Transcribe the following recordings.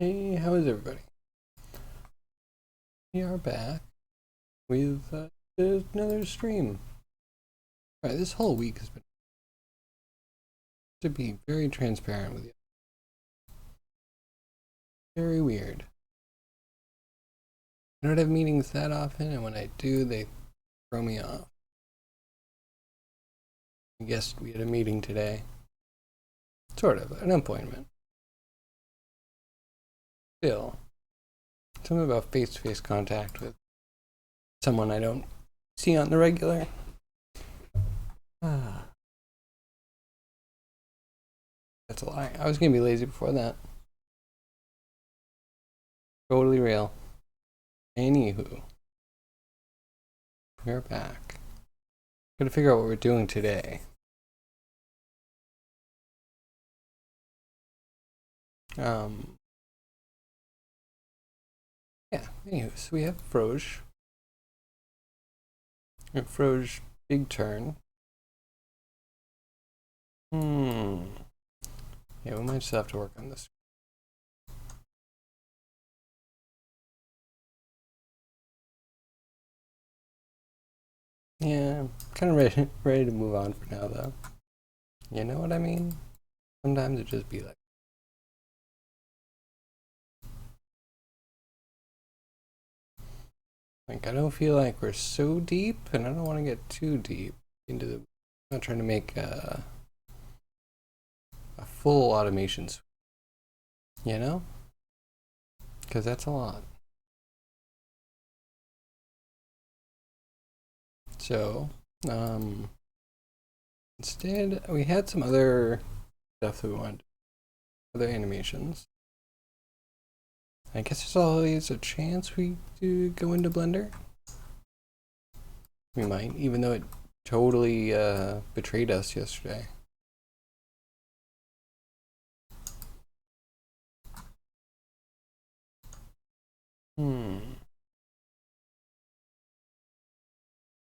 Hey, how is everybody? We are back with another stream. Alright, this whole week has been, to be very transparent with you, very weird. I don't have meetings that often, and when I do, they throw me off. I guess we had a meeting today. Sort of, an appointment. Still, something about face-to-face contact with someone I don't see on the regular. Ah, that's a lie. I was gonna be lazy before that. Totally real. Anywho, we're back. Gotta figure out what we're doing today. Um, yeah, anywho, so we have Froge. Froge, big turn. Yeah, we might just have to work on this. Yeah, kind of ready to move on for now, though. You know what I mean? Sometimes it just be like I don't feel like we're so deep, and I don't want to get too deep into the. I'm not trying to make a full automation suite, you know? Because that's a lot. So, instead, we had some other stuff that we wanted, other animations. I guess there's always a chance we do go into Blender. We might, even though it totally betrayed us yesterday.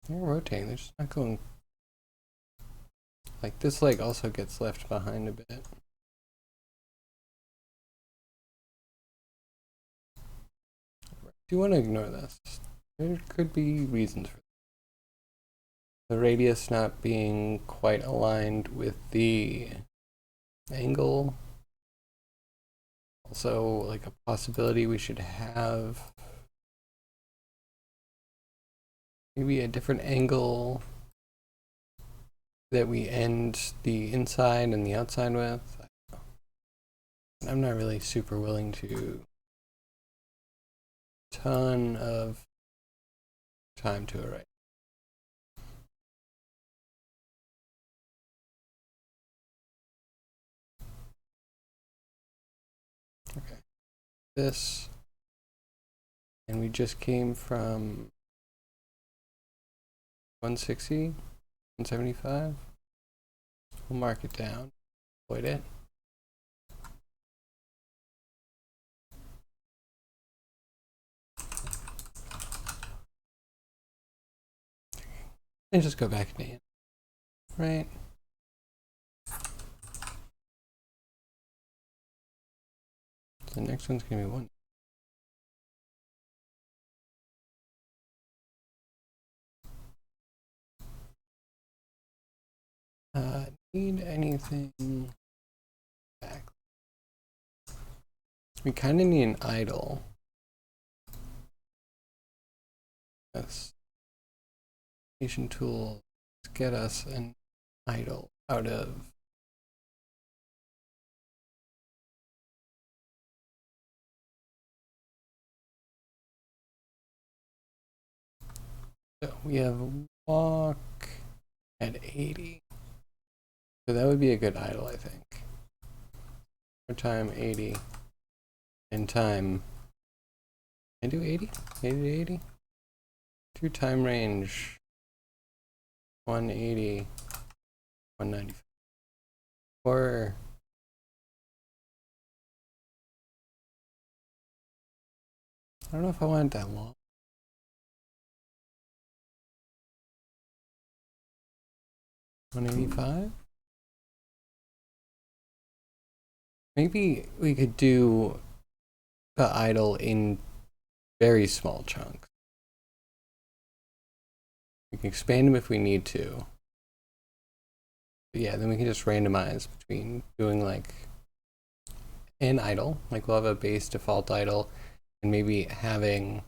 They're rotating, they're just not going. Like, this leg also gets left behind a bit. Do you want to ignore this? There could be reasons for the radius not being quite aligned with the angle. Also, like a possibility we should have maybe a different angle that we end the inside and the outside with. I'm not really super willing to ton of time to it right. Okay. This, and we just came from 160, 175. We'll mark it down, avoid it. And just go back to right? The next one's gonna be one. Need anything back? We kind of need an idle. Yes. Animation tool get us an idle out of. So we have walk at 80. So that would be a good idle, I think. For time 80. And time. Can I do 80? 80 to 80? To time range 180, 195. Or I don't know if I want it that long. 185? Maybe we could do the idle in very small chunks. We can expand them if we need to. But yeah, then we can just randomize between doing like an idle, like we'll have a base default idle, and maybe having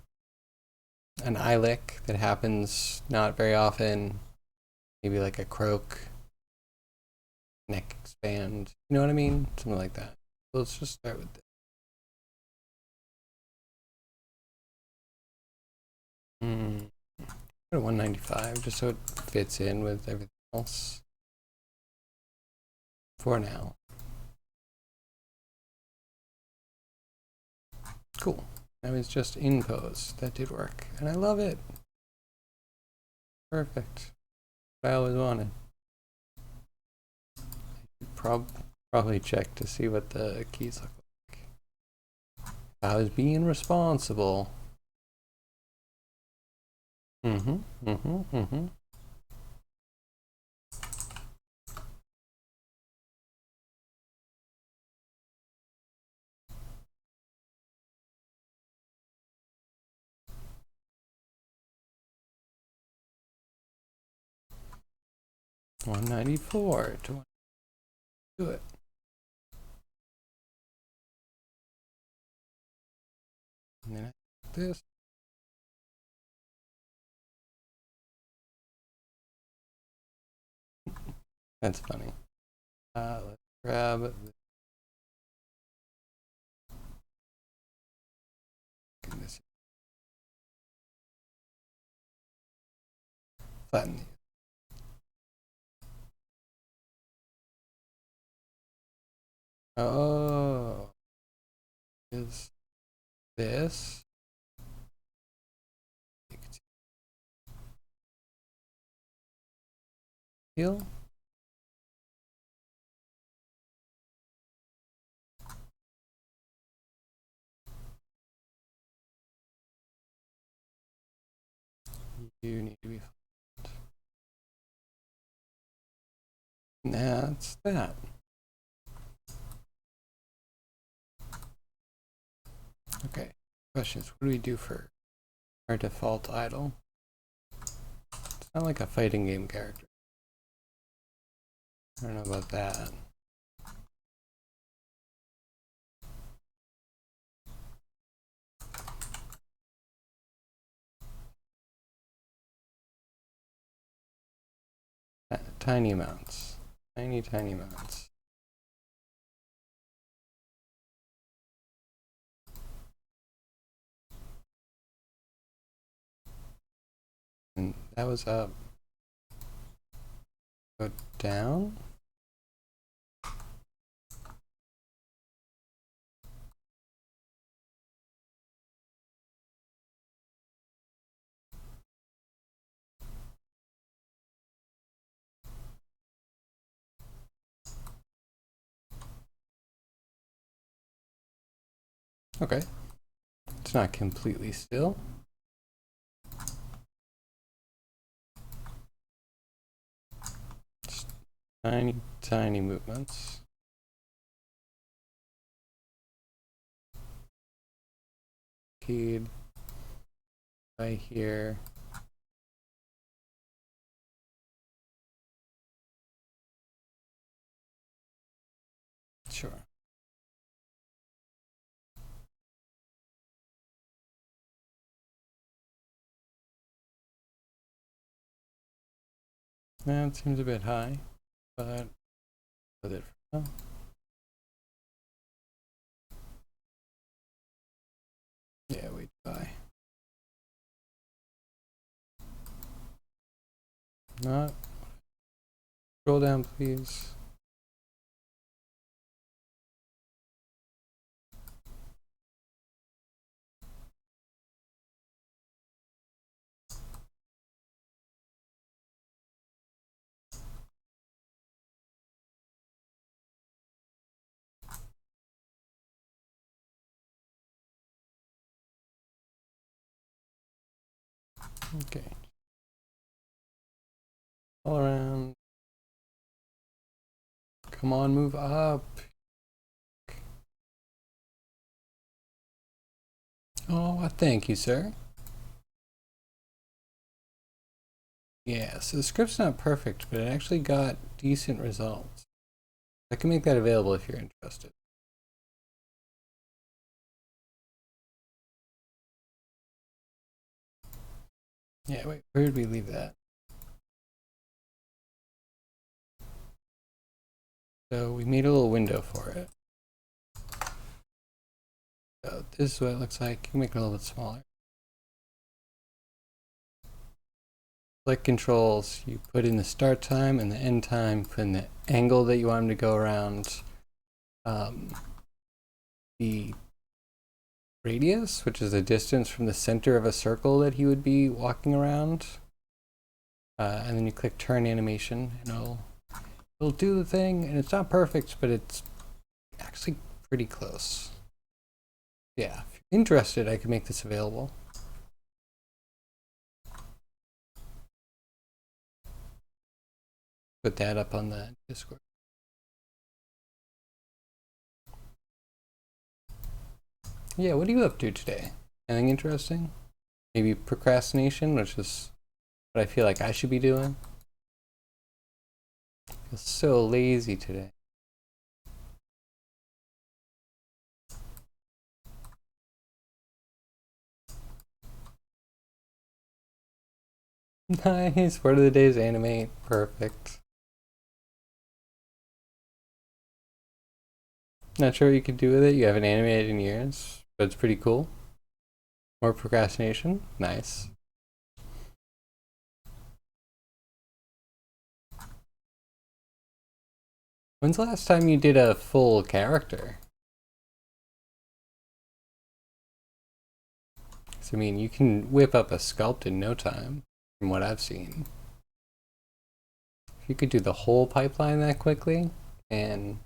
an ILIC that happens not very often, maybe like a croak, neck expand, you know what I mean? Something like that. So let's just start with this. Go to 195 just so it fits in with everything else for now. Cool. That was just in pose. That did work. And I love it. Perfect. What I always wanted. Probably check to see what the keys look like. I was being responsible. 194 to do it. And then this. That's funny. Let's grab this. Flatten these. Oh, is this? Heal? You need to be. That's that. Okay. Questions. What do we do for our default idle? It's not like a fighting game character. I don't know about that. Tiny amounts. Tiny amounts. And that was up. Go down. Okay. It's not completely still. Just tiny movements. Keyed right here. Sure. That seems a bit high, but with it for now. Yeah, we try. Not. Scroll down, please. Okay. All around. Come on, move up. Oh, thank you, sir. Yeah, so the script's not perfect, but it actually got decent results. I can make that available if you're interested. Yeah, wait, where did we leave that? So we made a little window for it. So this is what it looks like. You can make it a little bit smaller. Click controls, you put in the start time and the end time, put in the angle that you want him to go around, the radius, which is the distance from the center of a circle that he would be walking around, and then you click turn animation and it'll do the thing, and it's not perfect, but it's actually pretty close. Yeah, if you're interested, I can make this available. Put that up on the Discord. Yeah, what are you up to today? Anything interesting? Maybe procrastination, which is what I feel like I should be doing. I feel so lazy today. Nice. Word of the day is animate. Perfect. Not sure what you could do with it. You haven't animated in years, but it's pretty cool. More procrastination. Nice. When's the last time you did a full character? So, I mean, you can whip up a sculpt in no time, from what I've seen. If you could do the whole pipeline that quickly, and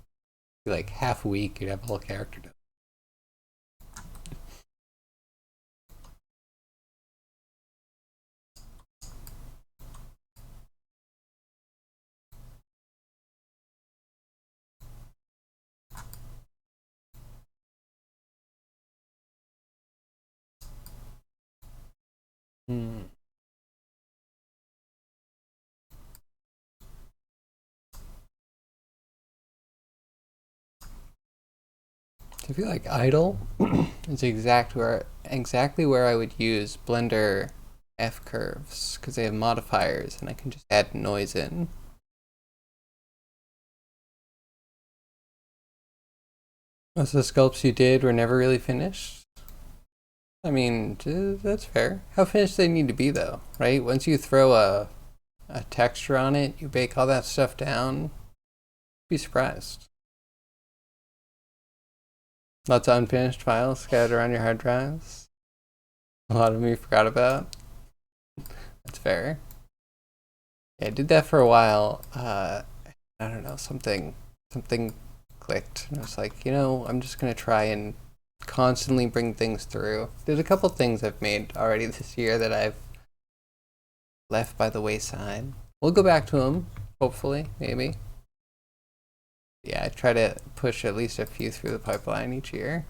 like half a week, you'd have a whole character done. Hmm. I feel like idle is exactly where I would use Blender F curves because they have modifiers and I can just add noise in. Most of the sculpts you did were never really finished. I mean, that's fair. How finished they need to be though, right? Once you throw a texture on it, you bake all that stuff down. Be surprised. Lots of unfinished files scattered around your hard drives. A lot of them you forgot about. That's fair. Yeah, I did that for a while. I don't know, something clicked. And I was like, I'm just gonna try and constantly bring things through. There's a couple things I've made already this year that I've left by the wayside. We'll go back to them, hopefully, maybe. Yeah, I try to push at least a few through the pipeline each year.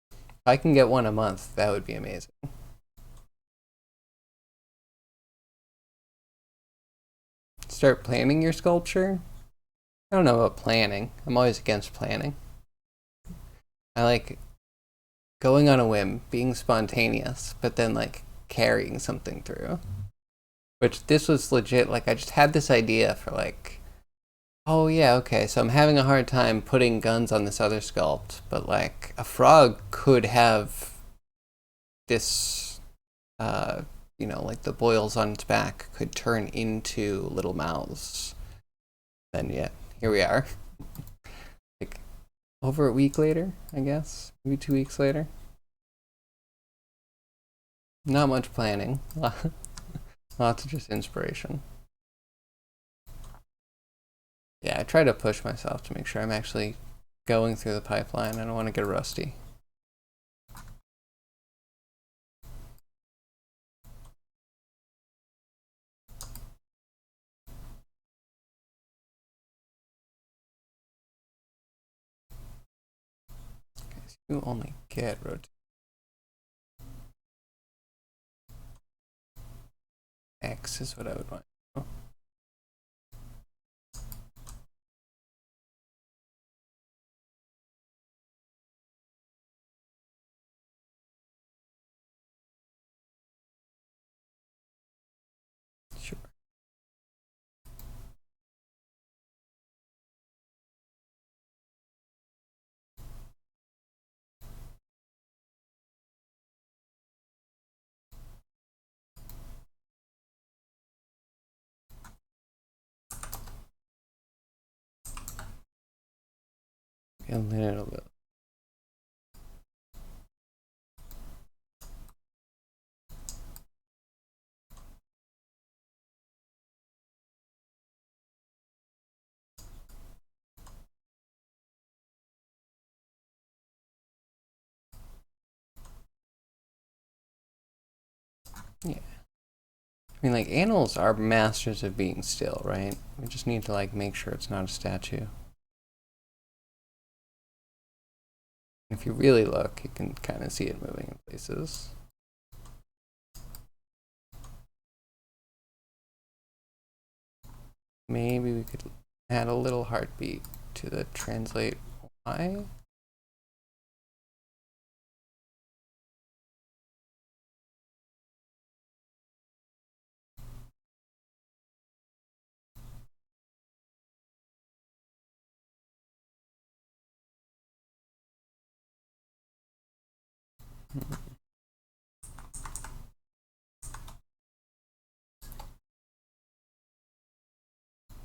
If I can get one a month, that would be amazing. Start planning your sculpture. I don't know about planning. I'm always against planning. I like going on a whim, being spontaneous, but then like carrying something through. Which this was legit. Like I just had this idea for like, oh yeah, okay, so I'm having a hard time putting guns on this other sculpt, but like a frog could have this, like the boils on its back could turn into little mouths. Then yeah, here we are. Like over a week later, I guess, maybe 2 weeks later. Not much planning. Lots of just inspiration. Yeah, I try to push myself to make sure I'm actually going through the pipeline. I don't want to get rusty. Okay, so you only get rotate. X is what I would want. Sure. A little bit. Yeah. I mean, like, animals are masters of being still, right? We just need to, like, make sure it's not a statue. If you really look, you can kind of see it moving in places. Maybe we could add a little heartbeat to the translate Y.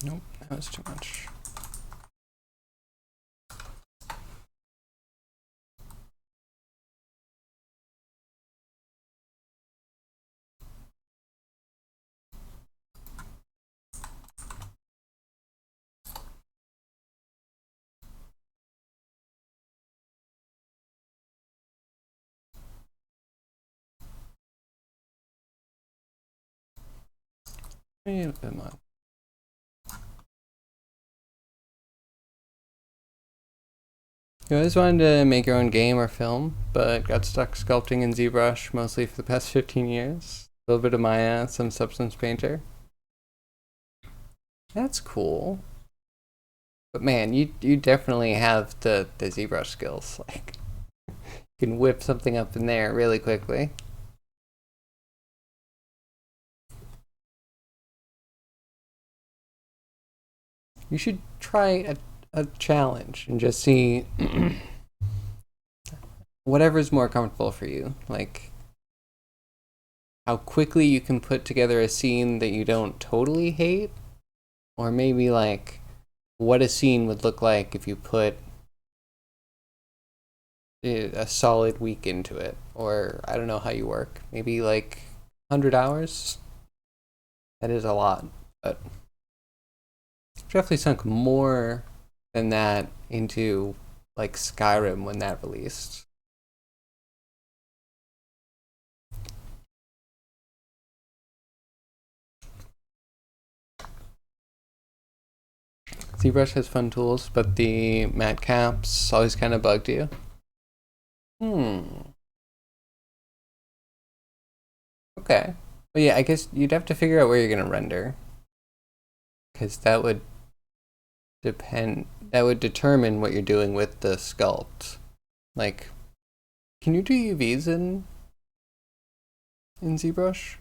Nope, that was too much. A little bit more. You always wanted to make your own game or film, but got stuck sculpting in ZBrush mostly for the past 15 years. A little bit of Maya, some Substance Painter. That's cool. But man, you definitely have the ZBrush skills. Like, you can whip something up in there really quickly. You should try a challenge and just see whatever's more comfortable for you. Like, how quickly you can put together a scene that you don't totally hate, or maybe like what a scene would look like if you put a solid week into it, or I don't know how you work, maybe like 100 hours. That is a lot, but definitely sunk more than that into like Skyrim when that released. ZBrush has fun tools, but the matte caps always kind of bugged you. Okay. But yeah, I guess you'd have to figure out where you're gonna render, because that would depend. That would determine what you're doing with the sculpt. Like, can you do UVs in ZBrush?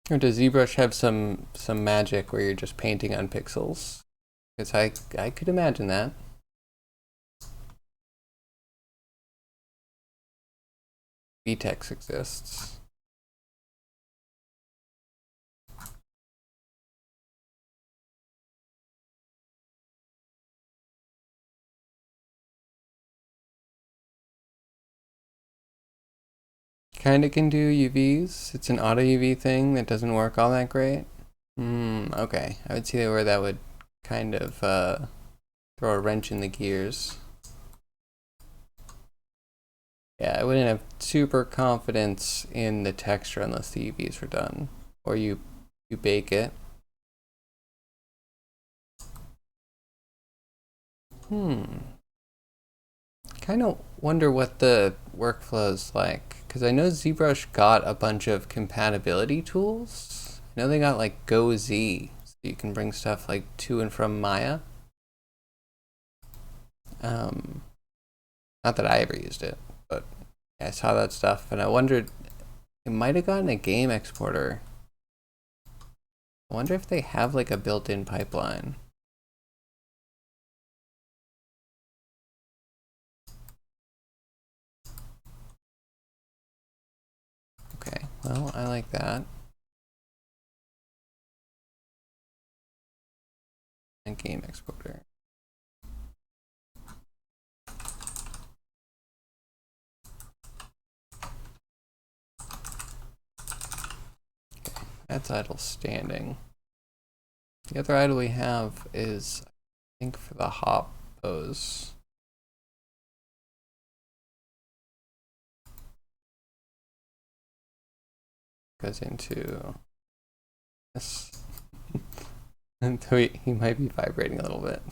Or does ZBrush have some magic where you're just painting on pixels? Because I could imagine that. VTEX exists. Kinda can do UVs. It's an auto UV thing that doesn't work all that great. Okay. I would see where that would kind of throw a wrench in the gears. Yeah, I wouldn't have super confidence in the texture unless the UVs were done. Or you bake it. Kind of wonder what the workflow's like, because I know ZBrush got a bunch of compatibility tools. I know they got like GoZ, so you can bring stuff like to and from Maya. Not that I ever used it, but yeah, I saw that stuff, and I wondered, it might have gotten a game exporter. I wonder if they have like a built-in pipeline. Okay, well, I like that. And game exporter. That's idle standing. The other idle we have is, I think, for the hop pose. Goes into this. And so he might be vibrating a little bit.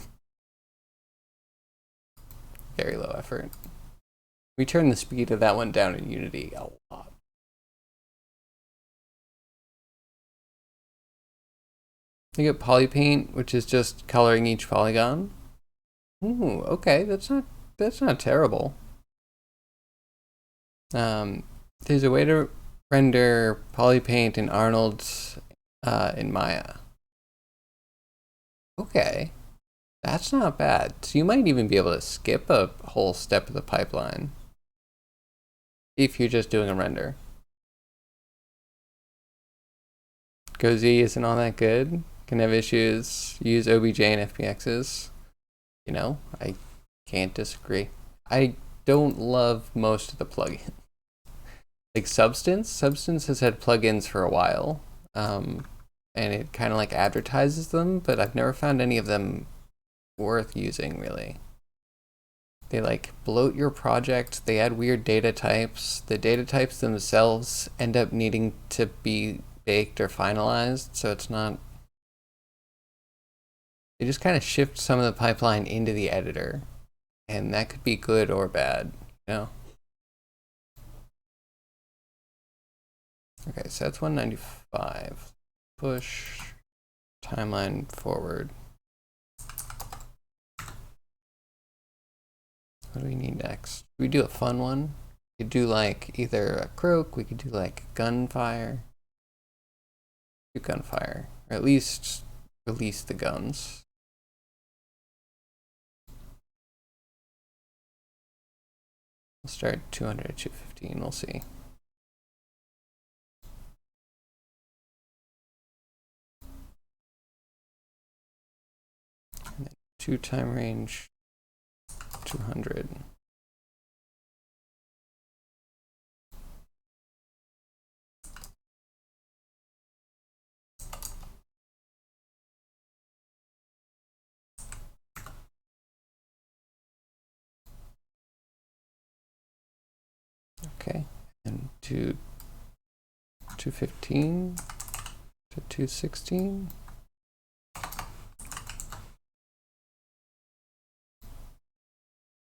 Very low effort. We turn the speed of that one down in Unity a lot. You get polypaint, which is just coloring each polygon. Ooh, okay, that's not terrible. There's a way to render polypaint in Arnold in Maya. Okay, that's not bad. So you might even be able to skip a whole step of the pipeline if you're just doing a render. GoZ isn't all that good. Can have issues. Use OBJ and FBXs. You know, I can't disagree. I don't love most of the plugins. Like Substance has had plugins for a while, and it kind of like advertises them, but I've never found any of them worth using, really. They like bloat your project, they add weird data types. The data types themselves end up needing to be baked or finalized, so it's not... They just kind of shift some of the pipeline into the editor, and that could be good or bad, you know? Okay, so that's 195. Push timeline forward. What do we need next? We do a fun one. We could do like either a croak, we could do like gunfire. Do gunfire, or at least release the guns. We'll start 200 at 215, we'll see. And then 2 time range, 200. Okay, and 215 to 216.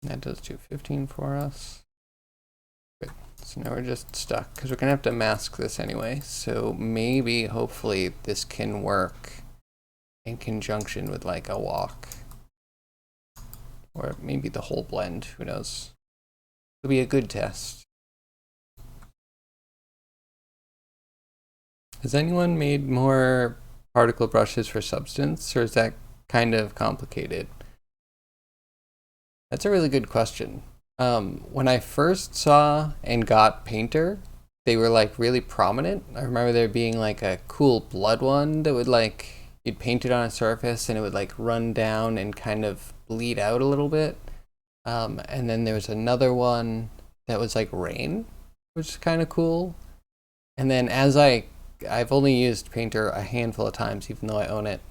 That does 215 for us. Good. So now we're just stuck because we're gonna have to mask this anyway. So maybe, hopefully, this can work in conjunction with like a walk, or maybe the whole blend. Who knows? It'll be a good test. Has anyone made more particle brushes for Substance, or is that kind of complicated? That's a really good question. When I first saw and got Painter, they were like really prominent. I remember there being like a cool blood one that would like, you'd paint it on a surface and it would like run down and kind of bleed out a little bit. And then there was another one that was like rain, which is kind of cool. And then as I've only used Painter a handful of times, even though I own it.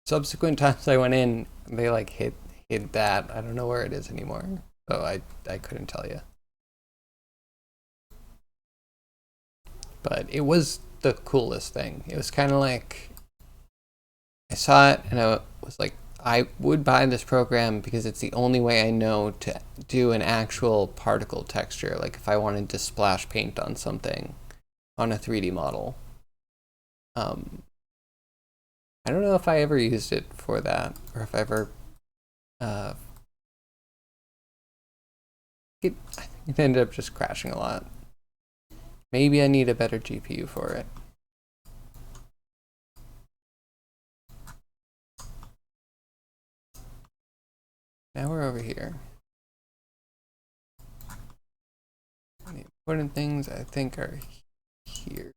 Subsequent times I went in, they like hid that. I don't know where it is anymore, so I couldn't tell you. But it was the coolest thing. It was kind of like, I saw it and I was like, I would buy this program because it's the only way I know to do an actual particle texture. Like if I wanted to splash paint on something on a 3D model. I don't know if I ever used it for that or if I ever it ended up just crashing a lot. Maybe I need a better GPU for it. Now we're over here. And the important things I think are here.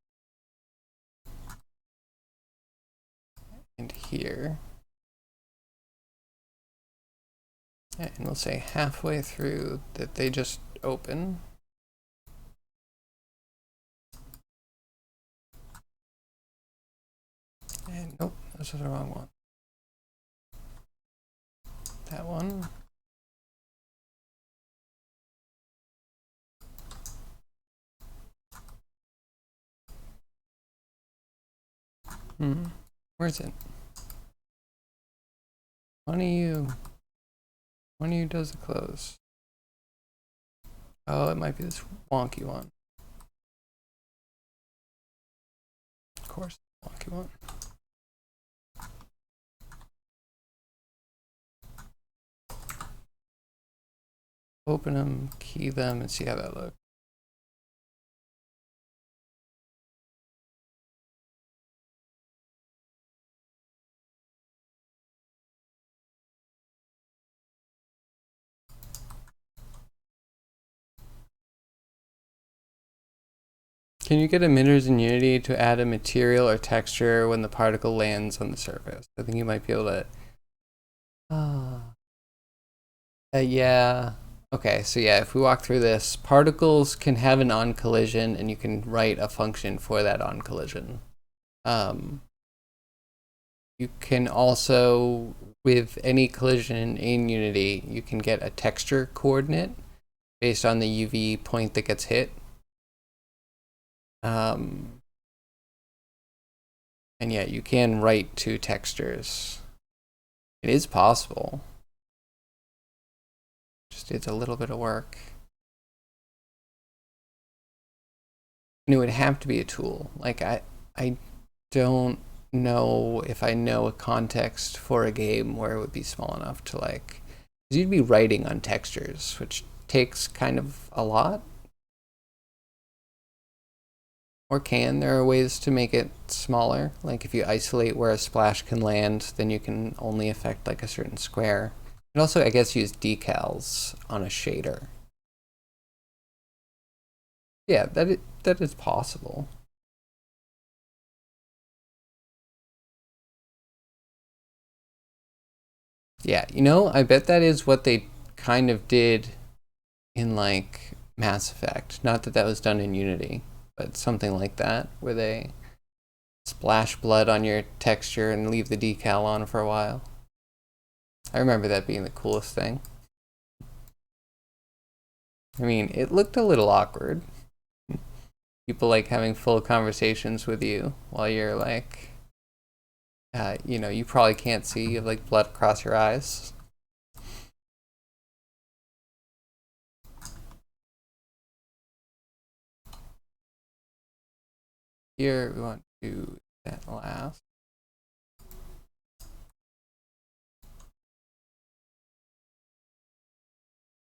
And here. And we'll say halfway through that they just open. And nope, this is the wrong one. That one. Where's it? One of you does the close. Oh, it might be this wonky one. Of course, wonky one. Open them, key them, and see how that looks. Can you get emitters in Unity to add a material or texture when the particle lands on the surface? I think you might be able to. Yeah. Okay, so yeah, if we walk through this, particles can have an on collision, and you can write a function for that on collision. You can also, with any collision in Unity, you can get a texture coordinate based on the UV point that gets hit. And yeah, you can write to textures. It is possible. Just it's a little bit of work. And it would have to be a tool. Like I don't know if I know a context for a game where it would be small enough to like, because you'd be writing on textures, which takes kind of a lot. Or can. There are ways to make it smaller. Like if you isolate where a splash can land, then you can only affect like a certain square. And also, I guess, use decals on a shader. Yeah, that is possible. Yeah, you know, I bet that is what they kind of did in like Mass Effect. Not that that was done in Unity, but something like that, where they splash blood on your texture and leave the decal on for a while. I remember that being the coolest thing. I mean, it looked a little awkward. People like having full conversations with you while you're like, you know, you probably can't see, you have like blood across your eyes. Here we want to do that last.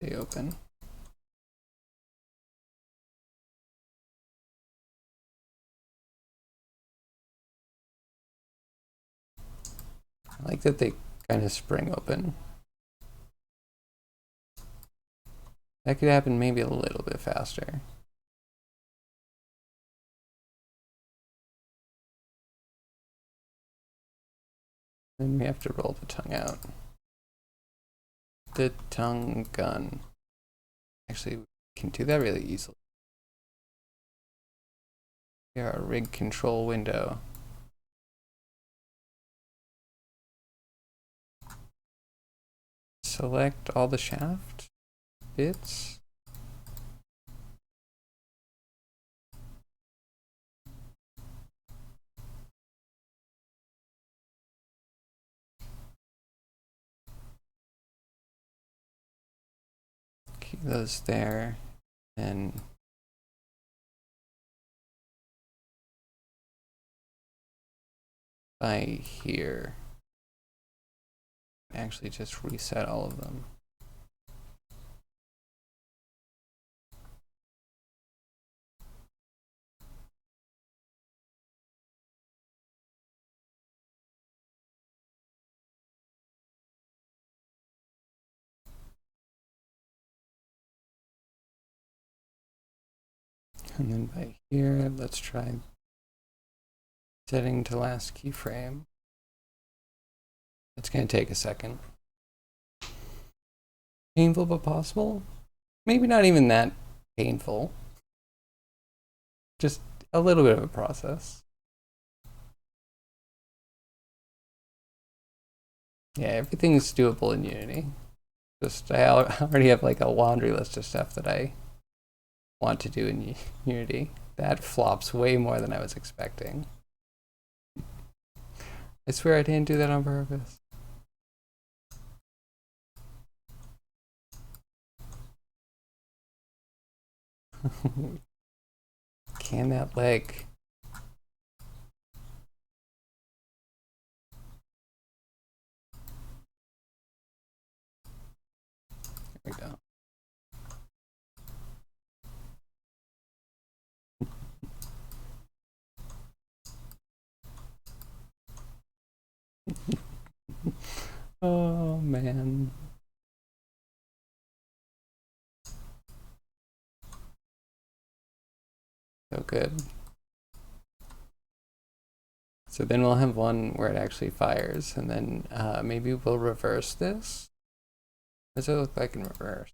Stay open. I like that they kind of spring open. That could happen maybe a little bit faster. Then we have to roll the tongue out. The tongue gun. Actually, we can do that really easily. Here, our rig control window. Select all the shaft bits. Key those there, and by here, actually just reset all of them. And then by here, let's try setting to last keyframe. It's going to take a second. Painful but possible? Maybe not even that painful. Just a little bit of a process. Yeah, everything's doable in Unity. Just I already have like a laundry list of stuff that I want to do in Unity. That flops way more than I was expecting. I swear I didn't do that on purpose. Can that leg? There we go. Oh man. So good. So then we'll have one where it actually fires, and then maybe we'll reverse this. What does it look like in reverse?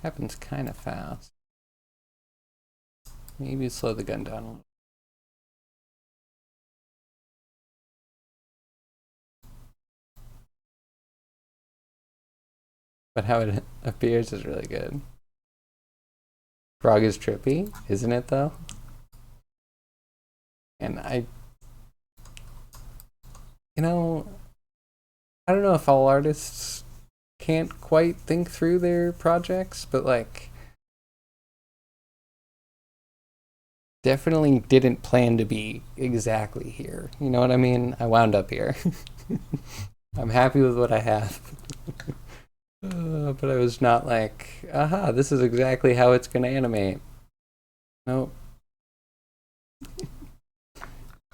Happens kind of fast. Maybe slow the gun down a little. But how it appears is really good. Frog is trippy, isn't it though? And I don't know if all artists can't quite think through their projects, but like definitely didn't plan to be exactly here. You know what I mean? I wound up here. I'm happy with what I have. But I was not like, aha, this is exactly how it's going to animate. Nope.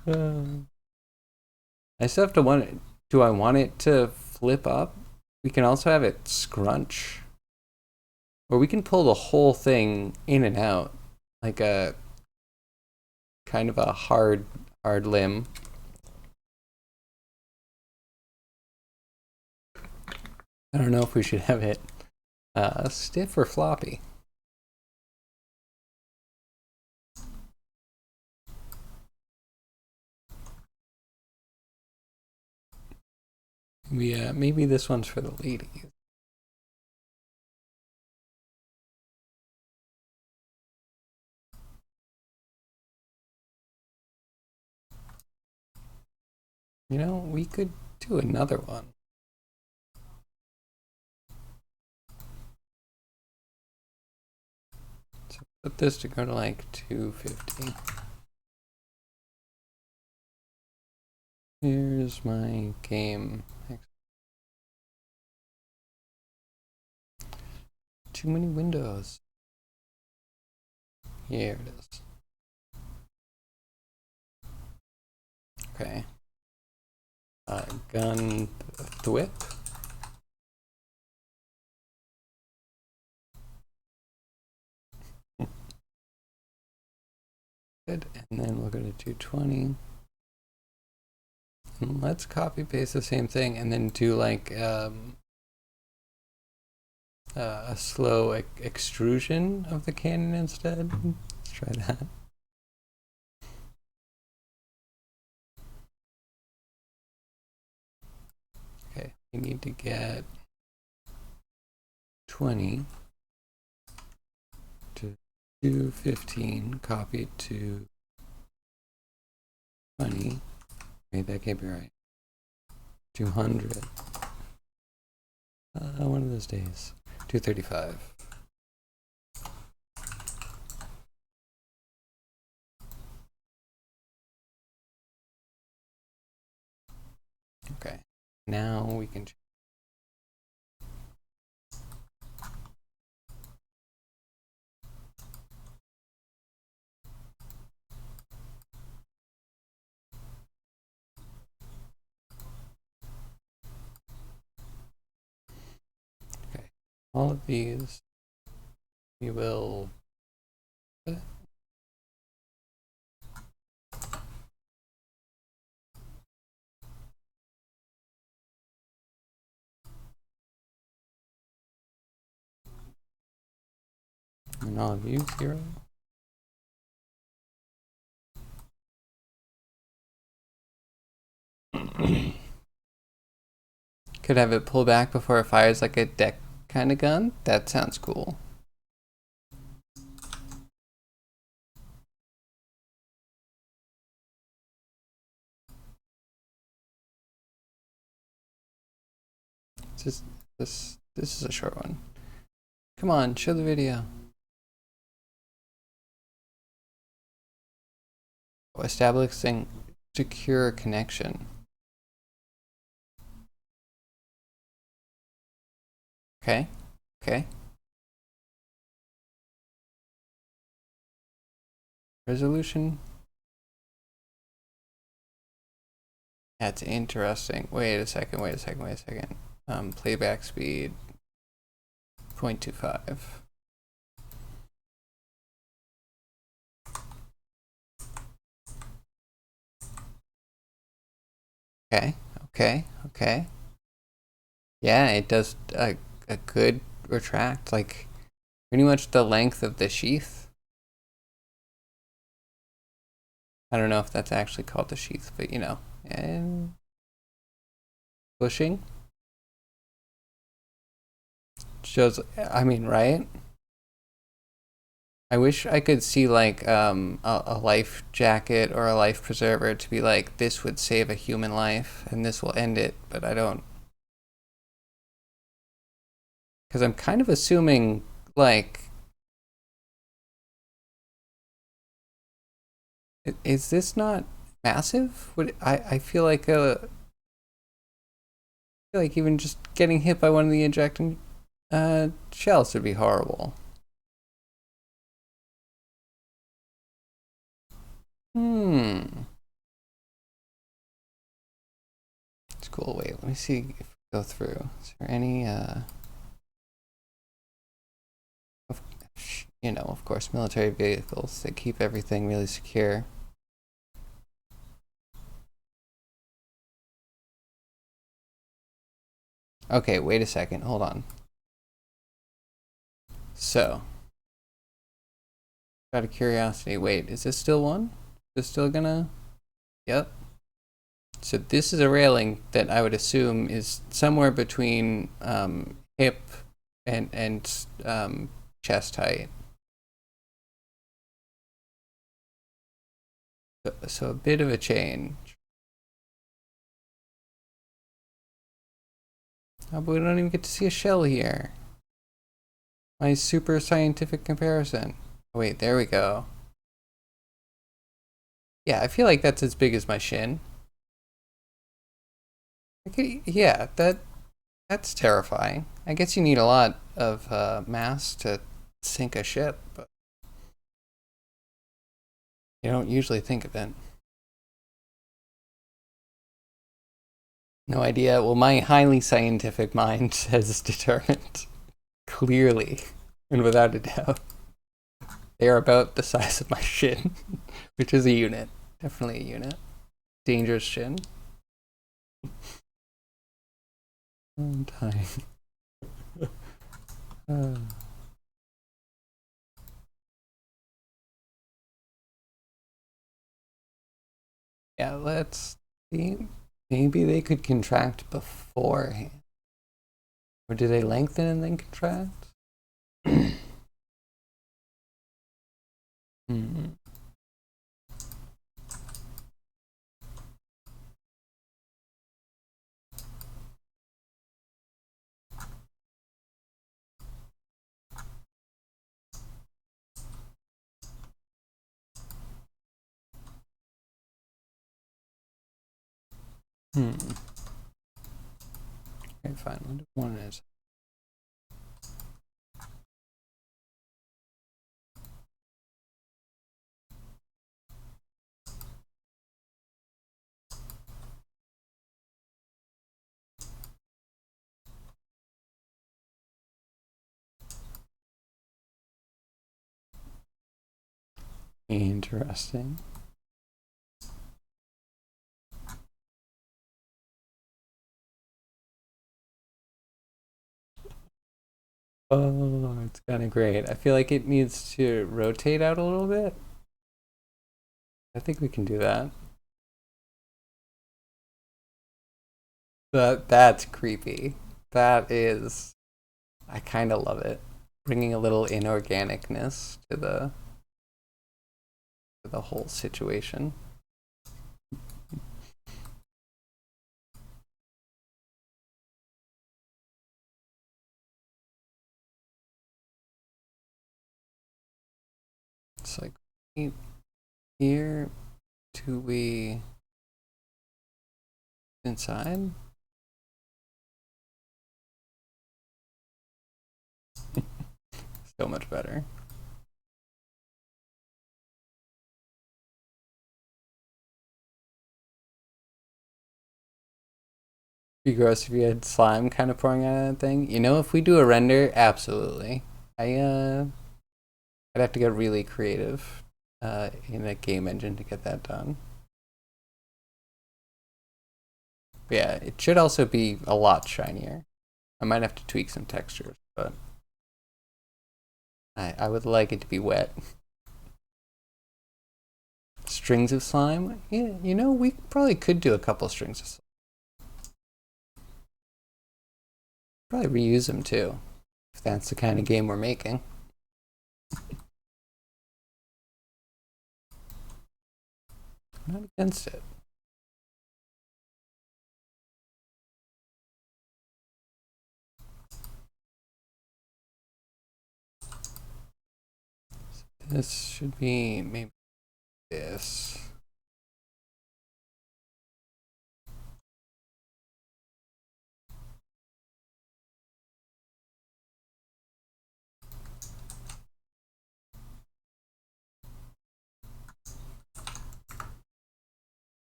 I still have to want it. Do I want it to flip up? We can also have it scrunch. Or we can pull the whole thing in and out. Like a kind of a hard limb. I don't know if we should have it stiff or floppy. Maybe this one's for the ladies. You know, we could do another one. So put this to go to like 250. Here's my game. Too many windows. Here it is. Okay. Gun thwip. Good. And then we'll go to 220. And let's copy paste the same thing and then do like a slow extrusion of the cannon instead. Let's try that. Okay, we need to get 20 to 215 copied to 20. Wait, that can't be right. 200. One of those days. 235. Okay, now we can. Okay, all of these we will. And all of you 0. Could have it pull back before it fires like a deck kind of gun. That sounds cool. This is a short one. Come on, show the video. Establishing secure connection. Okay, okay. Resolution. That's interesting. Wait a second. Playback speed 0.25. Okay. Yeah, it does a good retract, like pretty much the length of the sheath. I don't know if that's actually called the sheath, but you know, and pushing shows, I mean, right? I wish I could see like a life jacket or a life preserver to be like, this would save a human life and this will end it, but I don't. Because I'm kind of assuming like, is this not massive? I feel like even just getting hit by one of the ejecting shells would be horrible. It's cool. Wait, let me see if we go through. Is there any you know, of course, military vehicles, they keep everything really secure. Okay, wait a second. Hold on. So, out of curiosity, wait, is this still one? Is this still gonna? Yep. So this is a railing that I would assume is somewhere between hip and chest height. So a bit of a change. Oh, but we don't even get to see a shell here. My super scientific comparison. Oh, wait, there we go. Yeah, I feel like that's as big as my shin. Okay, yeah, that's terrifying. I guess you need a lot of mass to sink a ship, but you don't usually think of it. No idea. Well, my highly scientific mind has determined clearly and without a doubt they are about the size of my shin, which is a unit. Definitely a unit. Dangerous shin. I'm dying. Yeah, let's see. Maybe they could contract beforehand. Or do they lengthen and then contract? Hmm. Hmm. Okay, fine. What one is? Interesting. Oh, it's kind of great. I feel like it needs to rotate out a little bit. I think we can do that. But that's creepy. That is, I kind of love it. Bringing a little inorganicness to the whole situation. It's like here, do we inside? So much better. Be gross if you had slime kind of pouring out of that thing. You know, if we do a render, absolutely. I'd have to get really creative in a game engine to get that done. But yeah, it should also be a lot shinier. I might have to tweak some textures, but I would like it to be wet. Strings of slime? Yeah, you know, we probably could do a couple strings of slime. Probably reuse them too, if that's the kind of game we're making. I'm not against it. This should be maybe this.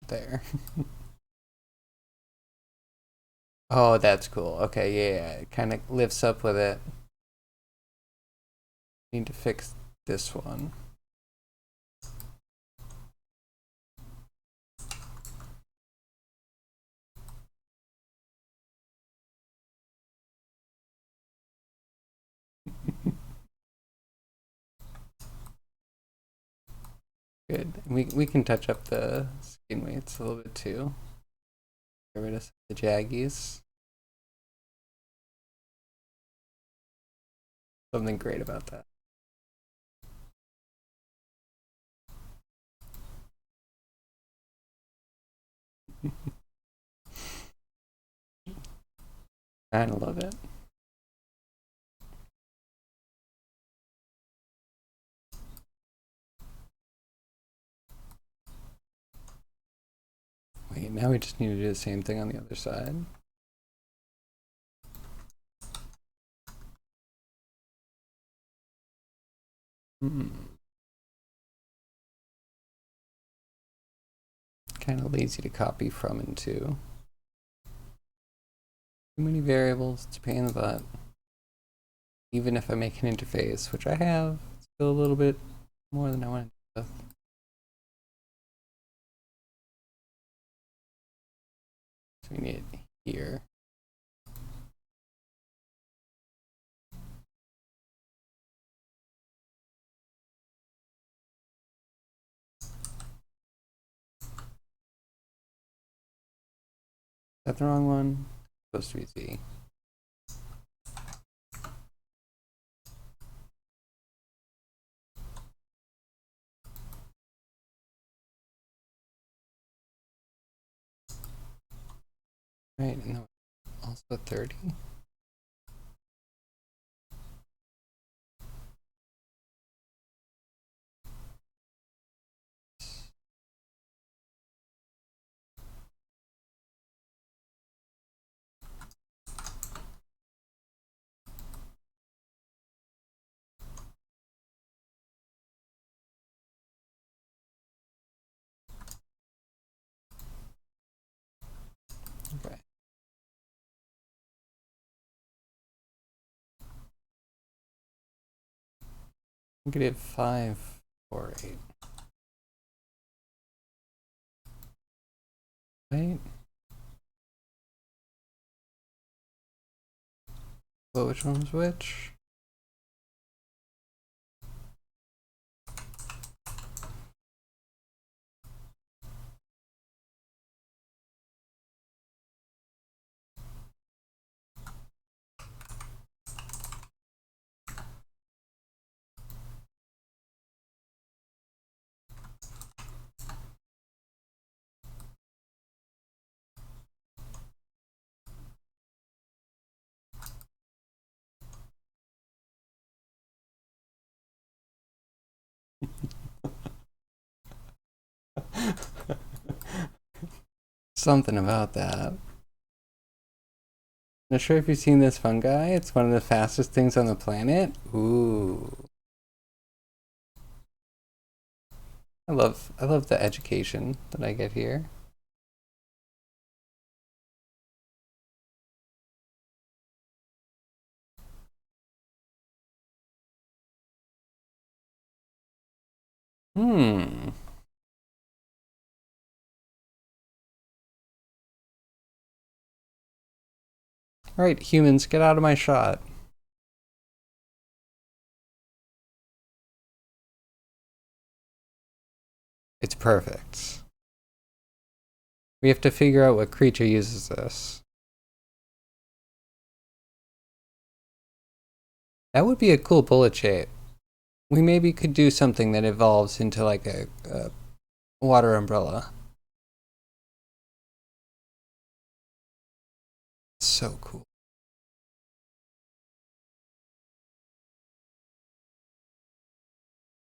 There. Oh, that's cool. Okay, yeah, yeah. It kind of lifts up with it. Need to fix this one. Good. We can touch up the skin weights a little bit too. Get rid of the jaggies. Something great about that. I love it. Wait, now we just need to do the same thing on the other side. Kind of lazy to copy from and to. Too many variables, it's a pain in the butt. Even if I make an interface, which I have, it's still a little bit more than I wanted to. So we need it here. Is that the wrong one? It's supposed to be Z. Right, and then also 30. Okay. Negative 5, 4, 8. Right? Well, which one's which? Something about that. Not sure if you've seen this fungi. It's one of the fastest things on the planet. Ooh. I love the education that I get here. Hmm. All right, humans, get out of my shot. It's perfect. We have to figure out what creature uses this. That would be a cool bullet shape. We maybe could do something that evolves into like a water umbrella. So cool.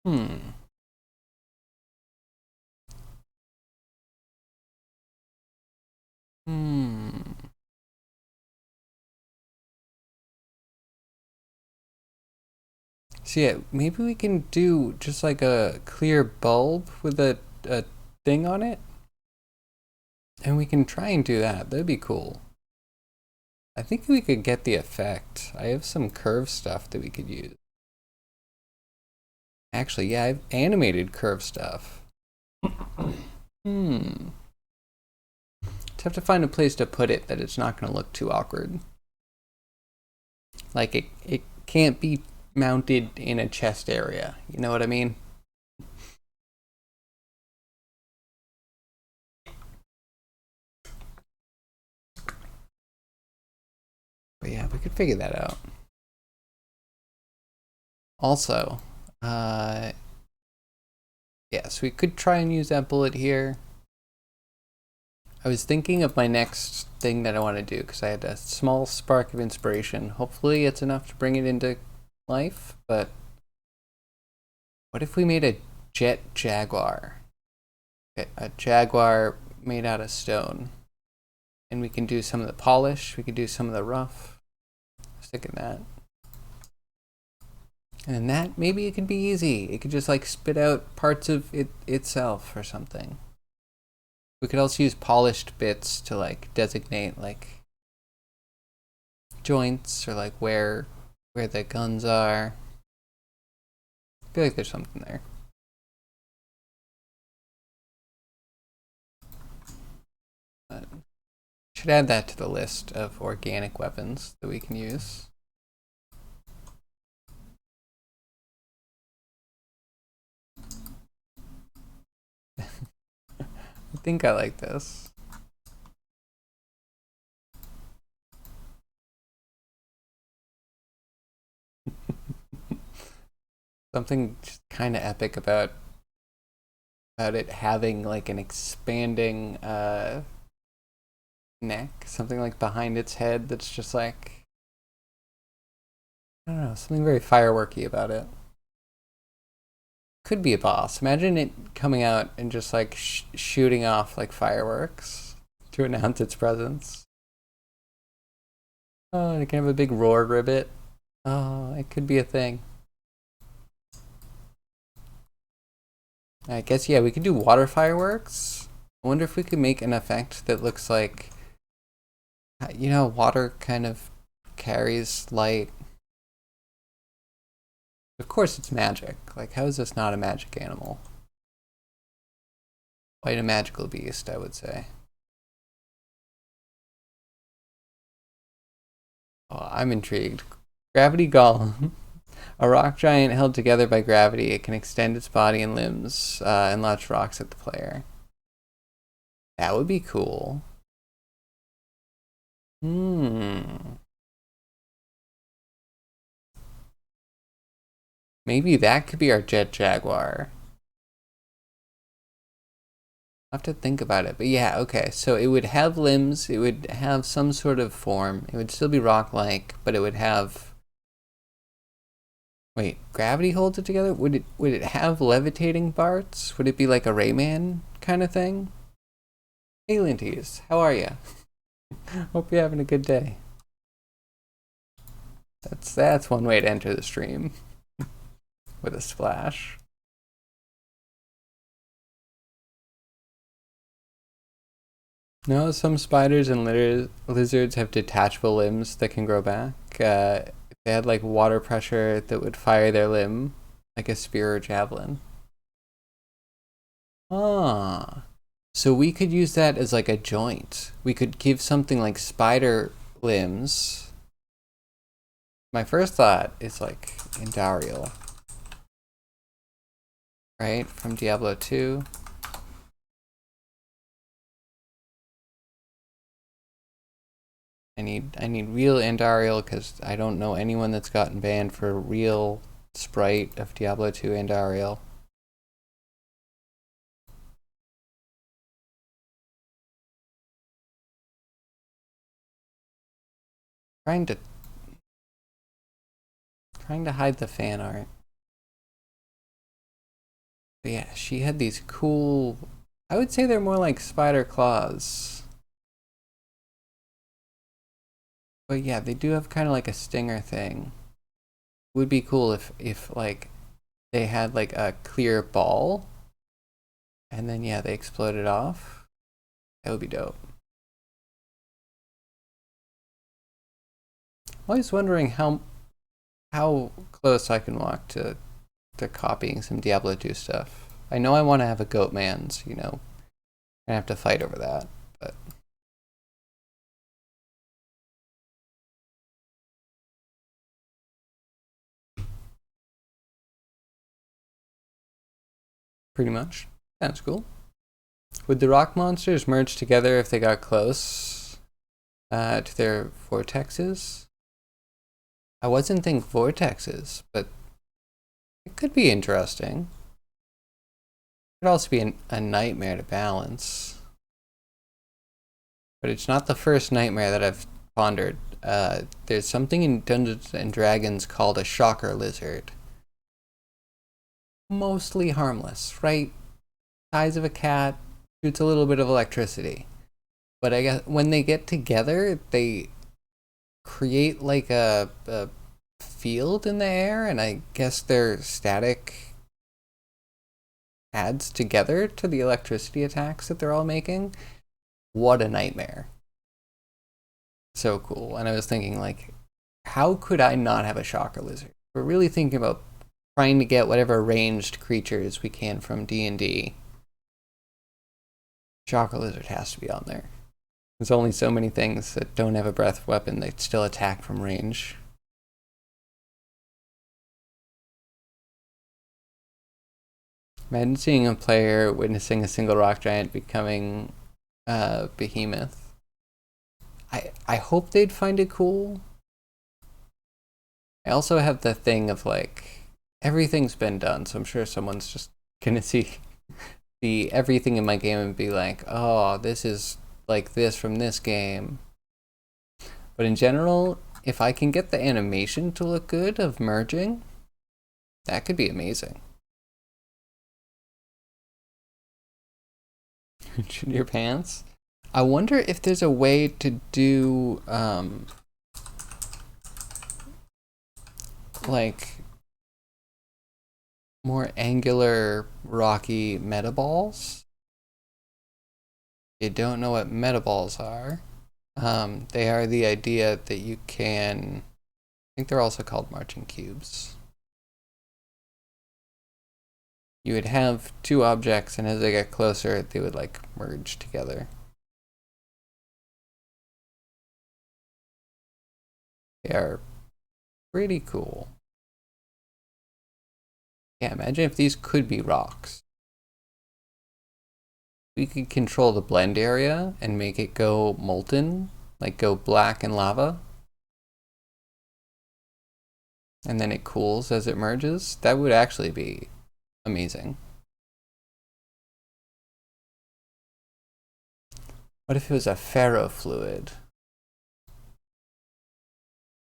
Hmm. Hmm. So yeah, maybe we can do just like a clear bulb with a thing on it, and we can try and do that. That'd be cool. I think we could get the effect. I have some curve stuff that we could use. Actually, yeah, I've animated curve stuff. Hmm. Just have to find a place to put it that it's not going to look too awkward. Like it can't be mounted in a chest area. You know what I mean? But yeah, we could figure that out. Also, uh, yeah, so we could try and use that bullet here. I was thinking of my next thing that I want to do because I had a small spark of inspiration. Hopefully, it's enough to bring it into life. But what if we made a jet jaguar? A jaguar made out of stone. And we can do some of the polish, we could do some of the rough. I was thinking that. And that, maybe it could be easy. It could just like spit out parts of it itself or something. We could also use polished bits to like designate like joints or like where the guns are. I feel like there's something there. But should add that to the list of organic weapons that we can use. I think I like this. Something just kind of epic about it having like an expanding neck, something like behind its head that's just like, I don't know, something very fireworky about it. Could be a boss. Imagine it coming out and just like shooting off like fireworks to announce its presence. Oh, and it can have a big roar ribbit. Oh, it could be a thing. I guess, yeah, we could do water fireworks. I wonder if we could make an effect that looks like, you know, water kind of carries light. Of course it's magic. Like, how is this not a magic animal? Quite a magical beast, I would say. Oh, I'm intrigued. Gravity Golem. A rock giant held together by gravity. It can extend its body and limbs and launch rocks at the player. That would be cool. Maybe that could be our Jet Jaguar. I'll have to think about it. But yeah, okay. So it would have limbs. It would have some sort of form. It would still be rock-like, but it would have... Wait, gravity holds it together? Would it have levitating parts? Would it be like a Rayman kind of thing? Alien Tease, how are you? Hope you're having a good day. That's one way to enter the stream. With a splash. No, some spiders and lizards have detachable limbs that can grow back. If they had like water pressure that would fire their limb, like a spear or javelin. Ah, so we could use that as like a joint. We could give something like spider limbs. My first thought is like Indariel, right? From Diablo 2. I need real Andariel because I don't know anyone that's gotten banned for real sprite of Diablo 2 Andariel. Trying to hide the fan art. But yeah, she had these cool, I would say they're more like spider claws. But yeah, they do have kind of like a stinger thing. Would be cool if like they had like a clear ball and then yeah, they exploded off. That would be dope. I'm always wondering how close I can walk to copying some Diablo 2 stuff. I know I want to have a goat man, so you know, I have to fight over that, but pretty much. Sounds cool. Would the rock monsters merge together if they got close to their vortexes? I wasn't thinking vortexes, but it could be interesting. It could also be a nightmare to balance. But it's not the first nightmare that I've pondered. There's something in Dungeons and Dragons called a shocker lizard. Mostly harmless, right? Size of a cat, shoots a little bit of electricity. But I guess when they get together, they create like a field in the air, and I guess their static adds together to the electricity attacks that they're all making. What a nightmare. So cool. And I was thinking, like, how could I not have a shocker lizard? We're really thinking about trying to get whatever ranged creatures we can from D&D. Shocker lizard has to be on there. There's only so many things that don't have a breath weapon that still attack from range. Imagine seeing a player witnessing a single rock giant becoming a behemoth. I hope they'd find it cool. I also have the thing of like, everything's been done, so I'm sure someone's just gonna see everything in my game and be like, oh, this is like this from this game. But in general, if I can get the animation to look good of merging, that could be amazing. Shit your pants? I wonder if there's a way to do, like, more angular, rocky metaballs. You don't know what metaballs are. They are the idea that you can, I think they're also called marching cubes. You would have two objects, and as they get closer, they would like merge together. They are pretty cool. Yeah, imagine if these could be rocks. We could control the blend area and make it go molten, like go black in lava. And then it cools as it merges. That would actually be amazing. What if it was a ferrofluid?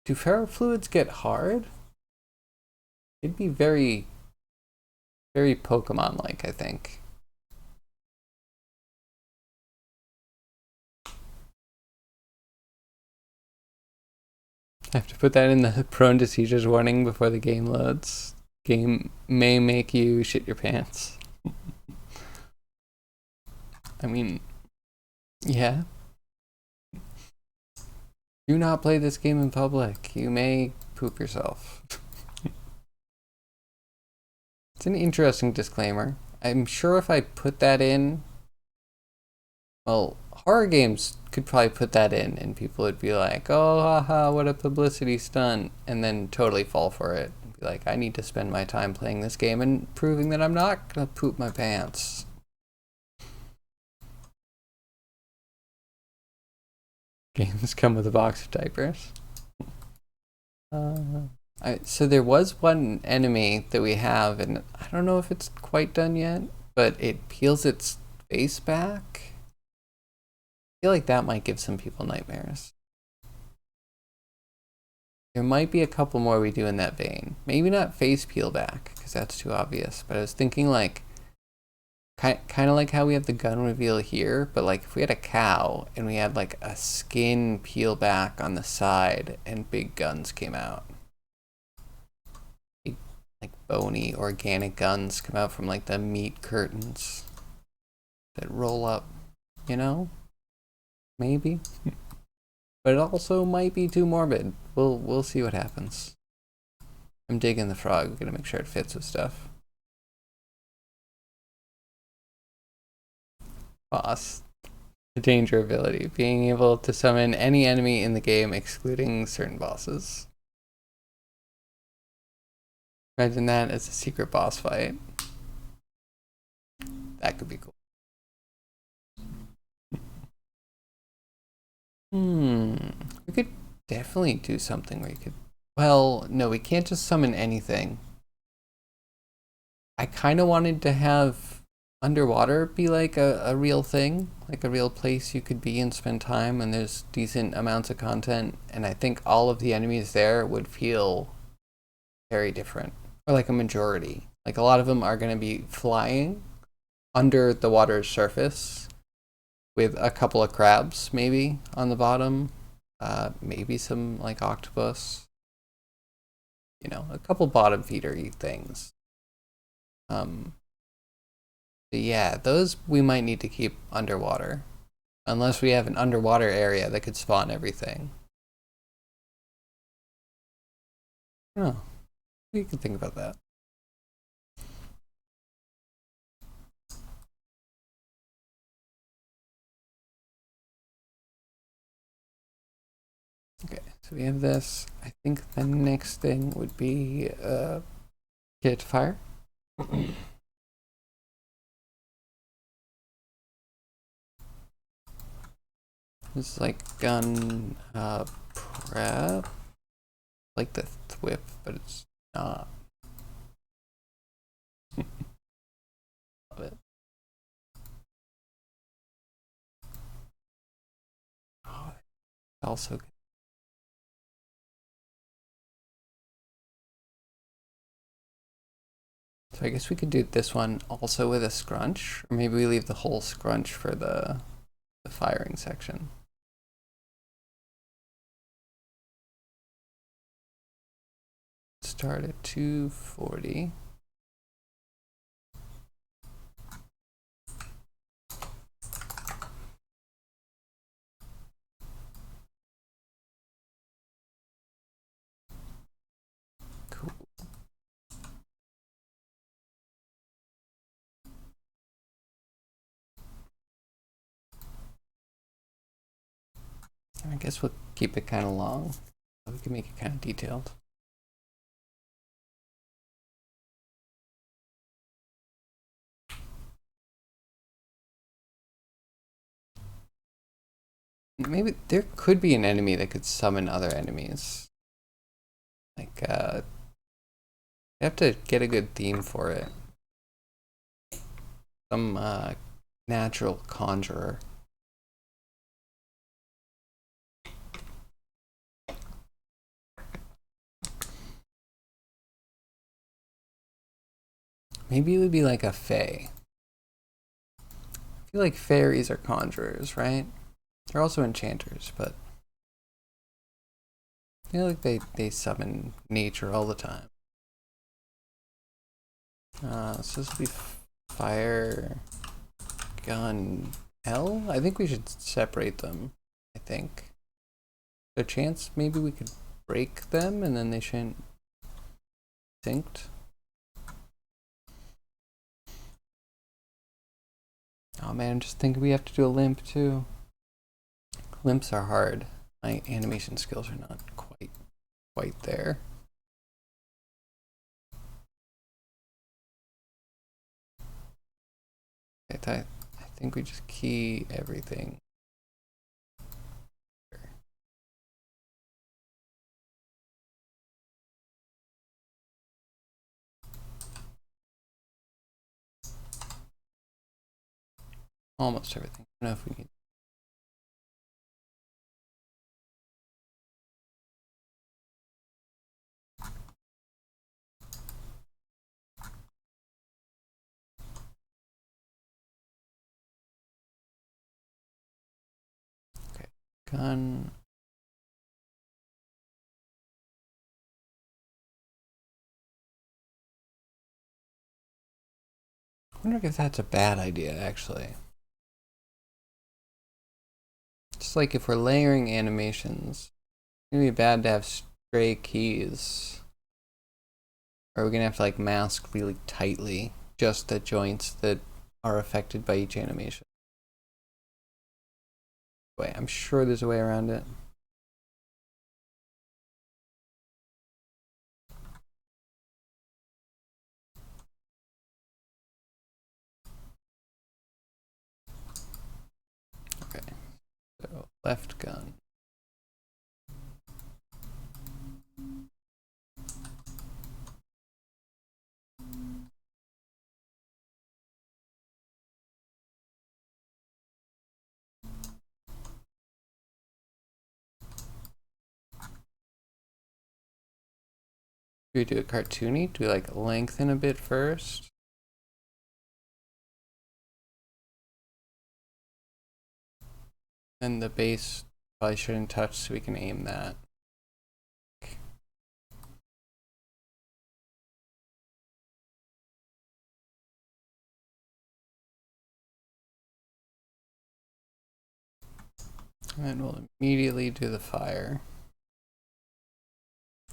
Do ferrofluids get hard? It'd be very, very Pokemon-like, I think. I have to put that in the prone to seizures warning before the game loads. Game may make you shit your pants. I mean, yeah. Do not play this game in public. You may poop yourself. It's an interesting disclaimer. I'm sure if I put that in, well, horror games could probably put that in and people would be like, oh, haha, what a publicity stunt, and then totally fall for it. And be like, I need to spend my time playing this game and proving that I'm not gonna poop my pants. Games come with a box of diapers. So there was one enemy that we have, and I don't know if it's quite done yet, but it peels its face back. I feel like that might give some people nightmares. There might be a couple more we do in that vein. Maybe not face peel back, because that's too obvious, but I was thinking like, kind of like how we have the gun reveal here, but like if we had a cow and we had like a skin peel back on the side and big guns came out. Like bony organic guns come out from like the meat curtains that roll up, you know? Maybe. But it also might be too morbid. We'll see what happens. I'm digging the frog. I'm gonna make sure it fits with stuff. Boss. The danger ability. Being able to summon any enemy in the game excluding certain bosses. Imagine that as a secret boss fight. That could be cool. We could definitely do something where you could... Well, no, we can't just summon anything. I kind of wanted to have underwater be like a real thing, like a real place you could be and spend time, and there's decent amounts of content, and I think all of the enemies there would feel very different, or like a majority. Like a lot of them are going to be flying under the water's surface with a couple of crabs maybe on the bottom, maybe some like octopus, you know, a couple bottom feeder-y things. Yeah, those we might need to keep underwater. Unless we have an underwater area that could spawn everything. Oh, we can think about that. Okay, so we have this. I think the next thing would be get fire. This is like gun prep. Like the thwip, but it's not. Love it. Also good. So I guess we could do this one also with a scrunch, or maybe we leave the whole scrunch for the firing section. Start at 240. Cool. I guess we'll keep it kind of long. We can make it kind of detailed. Maybe there could be an enemy that could summon other enemies. Like, you have to get a good theme for it. Some natural conjurer. Maybe it would be like a fae. I feel like fairies are conjurers, right? They're also enchanters, but I feel like they summon nature all the time. So this will be fire, gun, hell? I think we should separate them, I think. A chance maybe we could break them and then they shouldn't synced. Oh man, I'm just thinking we have to do a limp too. Limps are hard. My animation skills are not quite there. I think we just key everything. Almost everything. I don't know if we need. Okay, gun. I wonder if that's a bad idea, actually. Just like if we're layering animations, it's gonna be bad to have stray keys. Or we're gonna have to like mask really tightly just the joints that are affected by each animation. Wait, I'm sure there's a way around it. Okay, so left gun. Do we do a cartoony? Do we like lengthen a bit first? And the base probably shouldn't touch so we can aim that. And then we'll immediately do the fire.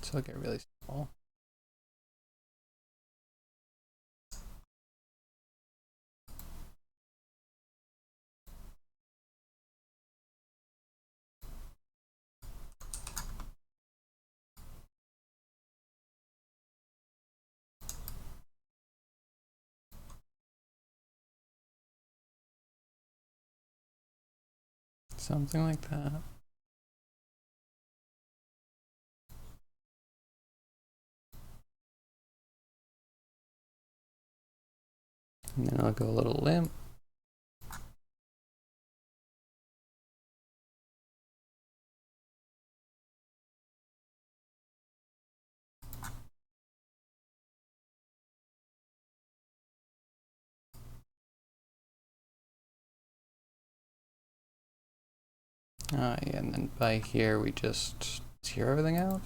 So it'll get really small. Something like that. And then I'll go a little limp. Yeah, and then by here we just zero everything out.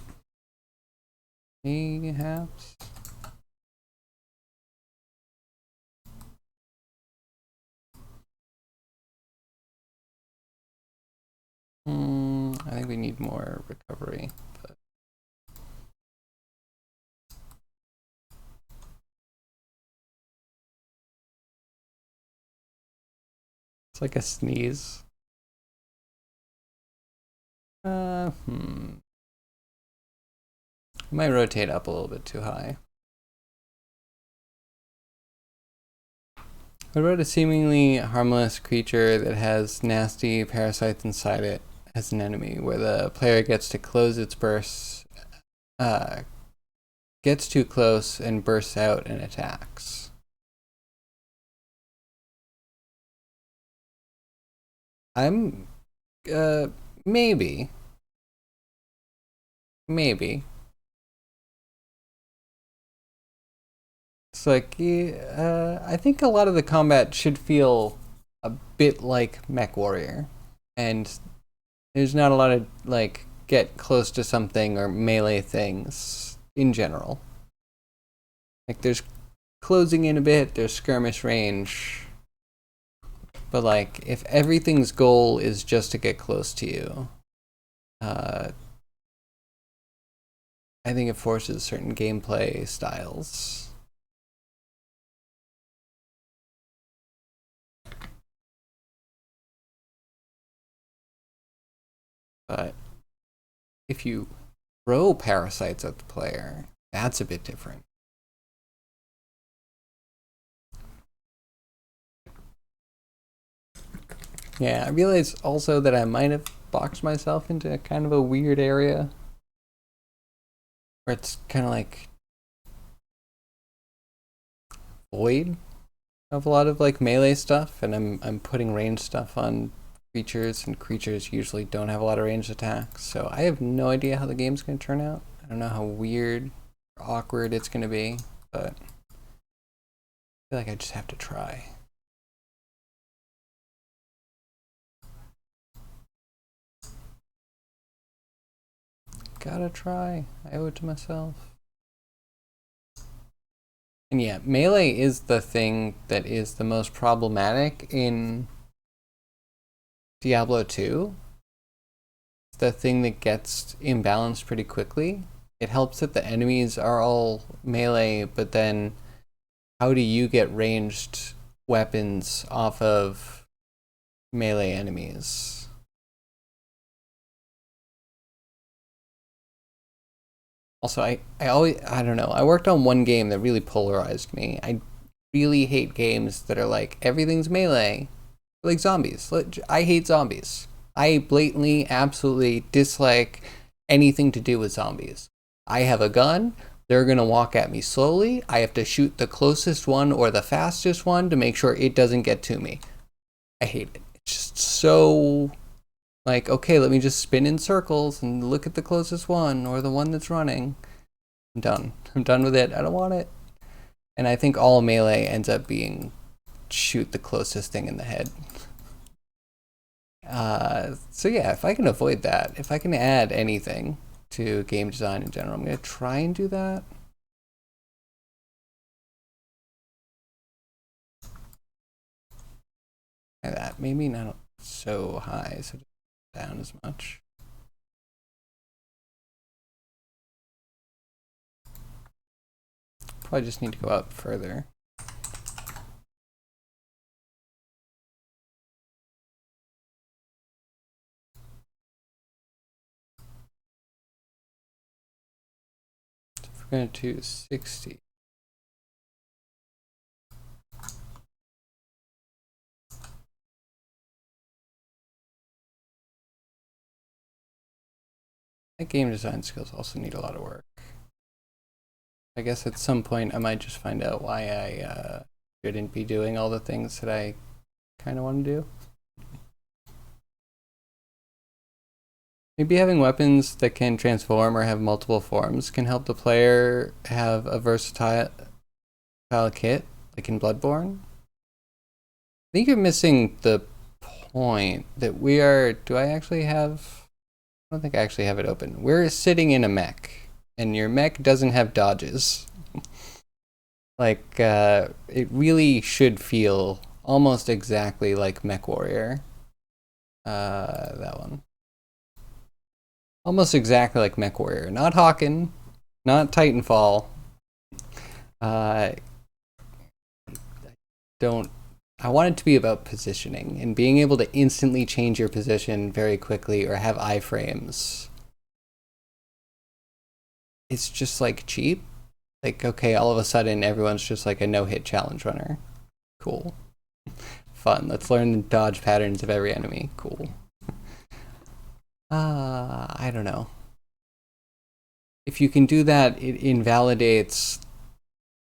Perhaps. I think we need more recovery. But it's like a sneeze. I might rotate up a little bit too high. What about a seemingly harmless creature that has nasty parasites inside it as an enemy, where the player gets to close its bursts, gets too close and bursts out and attacks? I'm, maybe. Maybe. It's like, I think a lot of the combat should feel a bit like Mech Warrior. And there's not a lot of, like, get close to something or melee things in general. Like, there's closing in a bit, there's skirmish range. But, like, if everything's goal is just to get close to you, I think it forces certain gameplay styles. But if you throw parasites at the player, that's a bit different. Yeah, I realize also that I might have boxed myself into kind of a weird area where it's kind of like void of a lot of like melee stuff, and I'm putting range stuff on creatures, and creatures usually don't have a lot of ranged attacks. So I have no idea how the game's going to turn out. I don't know how weird or awkward it's going to be, but I feel like I just have to try. Gotta try. I owe it to myself. And yeah, melee is the thing that is the most problematic in Diablo 2. It's the thing that gets imbalanced pretty quickly. It helps that the enemies are all melee, but then how do you get ranged weapons off of melee enemies? Also, I don't know. I worked on one game that really polarized me. I really hate games that are like everything's melee, like zombies. I hate zombies. I blatantly, absolutely dislike anything to do with zombies. I have a gun. They're going to walk at me slowly. I have to shoot the closest one or the fastest one to make sure it doesn't get to me. I hate it. It's just so like, okay, let me just spin in circles and look at the closest one or the one that's running. I'm done. I'm done with it. I don't want it. And I think all melee ends up being shoot the closest thing in the head. So yeah, if I can avoid that, if I can add anything to game design in general, I'm going to try and do that. Like that. Maybe not so high, so down as much. Probably just need to go up further. So if we're going to do 60. I think game design skills also need a lot of work. I guess at some point I might just find out why I shouldn't be doing all the things that I kind of want to do. Maybe having weapons that can transform or have multiple forms can help the player have a versatile kit, like in Bloodborne. I think you're missing the point that we are. Do I actually have? I don't think I actually have it open. We're sitting in a mech, and your mech doesn't have dodges. Like, it really should feel almost exactly like MechWarrior. That one. Almost exactly like MechWarrior. Not Hawken, not Titanfall. Don't. I want it to be about positioning and being able to instantly change your position very quickly or have iframes. It's just like cheap. Like, okay, all of a sudden everyone's just like a no-hit challenge runner. Cool. Fun. Let's learn the dodge patterns of every enemy. Cool. I don't know. If you can do that, it invalidates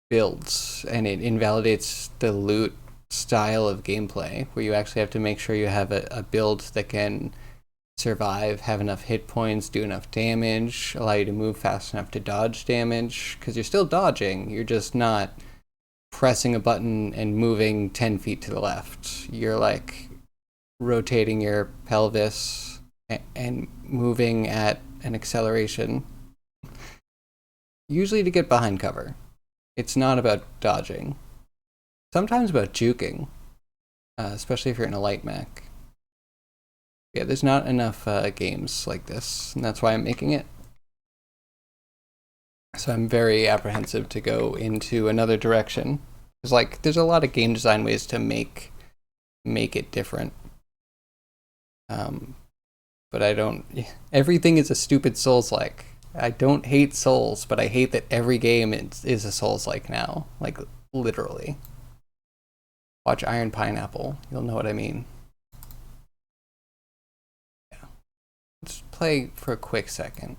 builds and it invalidates the loot style of gameplay where you actually have to make sure you have a build that can survive, have enough hit points, do enough damage, allow you to move fast enough to dodge damage, because you're still dodging, you're just not pressing a button and moving 10 feet to the left. You're like rotating your pelvis and moving at an acceleration, usually to get behind cover. It's not about dodging. Sometimes about juking, especially if you're in a light mech. Yeah, there's not enough games like this, and that's why I'm making it. So I'm very apprehensive to go into another direction. There's a lot of game design ways to make it different. But I don't. Everything is a stupid Souls-like. I don't hate Souls, but I hate that every game is a Souls-like now. Like, literally. Watch Iron Pineapple. You'll know what I mean. Yeah. Let's play for a quick second.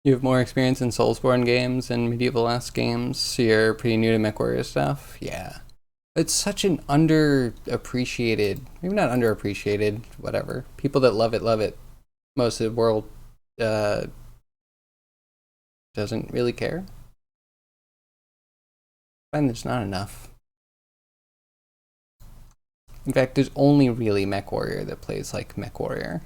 You have more experience in Soulsborne games and Medieval-esque games, so you're pretty new to MechWarrior stuff? Yeah. It's such an underappreciated, maybe not underappreciated, whatever. People that love it, love it. Most of the world doesn't really care. I find there's not enough. In fact, there's only really MechWarrior that plays like MechWarrior.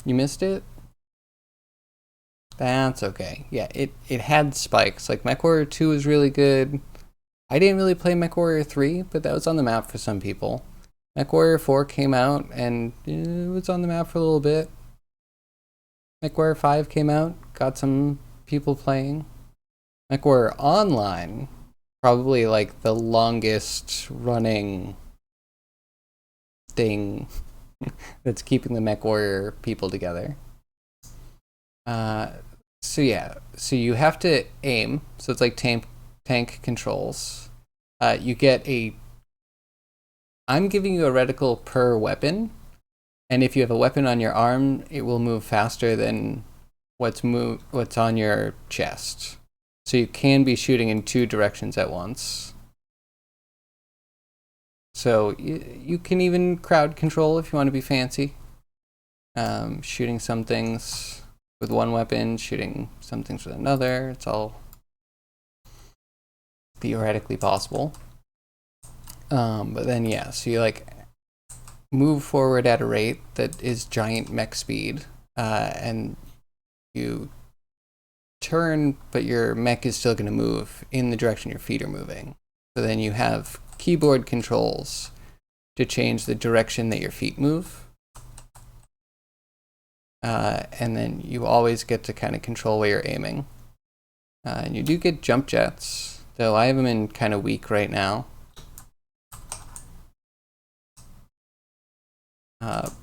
You missed it? That's okay. Yeah, it had spikes. Like MechWarrior 2 was really good. I didn't really play MechWarrior 3, but that was on the map for some people. MechWarrior 4 came out and it was on the map for a little bit. MechWarrior 5 came out, got some people playing. MechWarrior Online, probably like the longest running thing that's keeping the MechWarrior people together. So you have to aim. So it's like tank controls. You get I'm giving you a reticle per weapon, and if you have a weapon on your arm, it will move faster than what's on your chest. So you can be shooting in two directions at once. So you can even crowd control if you want to be fancy. Shooting some things with one weapon, shooting some things with another. It's all theoretically possible. But then so you like move forward at a rate that is giant mech speed, and you turn, but your mech is still going to move in the direction your feet are moving. So then you have keyboard controls to change the direction that your feet move. And then you always get to kind of control where you're aiming. And you do get jump jets, though I have them in kind of weak right now. But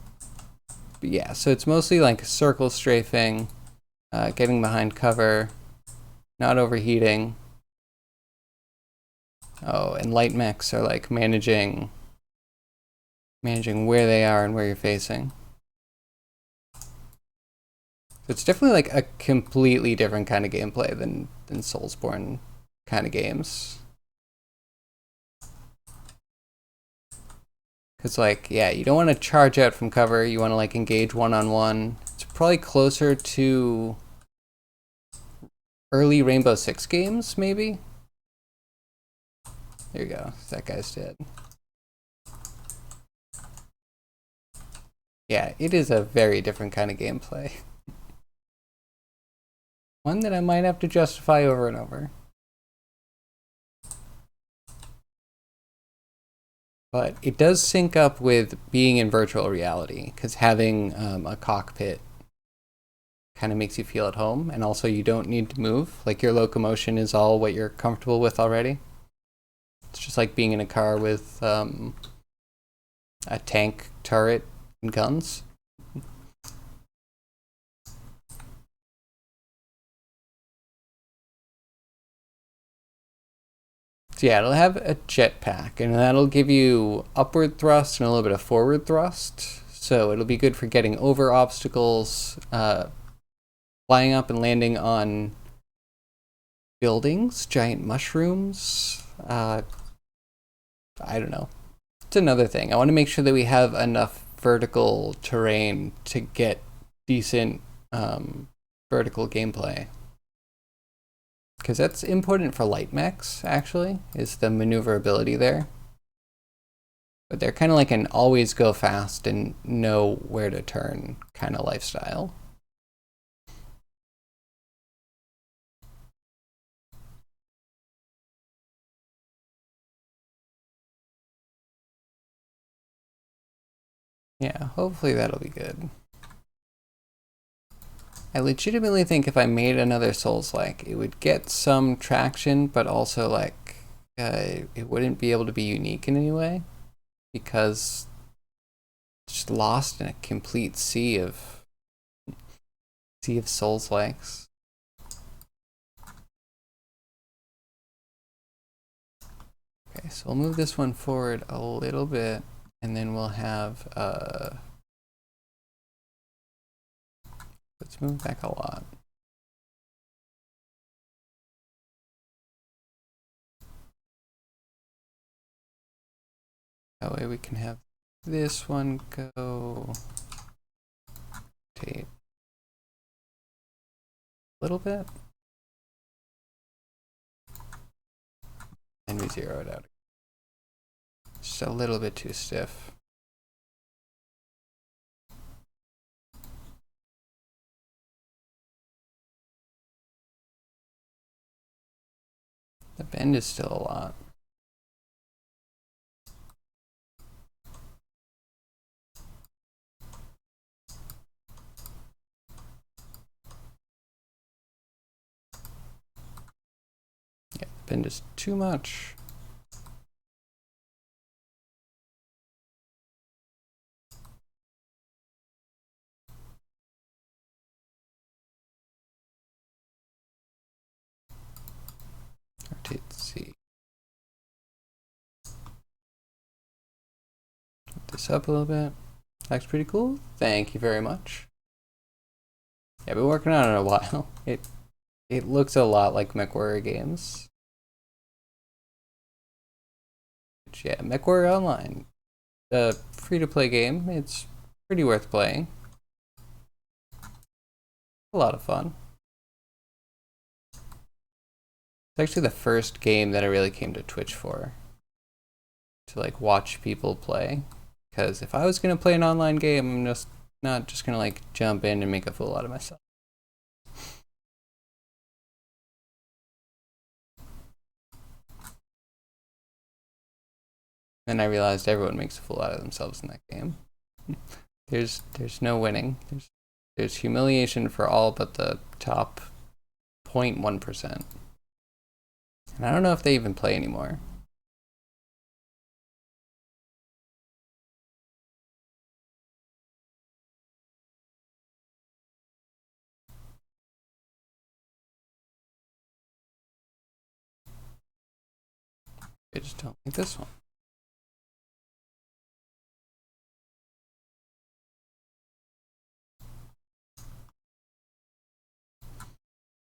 yeah, so it's mostly like circle strafing, getting behind cover, not overheating. Oh, and light mechs are like managing where they are and where you're facing. So it's definitely like a completely different kind of gameplay than Soulsborne kind of games. Because, like, yeah, you don't want to charge out from cover. You want to, like, engage one-on-one. It's probably closer to early Rainbow Six games, maybe? There you go. That guy's dead. Yeah, it is a very different kind of gameplay. One that I might have to justify over and over. But it does sync up with being in virtual reality, because having a cockpit kind of makes you feel at home, and also you don't need to move. Like, your locomotion is all what you're comfortable with already. It's just like being in a car with a tank, turret, and guns. So yeah, it'll have a jetpack, and that'll give you upward thrust and a little bit of forward thrust. So it'll be good for getting over obstacles, flying up and landing on buildings, giant mushrooms. I don't know. It's another thing. I want to make sure that we have enough vertical terrain to get decent vertical gameplay. Because that's important for light mechs, actually, is the maneuverability there. But they're kind of like an always go fast and know where to turn kind of lifestyle. Yeah, hopefully that'll be good. I legitimately think if I made another Souls-like, it would get some traction, but also, like, it wouldn't be able to be unique in any way, because it's just lost in a complete sea of Souls-likes. Okay, so we'll move this one forward a little bit, and then we'll have let's move back a lot. That way we can have this one go tape a little bit. And we zero it out. Just a little bit too stiff. The bend is still a lot. Yeah, the bend is too much. Rotate C. Put this up a little bit. That's pretty cool. Thank you very much. Yeah, I've been working on it a while. It looks a lot like MechWarrior games. Which, yeah, MechWarrior Online, a free-to-play game. It's pretty worth playing. A lot of fun. It's actually the first game that I really came to Twitch for, to like watch people play. Because if I was gonna play an online game, I'm just not just gonna like jump in and make a fool out of myself. Then I realized everyone makes a fool out of themselves in that game. There's no winning. There's humiliation for all but the top 0.1%. And I don't know if they even play anymore. I just don't like this one.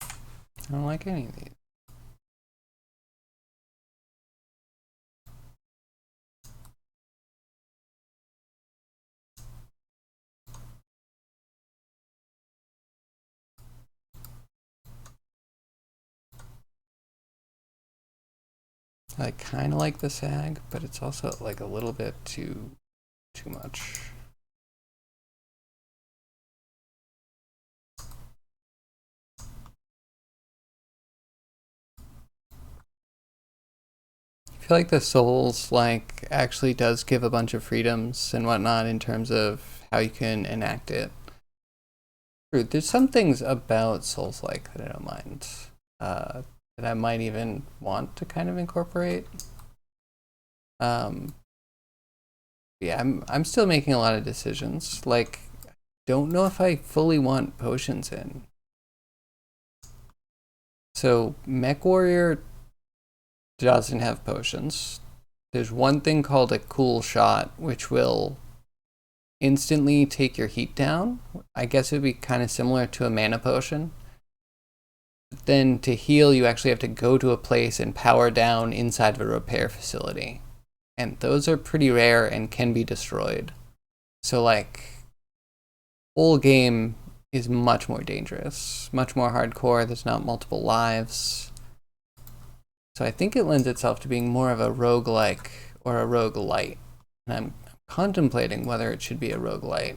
I don't like any of these. I kind of like the sag, but it's also like a little bit too much. I feel like the Souls like actually does give a bunch of freedoms and whatnot in terms of how you can enact it. There's some things about Souls like that I don't mind, that I might even want to kind of incorporate. Yeah, I'm still making a lot of decisions. Like, don't know if I fully want potions in. So Mech Warrior doesn't have potions. There's one thing called a cool shot, which will instantly take your heat down. I guess it would be kind of similar to a mana potion. But then to heal, you actually have to go to a place and power down inside of a repair facility. And those are pretty rare and can be destroyed. So like, whole game is much more dangerous, much more hardcore. There's not multiple lives. So I think it lends itself to being more of a roguelike or a roguelite. And I'm contemplating whether it should be a roguelite.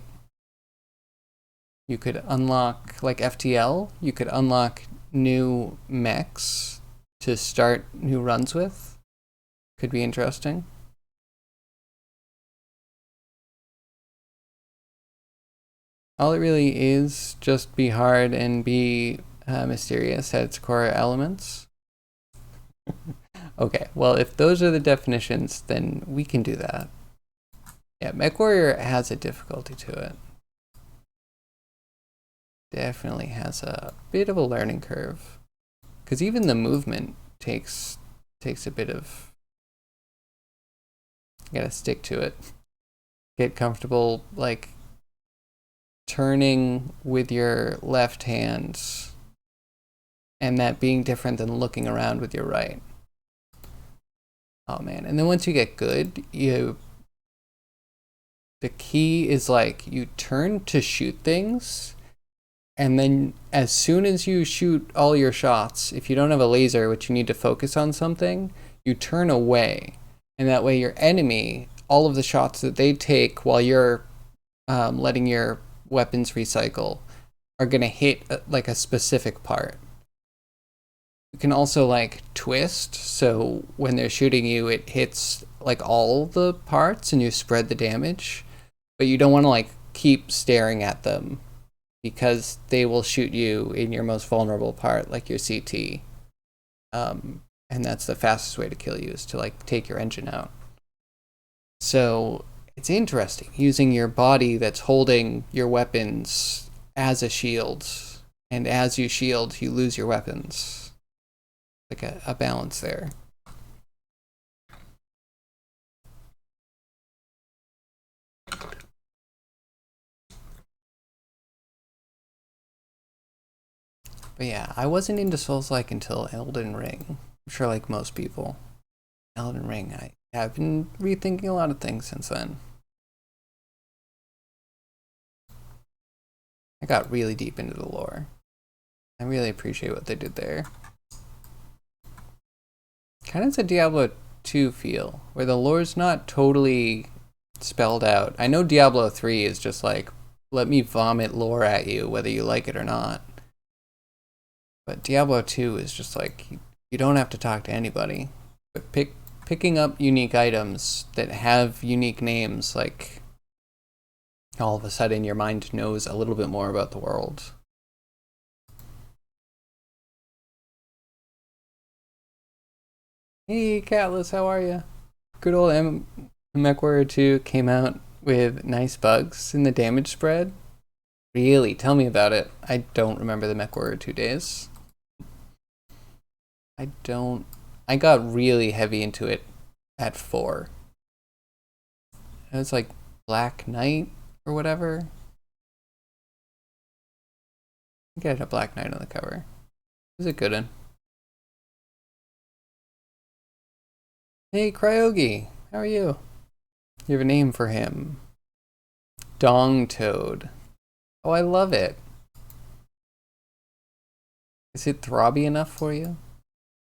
You could unlock, like FTL, you could unlock new mechs to start new runs with. Could be interesting. All it really is just be hard and be mysterious at its core elements. Okay, well, if those are the definitions, then we can do that. Yeah, MechWarrior has a difficulty to it. Definitely has a bit of a learning curve. Because even the movement takes a bit of... You gotta stick to it. Get comfortable, like, turning with your left hand and that being different than looking around with your right. Oh man, and then once you get good, the key is like you turn to shoot things, and then as soon as you shoot all your shots, if you don't have a laser, which you need to focus on something, you turn away, and that way your enemy, all of the shots that they take while you're letting your weapons recycle are gonna hit like a specific part. You can also like twist, so when they're shooting you, it hits like all the parts and you spread the damage, but you don't want to like keep staring at them because they will shoot you in your most vulnerable part, like your CT. And that's the fastest way to kill you, is to like take your engine out. So it's interesting using your body that's holding your weapons as a shield, and as you shield, you lose your weapons. Like a balance there. But yeah, I wasn't into Souls-like until Elden Ring. I'm sure like most people. Elden Ring, I've been rethinking a lot of things since then. I got really deep into the lore. I really appreciate what they did there. Kind of a Diablo 2 feel, where the lore's not totally spelled out. I know Diablo 3 is just like, let me vomit lore at you, whether you like it or not. But Diablo 2 is just like, you don't have to talk to anybody. But picking up unique items that have unique names, like, all of a sudden your mind knows a little bit more about the world. Hey, Catless, how are you? Good old MechWarrior 2 came out with nice bugs in the damage spread. Really? Tell me about it. I don't remember the MechWarrior 2 days. I got really heavy into it at 4. It was like Black Knight or whatever. I think I had a Black Knight on the cover. It was a good one. Hey, Cryogi, how are you? You have a name for him. Dong Toad. Oh, I love it. Is it throbby enough for you?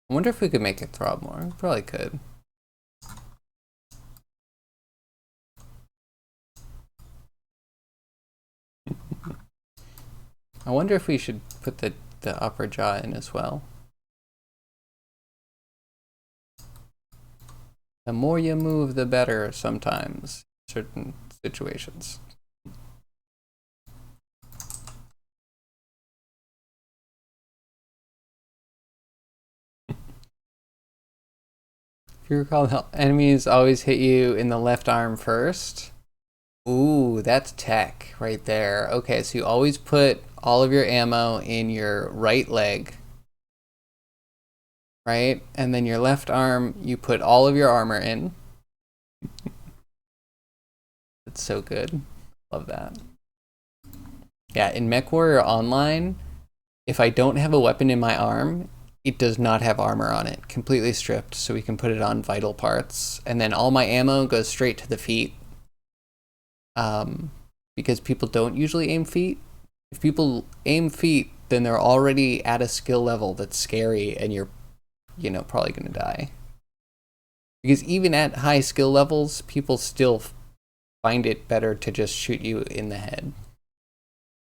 I wonder if we could make it throb more. We probably could. I wonder if we should put the upper jaw in as well. The more you move, the better sometimes, in certain situations. If you recall, enemies always hit you in the left arm first. Ooh, that's tech right there. Okay, so you always put all of your ammo in your right leg, right? And then your left arm, you put all of your armor in. That's so good. Love that. Yeah, in MechWarrior Online, if I don't have a weapon in my arm, it does not have armor on it. Completely stripped, so we can put it on vital parts. And then all my ammo goes straight to the feet. Because people don't usually aim feet. If people aim feet, then they're already at a skill level that's scary, and you're, probably gonna die. Because even at high skill levels, people still find it better to just shoot you in the head.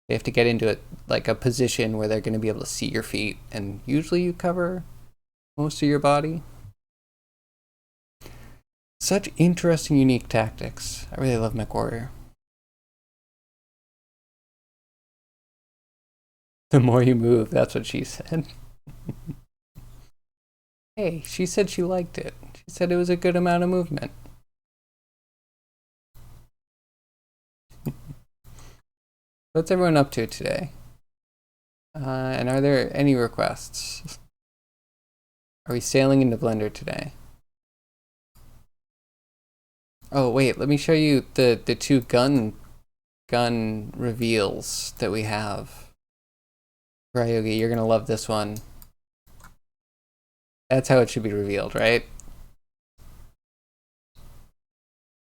They have to get into it like a position where they're going to be able to see your feet, and usually you cover most of your body. Such interesting, unique tactics. I really love MechWarrior. The more you move, that's what she said. Hey, she said she liked it. She said it was a good amount of movement. What's everyone up to today? And are there any requests? Are we sailing into Blender today? Oh wait, let me show you the two gun reveals that we have. Ryogi, you're gonna love this one. That's how it should be revealed, right?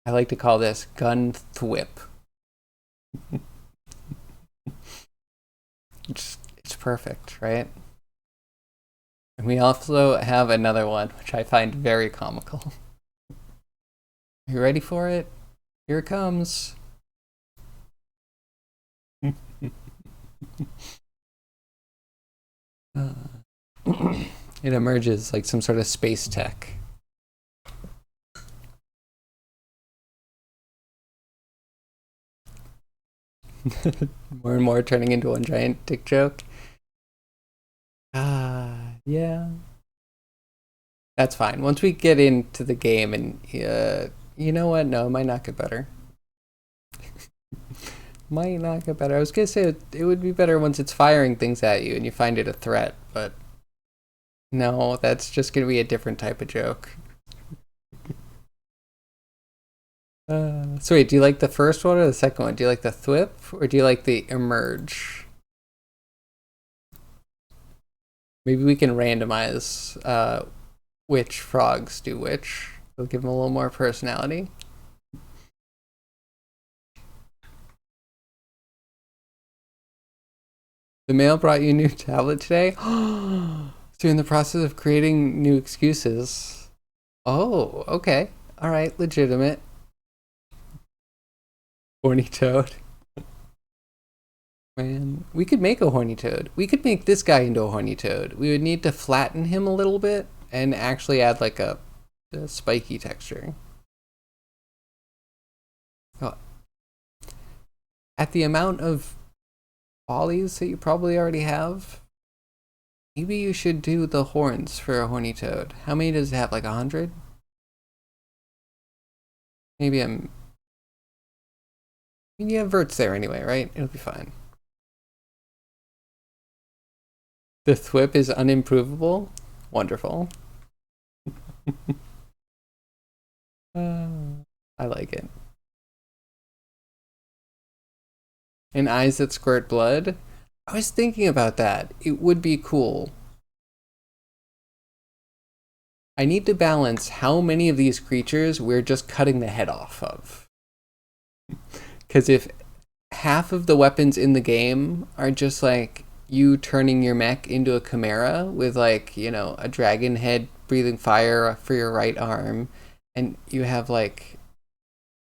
I like to call this gun thwip. It's perfect, right? And we also have another one, which I find very comical. Are you ready for it? Here it comes. It emerges like some sort of space tech. More and more turning into one giant dick joke. Yeah. That's fine. Once we get into the game and, you know what? No, it might not get better. Might not get better. I was gonna say it would be better once it's firing things at you and you find it a threat, but no, that's just gonna be a different type of joke. So wait, do you like the first one or the second one? Do you like the thwip or do you like the emerge? Maybe we can randomize which frogs do which. We'll give them a little more personality. The mail brought you a new tablet today? So you're in the process of creating new excuses. Oh, okay. All right, legitimate. Horny toad. Man, we could make a horny toad. We could make this guy into a horny toad. We would need to flatten him a little bit and actually add like a spiky texture. Oh. At the amount of volleys that you probably already have, maybe you should do the horns for a horny toad. How many does it have? Like 100? Maybe I mean, you have verts there anyway, right? It'll be fine. The thwip is unimprovable? Wonderful. I like it. And eyes that squirt blood? I was thinking about that. It would be cool. I need to balance how many of these creatures we're just cutting the head off of. Because if half of the weapons in the game are just like you turning your mech into a chimera with like, a dragon head breathing fire for your right arm, and you have like,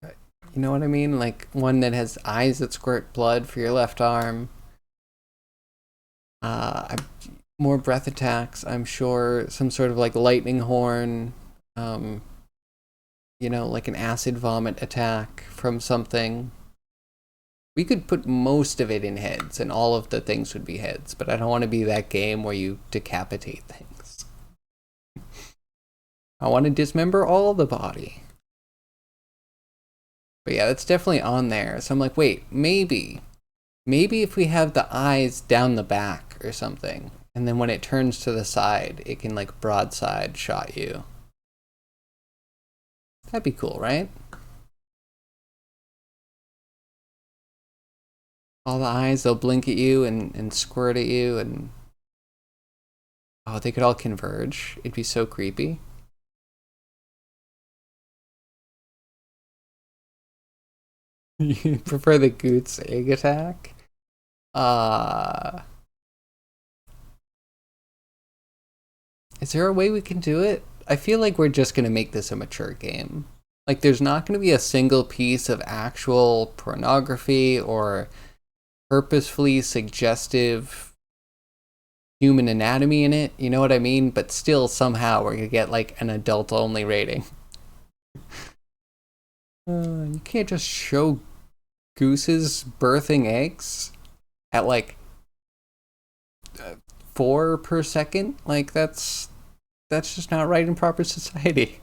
you know what I mean? Like one that has eyes that squirt blood for your left arm. More breath attacks, I'm sure. Some sort of like lightning horn. Um, like an acid vomit attack from something. We could put most of it in heads, and all of the things would be heads, but I don't want to be that game where you decapitate things. I want to dismember all the body. But yeah, that's definitely on there. So I'm like, wait, maybe if we have the eyes down the back or something, and then when it turns to the side, it can like broadside shot you. That'd be cool, right? All the eyes, they'll blink at you and squirt at you, and oh, they could all converge. It'd be so creepy. You prefer the Goot's egg attack? Uh, is there a way we can do it? I feel like we're just gonna make this a mature game. Like, there's not gonna be a single piece of actual pornography or purposefully suggestive human anatomy in it. You know what I mean? But still, somehow, we're gonna get like an adult-only rating. You can't just show gooses birthing eggs at like 4 per second. Like that's just not right in proper society.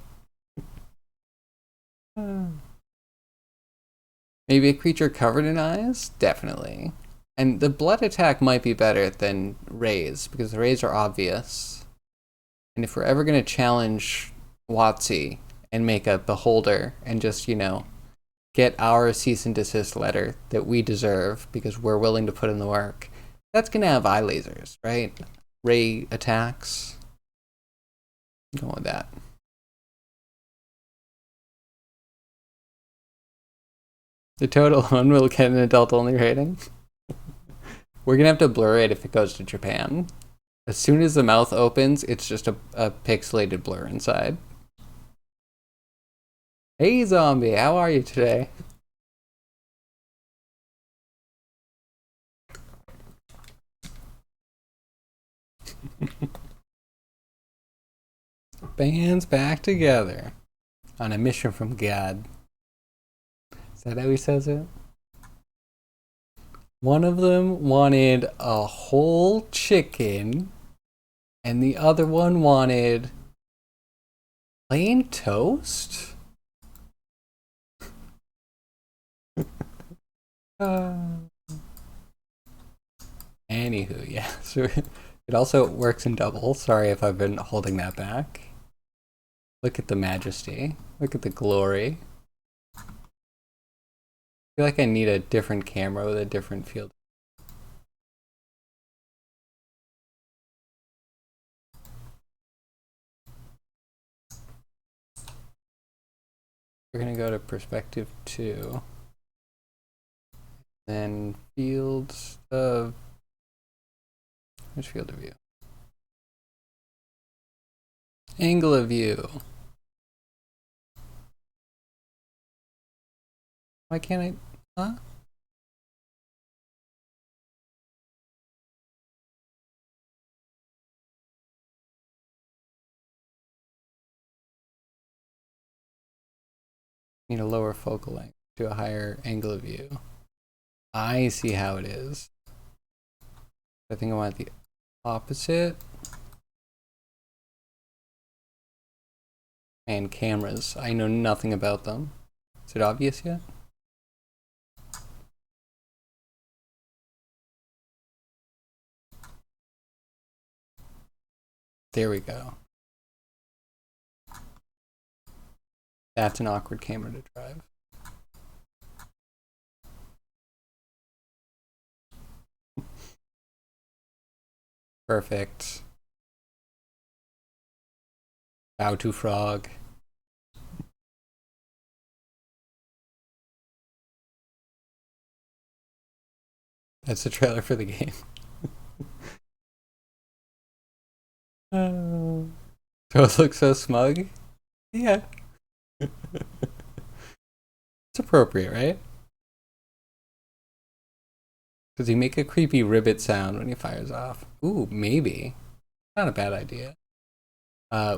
Maybe a creature covered in eyes? Definitely. And the blood attack might be better than rays, because the rays are obvious. And if we're ever going to challenge WotC and make a beholder and just, get our cease and desist letter that we deserve because we're willing to put in the work, that's going to have eye lasers, right? Ray attacks. Go with that. The total one will get an adult-only rating. We're going to have to blur it if it goes to Japan. As soon as the mouth opens, it's just a pixelated blur inside. Hey, zombie, how are you today? Band's back together on a mission from God. Is that how he says it? One of them wanted a whole chicken, and the other one wanted plain toast? Anywho, yeah. So it also works in double. Sorry if I've been holding that back. Look at the majesty. Look at the glory. I feel like I need a different camera with a different field. We're gonna go to perspective 2. Then fields of... Which field of view? Angle of view. Why can't I... Huh? Need a lower focal length to a higher angle of view. I see how it is. I think I want the opposite. And cameras. I know nothing about them. Is it obvious yet? There we go. That's an awkward camera to drive. Perfect. Bow to frog. That's the trailer for the game. Oh. Toad looks so smug. Yeah. It's appropriate, right? Does he make a creepy ribbit sound when he fires off? Ooh, maybe. Not a bad idea.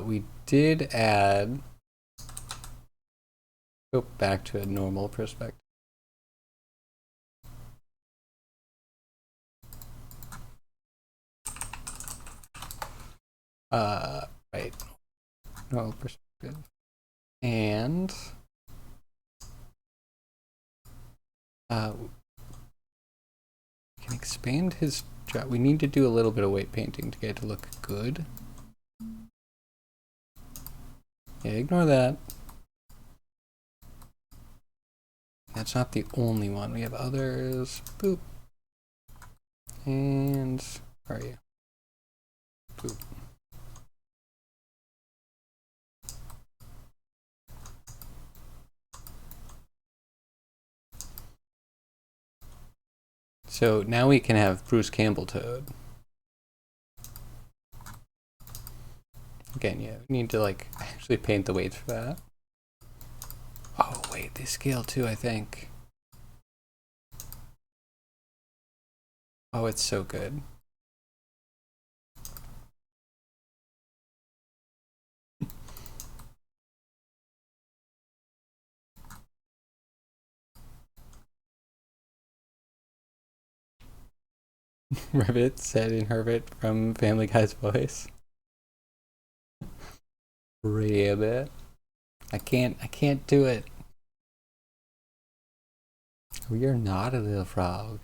We did add... Go back to a normal perspective. Right. Normal perspective. And... can expand his job. We need to do a little bit of weight painting to get it to look good. Yeah, ignore that. That's not the only one. We have others. Boop. And where are you? Boop. So now we can have Bruce Campbell Toad. Again, yeah, we need to like actually paint the weights for that. Oh wait, they scale too, I think. Oh, it's so good. Ribbit said in Herbert from Family Guy's voice. Ribbit. I can't do it. We are not a little frog.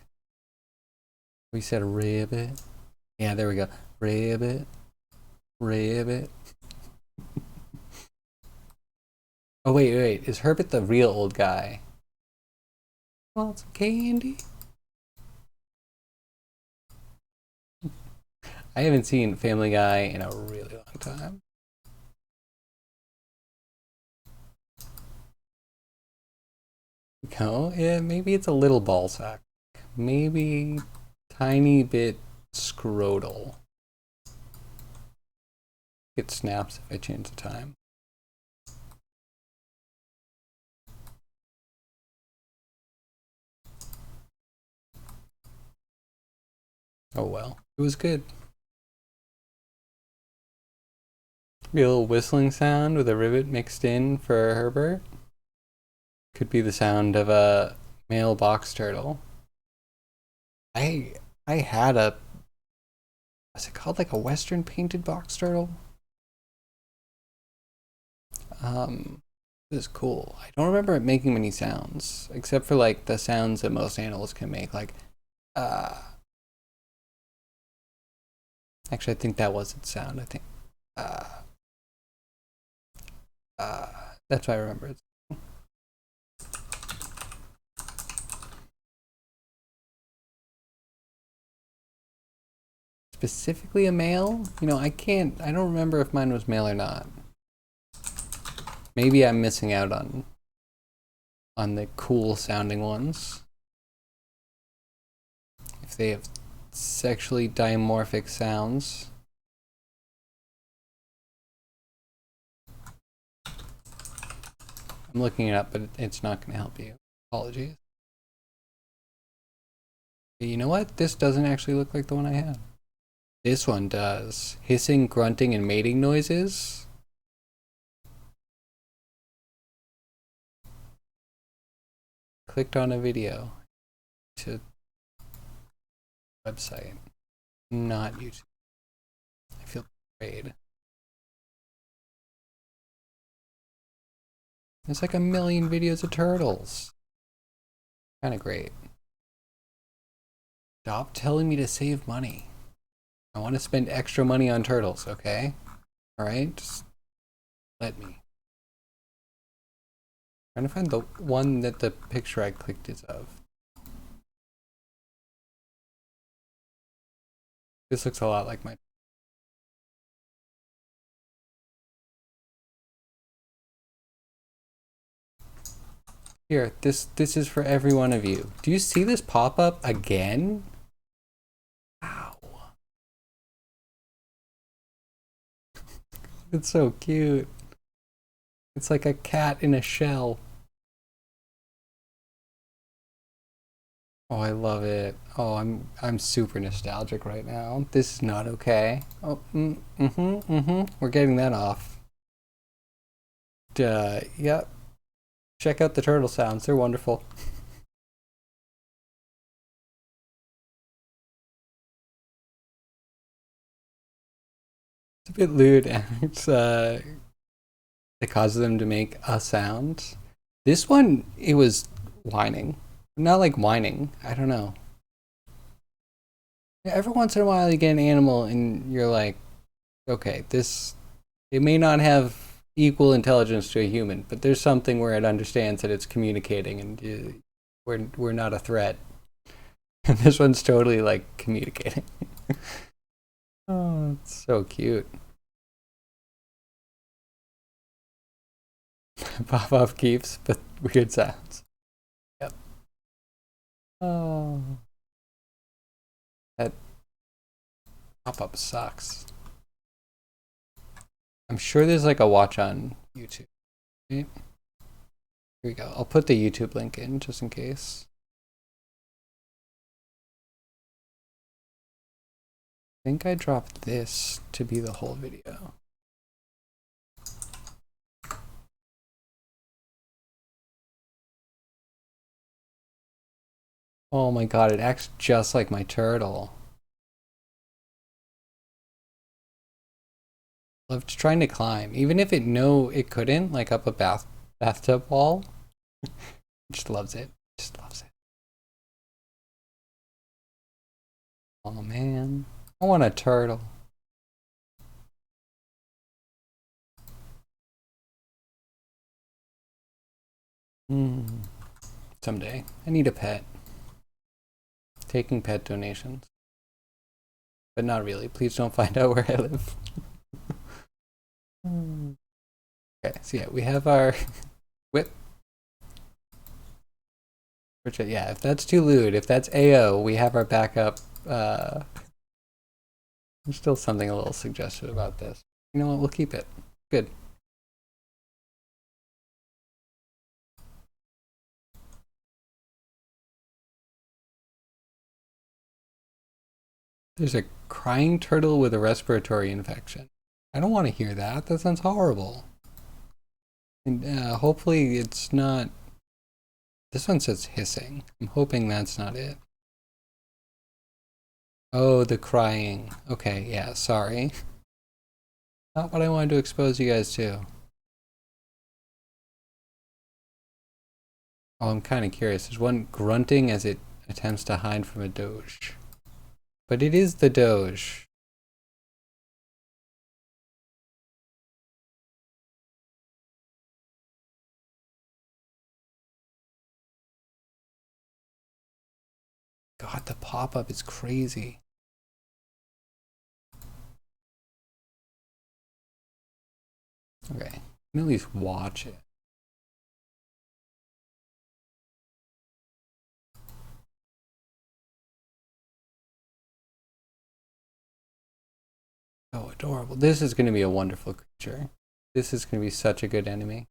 We said ribbit. Yeah, there we go. Ribbit. Ribbit. Oh, wait. Is Herbert the real old guy? Want some candy? I haven't seen Family Guy in a really long time. Oh, yeah, maybe it's a little ball sack. Maybe tiny bit scrotal. It snaps if I change the time. Oh well, it was good. Be a little whistling sound with a ribbit mixed in for Herbert. Could be the sound of a male box turtle. I had a, what's it called, like a Western painted box turtle? It was cool. I don't remember it making many sounds, except for like the sounds that most animals can make, like actually I think that was its sound. I think that's why I remember it. Specifically a male? You know, I don't remember if mine was male or not. Maybe I'm missing out on the cool sounding ones. If they have sexually dimorphic sounds. I'm looking it up, but it's not going to help you. Apologies. You know what? This doesn't actually look like the one I had. This one does. Hissing, grunting, and mating noises. Clicked on a video to website, not YouTube. I feel afraid. There's like a million videos of turtles. Kind of great. Stop telling me to save money. I want to spend extra money on turtles, okay? Alright, just let me. I'm trying to find the one that the picture I clicked is of. This looks a lot like my... Here, this is for every one of you. Do you see this pop up again? Wow. It's so cute. It's like a cat in a shell. Oh, I love it. Oh, I'm super nostalgic right now. This is not okay. Oh, We're getting that off. Yep. Check out the turtle sounds. They're wonderful. It's a bit lewd, and it causes them to make a sound. This one, it was whining. Not like whining. I don't know. Every once in a while, you get an animal, and you're like, okay, this it may not have equal intelligence to a human, but there's something where it understands that it's communicating, and we're not a threat. And this one's totally like communicating. Oh, it's so cute. Pop off keeps, but weird sounds. Yep. Oh, that pop up sucks. I'm sure there's like a watch on YouTube. Right? Here we go. I'll put the YouTube link in just in case. I think I dropped this to be the whole video. Oh my god, it acts just like my turtle. Loved trying to climb, even if it couldn't, like up a bathtub wall. Just loves it. Just loves it. Oh man, I want a turtle. Someday, I need a pet. Taking pet donations, but not really. Please don't find out where I live. Okay, so yeah, we have our whip. Which, yeah, if that's too lewd, if that's AO, we have our backup. There's still something a little suggestive about this. You know what? We'll keep it. Good. There's a crying turtle with a respiratory infection. I don't want to hear that. That sounds horrible. And hopefully it's not. This one says hissing. I'm hoping that's not it. Oh, the crying. Okay, yeah, sorry. Not what I wanted to expose you guys to. Oh, I'm kind of curious. There's one grunting as it attempts to hide from a doge. But it is the doge. God, the pop-up is crazy. Okay, I can at least watch it. Oh, adorable. This is going to be a wonderful creature. This is going to be such a good enemy.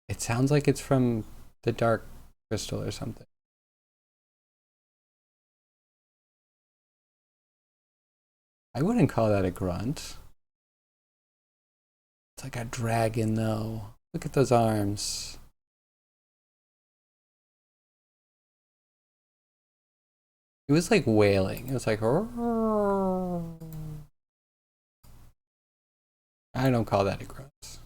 It sounds like it's from the Dark Crystal or something. I wouldn't call that a grunt. It's like a dragon, though. Look at those arms. It was like wailing. It was like. I don't call that a grunt.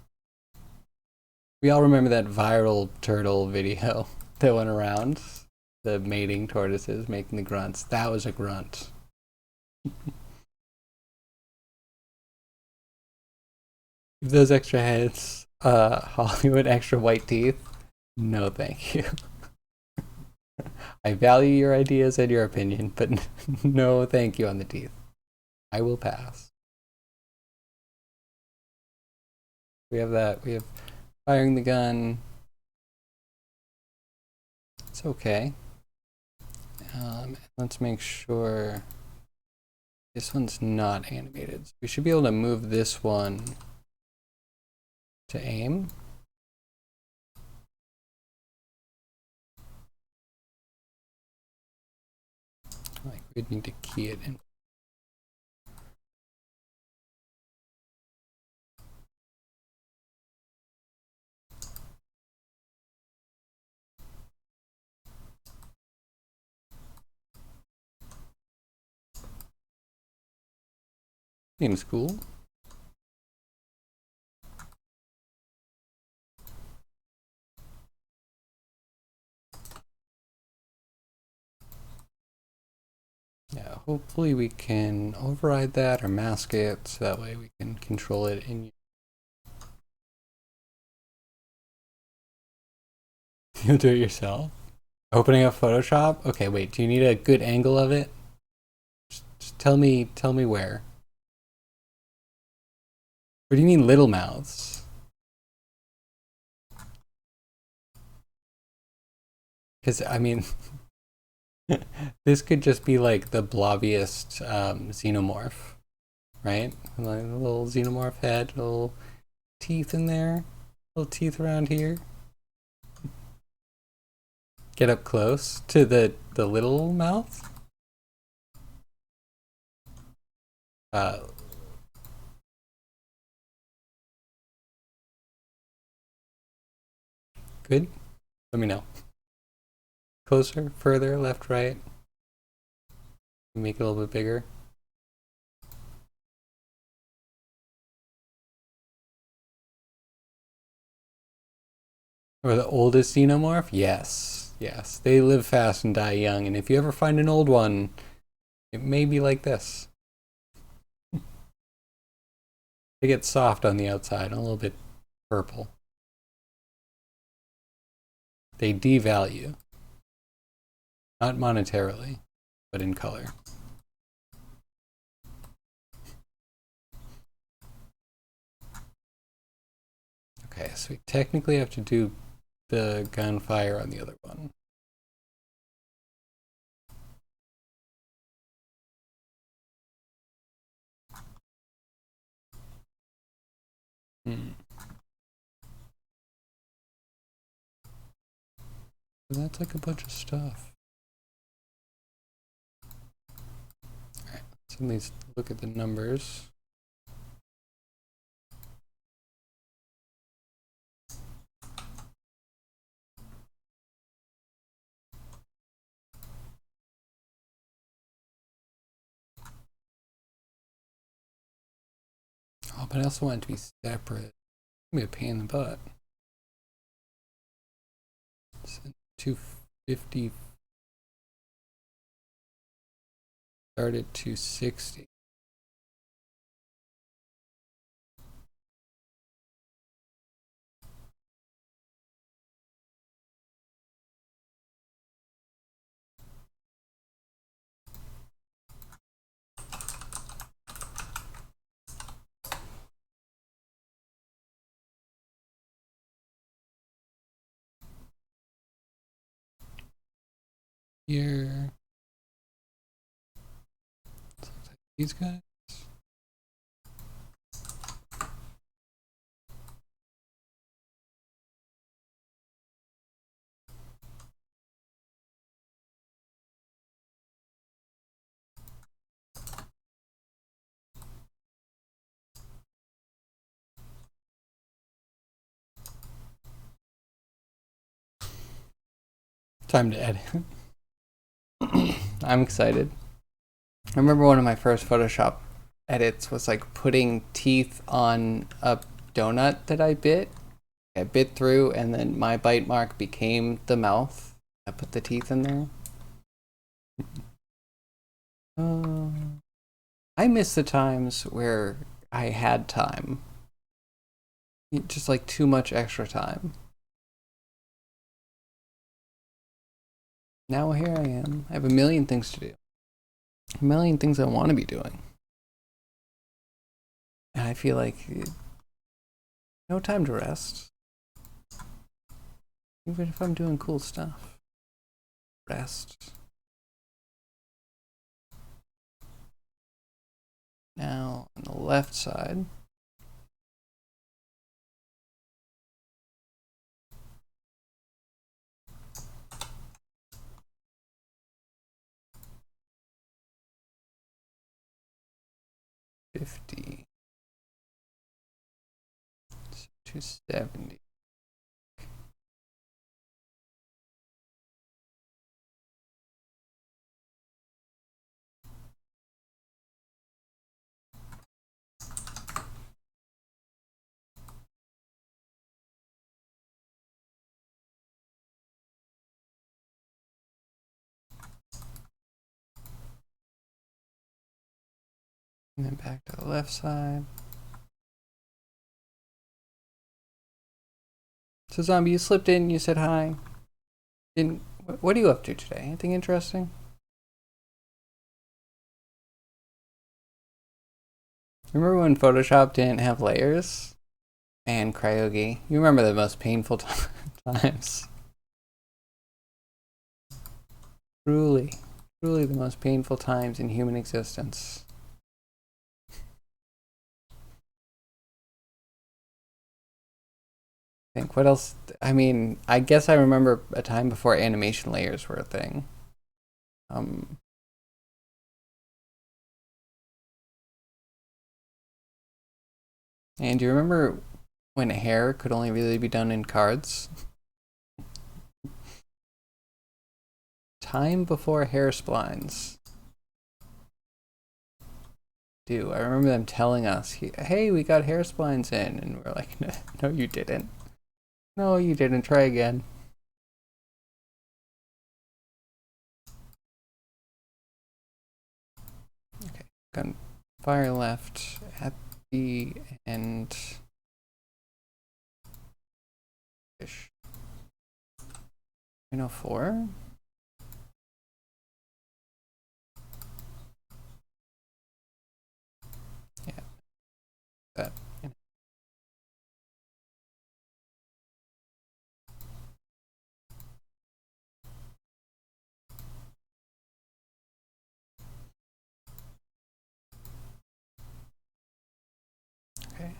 We all remember that viral turtle video that went around. The mating tortoises making the grunts. That was a grunt. Give those extra heads, Hollywood extra white teeth. No, thank you. I value your ideas and your opinion, but no, thank you on the teeth. I will pass. We have that. We have firing the gun. It's okay. Let's make sure this one's not animated. We should be able to move this one to aim. Like we'd need to key it in. Seems cool. Yeah, hopefully we can override that or mask it so that way we can control it in. You'll do it yourself? Opening up Photoshop? Okay, wait, do you need a good angle of it? Just tell me where. Or do you mean little mouths? Because, I mean, this could just be like the blobbiest xenomorph, right? Like a little xenomorph head, little teeth in there, little teeth around here. Get up close to the little mouth. Good. Let me know. Closer, further, left, right. Make it a little bit bigger. Or the oldest xenomorph? Yes. Yes. They live fast and die young, and if you ever find an old one, it may be like this. They get soft on the outside, a little bit purple. They devalue. Not monetarily, but in color. Okay, so we technically have to do the gunfire on the other one. That's like a bunch of stuff. Alright, let's at least look at the numbers. Oh, but I also want it to be separate. It's gonna be a pain in the butt. It's 250. Start at 260. Here. These guys. Time to edit. I'm excited. I remember one of my first Photoshop edits was like putting teeth on a donut that I bit. I bit through, and then my bite mark became the mouth. I put the teeth in there. I miss the times where I had time. Just like too much extra time. Now here I am. I have a million things to do. A million things I want to be doing. And I feel like no time to rest. Even if I'm doing cool stuff. Rest. Now on the left side. 50. So 270. And then back to the left side. So Zombie, you slipped in, you said hi. What are you up to today? Anything interesting? Remember when Photoshop didn't have layers? And Cryogi. You remember the most painful times. Truly, truly the most painful times in human existence. I think, what else? I mean, I guess I remember a time before animation layers were a thing. Um, and do you remember when hair could only really be done in cards? Time before hair splines. I remember them telling us, hey, we got hair splines in. And we're like, no, you didn't. No, you didn't. Try again. Okay, gunfire left at the end. Fish. 4. Yeah, that. Okay,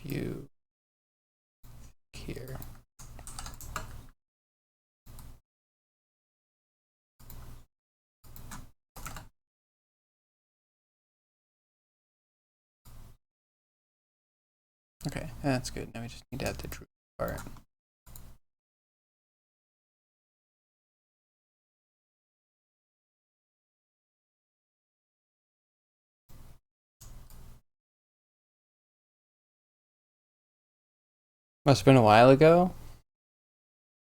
view here. Okay, that's good. Now we just need to add the true part. Must have been a while ago.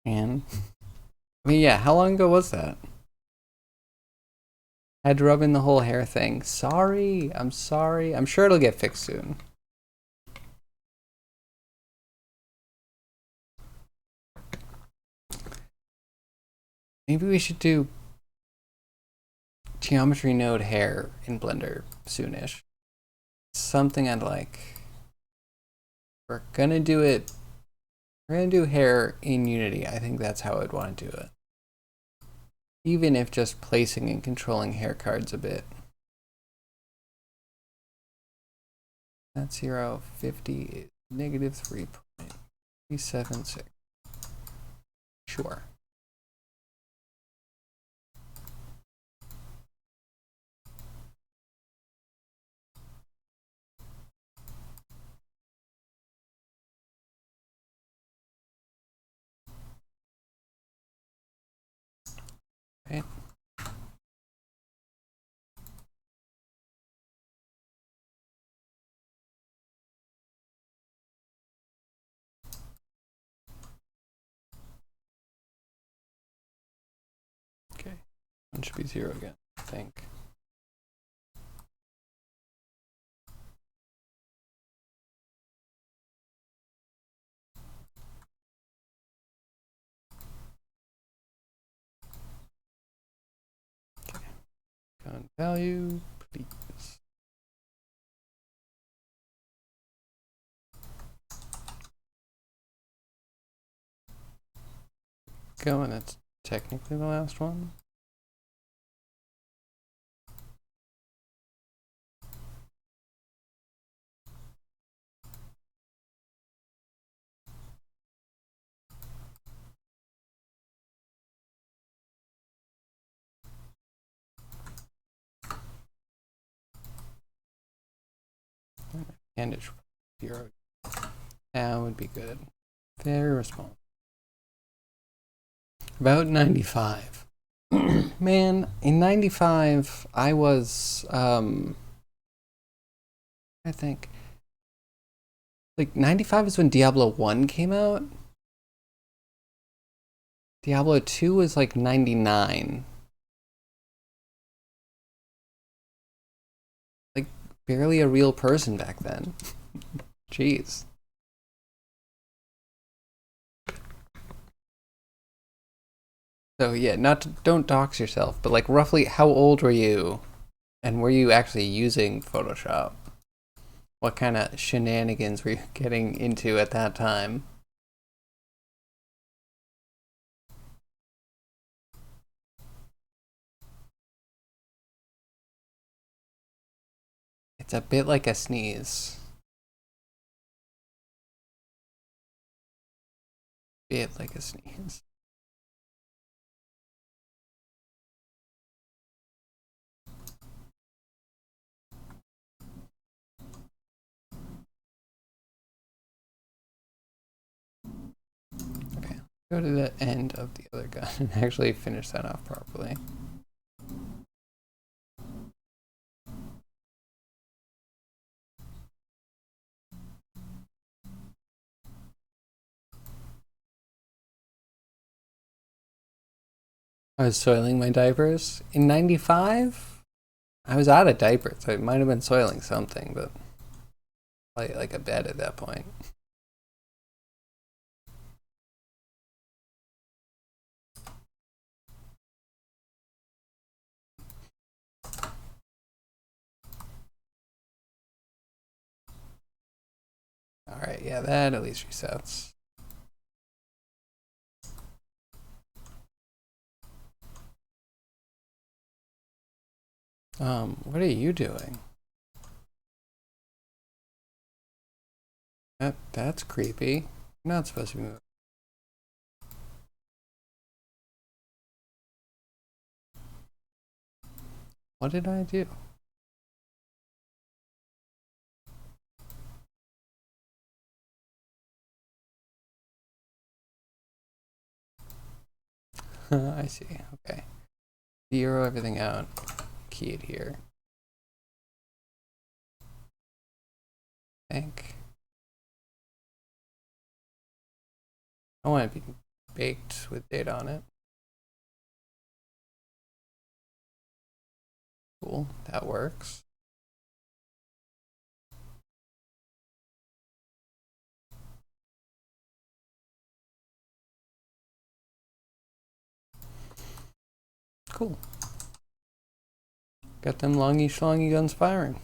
And I mean, yeah, how long ago was that? I had to rub in the whole hair thing. Sorry, I'm sorry. I'm sure it'll get fixed soon. Maybe we should do geometry node hair in Blender soonish. Something I'd like. We're gonna do it. We're gonna do hair in Unity. I think that's how I'd want to do it. Even if just placing and controlling hair cards a bit. That's 0, 50 is negative 3.376. Sure. Okay. Okay. One should be 0 again, I think. Okay. Count value, please. Go, and that's technically the last one. And it's 0. That would be good. Very responsive. About 95. Man, in 95, I was, I think, like 95 is when Diablo 1 came out. Diablo 2 was like 99. Like, barely a real person back then. Jeez. So yeah, don't dox yourself, but like roughly how old were you? And were you actually using Photoshop? What kind of shenanigans were you getting into at that time? It's a bit like a sneeze. Bit like a sneeze. Okay, go to the end of the other gun and actually finish that off properly. I was soiling my diapers. In 95, I was out of diapers. I might have been soiling something, but like a bed at that point. Alright, yeah, that at least resets. What are you doing? That's creepy. You're not supposed to be moving. What did I do? I see. Okay. Zero everything out. Key it here. I think. I want to be baked with data on it. Cool. That works. Cool. Got them longy schlongy guns firing.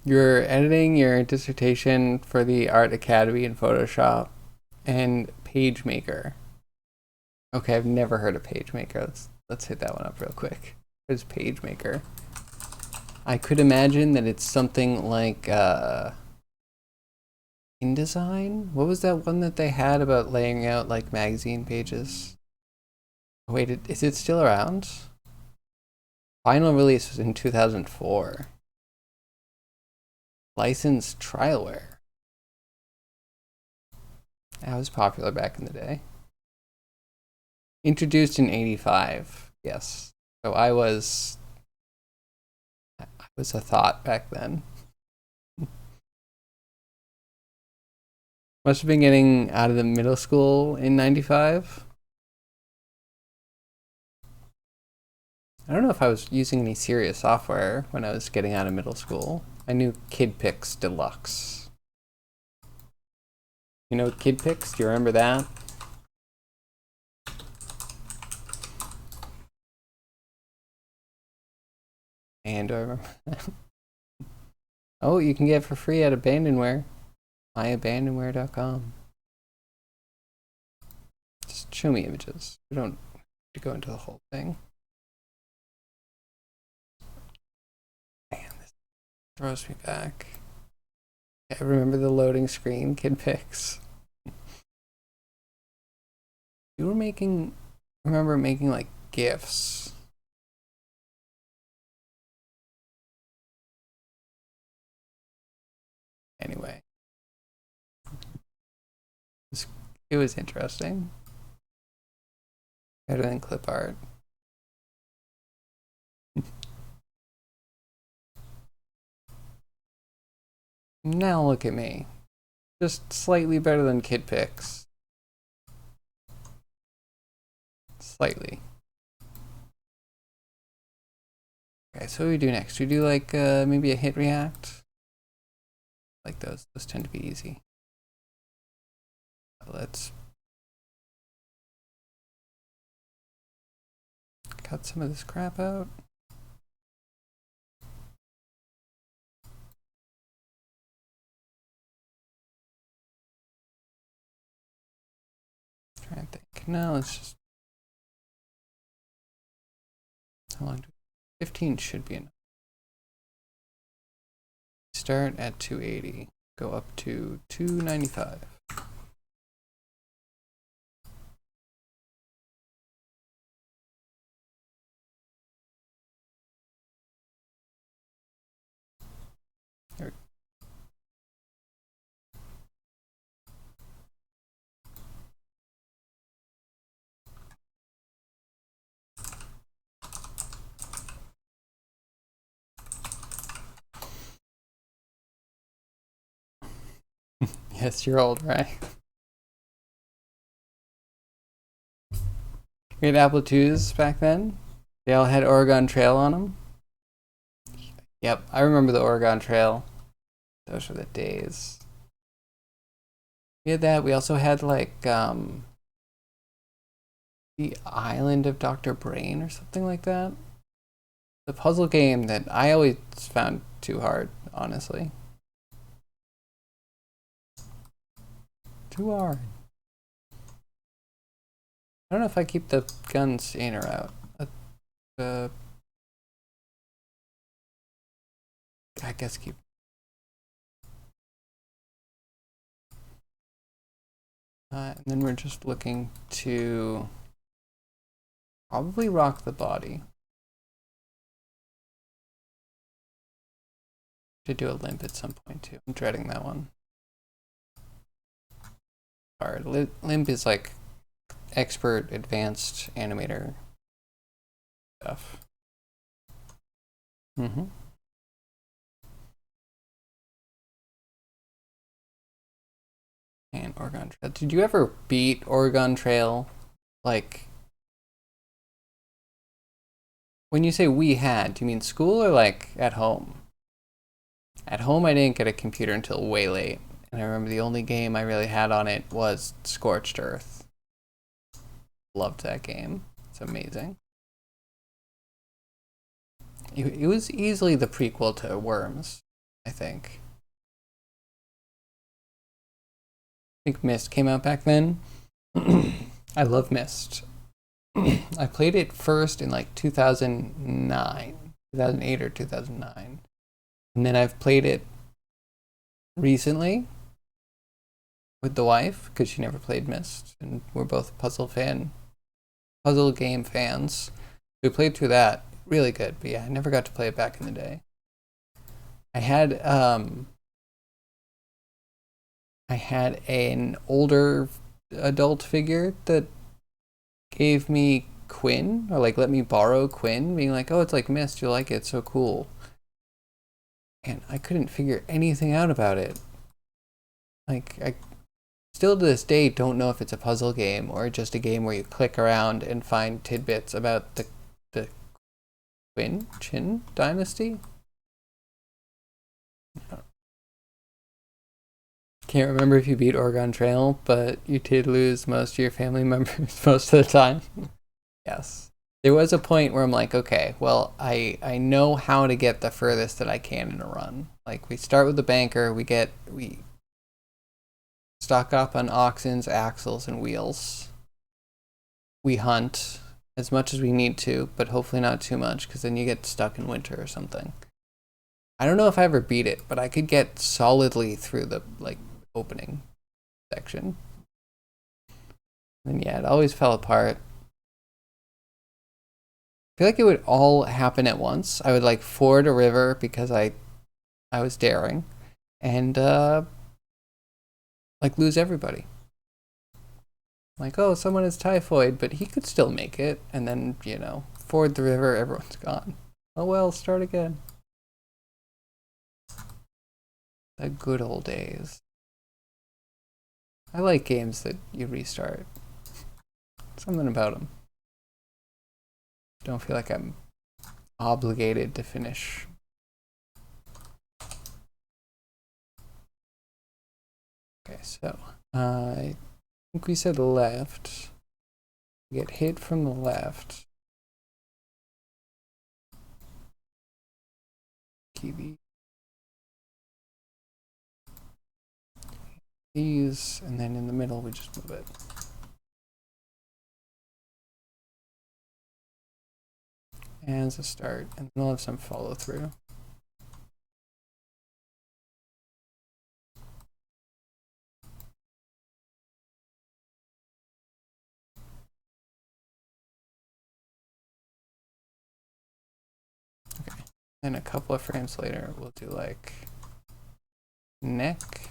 You're editing your dissertation for the Art Academy in Photoshop and PageMaker. Okay, I've never heard of PageMaker. Let's hit that one up real quick. What is PageMaker? I could imagine that it's something like InDesign? What was that one that they had about laying out like magazine pages? Oh, wait, is it still around? Final release was in 2004. Licensed trialware. That was popular back in the day. Introduced in 85. Yes. So I was a thought back then. Must have been getting out of the middle school in 95. I don't know if I was using any serious software when I was getting out of middle school. I knew KidPix Deluxe. You know KidPix? Do you remember that? And do I remember that? Oh, you can get it for free at Abandonware. myabandonware.com. Just show me images. We don't have to go into the whole thing. Man, this throws me back. I remember the loading screen, KidPix. You were remember making like GIFs. Anyway, it was interesting. Better than clip art. Now look at me. Just slightly better than kid pics. Slightly. Okay, so what do we do next? We do like maybe a hit react. Like those tend to be easy. Let's cut some of this crap out. Try and think. No, let's just. How long do 15 should be enough. Start at 280, go up to 295. There we go. Yes, you're old, right? We had Apple IIs back then. They all had Oregon Trail on them. Yep, I remember the Oregon Trail. Those were the days. We had that. We also had like the Island of Dr. Brain or something like that. The puzzle game that I always found too hard, honestly. Too hard. I don't know if I keep the guns in or out. I guess keep. And then we're just looking to probably rock the body. Should do a limp at some point too. I'm dreading that one. Hard. Limp is like expert advanced animator stuff. Mm-hmm. And Oregon Trail. Did you ever beat Oregon Trail? Like, when you say we had, do you mean school or like at home? At home, I didn't get a computer until way late. And I remember the only game I really had on it was Scorched Earth. Loved that game. It's amazing. It was easily the prequel to Worms, I think. I think Myst came out back then. I love Myst. I played it first in like 2009, 2008 or 2009. And then I've played it recently with the wife because she never played Myst, and we're both puzzle game fans. We played through that, really good. But yeah, I never got to play it back in the day. I had an older adult figure that gave me Quinn, or like let me borrow Quinn, being like, "Oh, it's like Myst, you like it, it's so cool." And I couldn't figure anything out about it. Like, I still to this day don't know if it's a puzzle game or just a game where you click around and find tidbits about the Qin dynasty. Can't remember if you beat Oregon Trail, but you did lose most of your family members most of the time. Yes. There was a point where I'm like, okay, well, I know how to get the furthest that I can in a run. Like, we start with the banker, we stock up on oxens, axles, and wheels. We hunt as much as we need to, but hopefully not too much, because then you get stuck in winter or something. I don't know if I ever beat it, but I could get solidly through the, like, opening section. And yeah, it always fell apart. I feel like it would all happen at once. I would like ford a river because I was daring, and like lose everybody. Like, oh, someone has typhoid, but he could still make it, and then, you know, ford the river, everyone's gone. Oh well, start again. The good old days. I like games that you restart. Something about them. Don't feel like I'm obligated to finish. Okay, so I think we said left. Get hit from the left. Key these, and then in the middle we just move it. As a start, and we'll have some follow through. Okay, then a couple of frames later, we'll do like neck.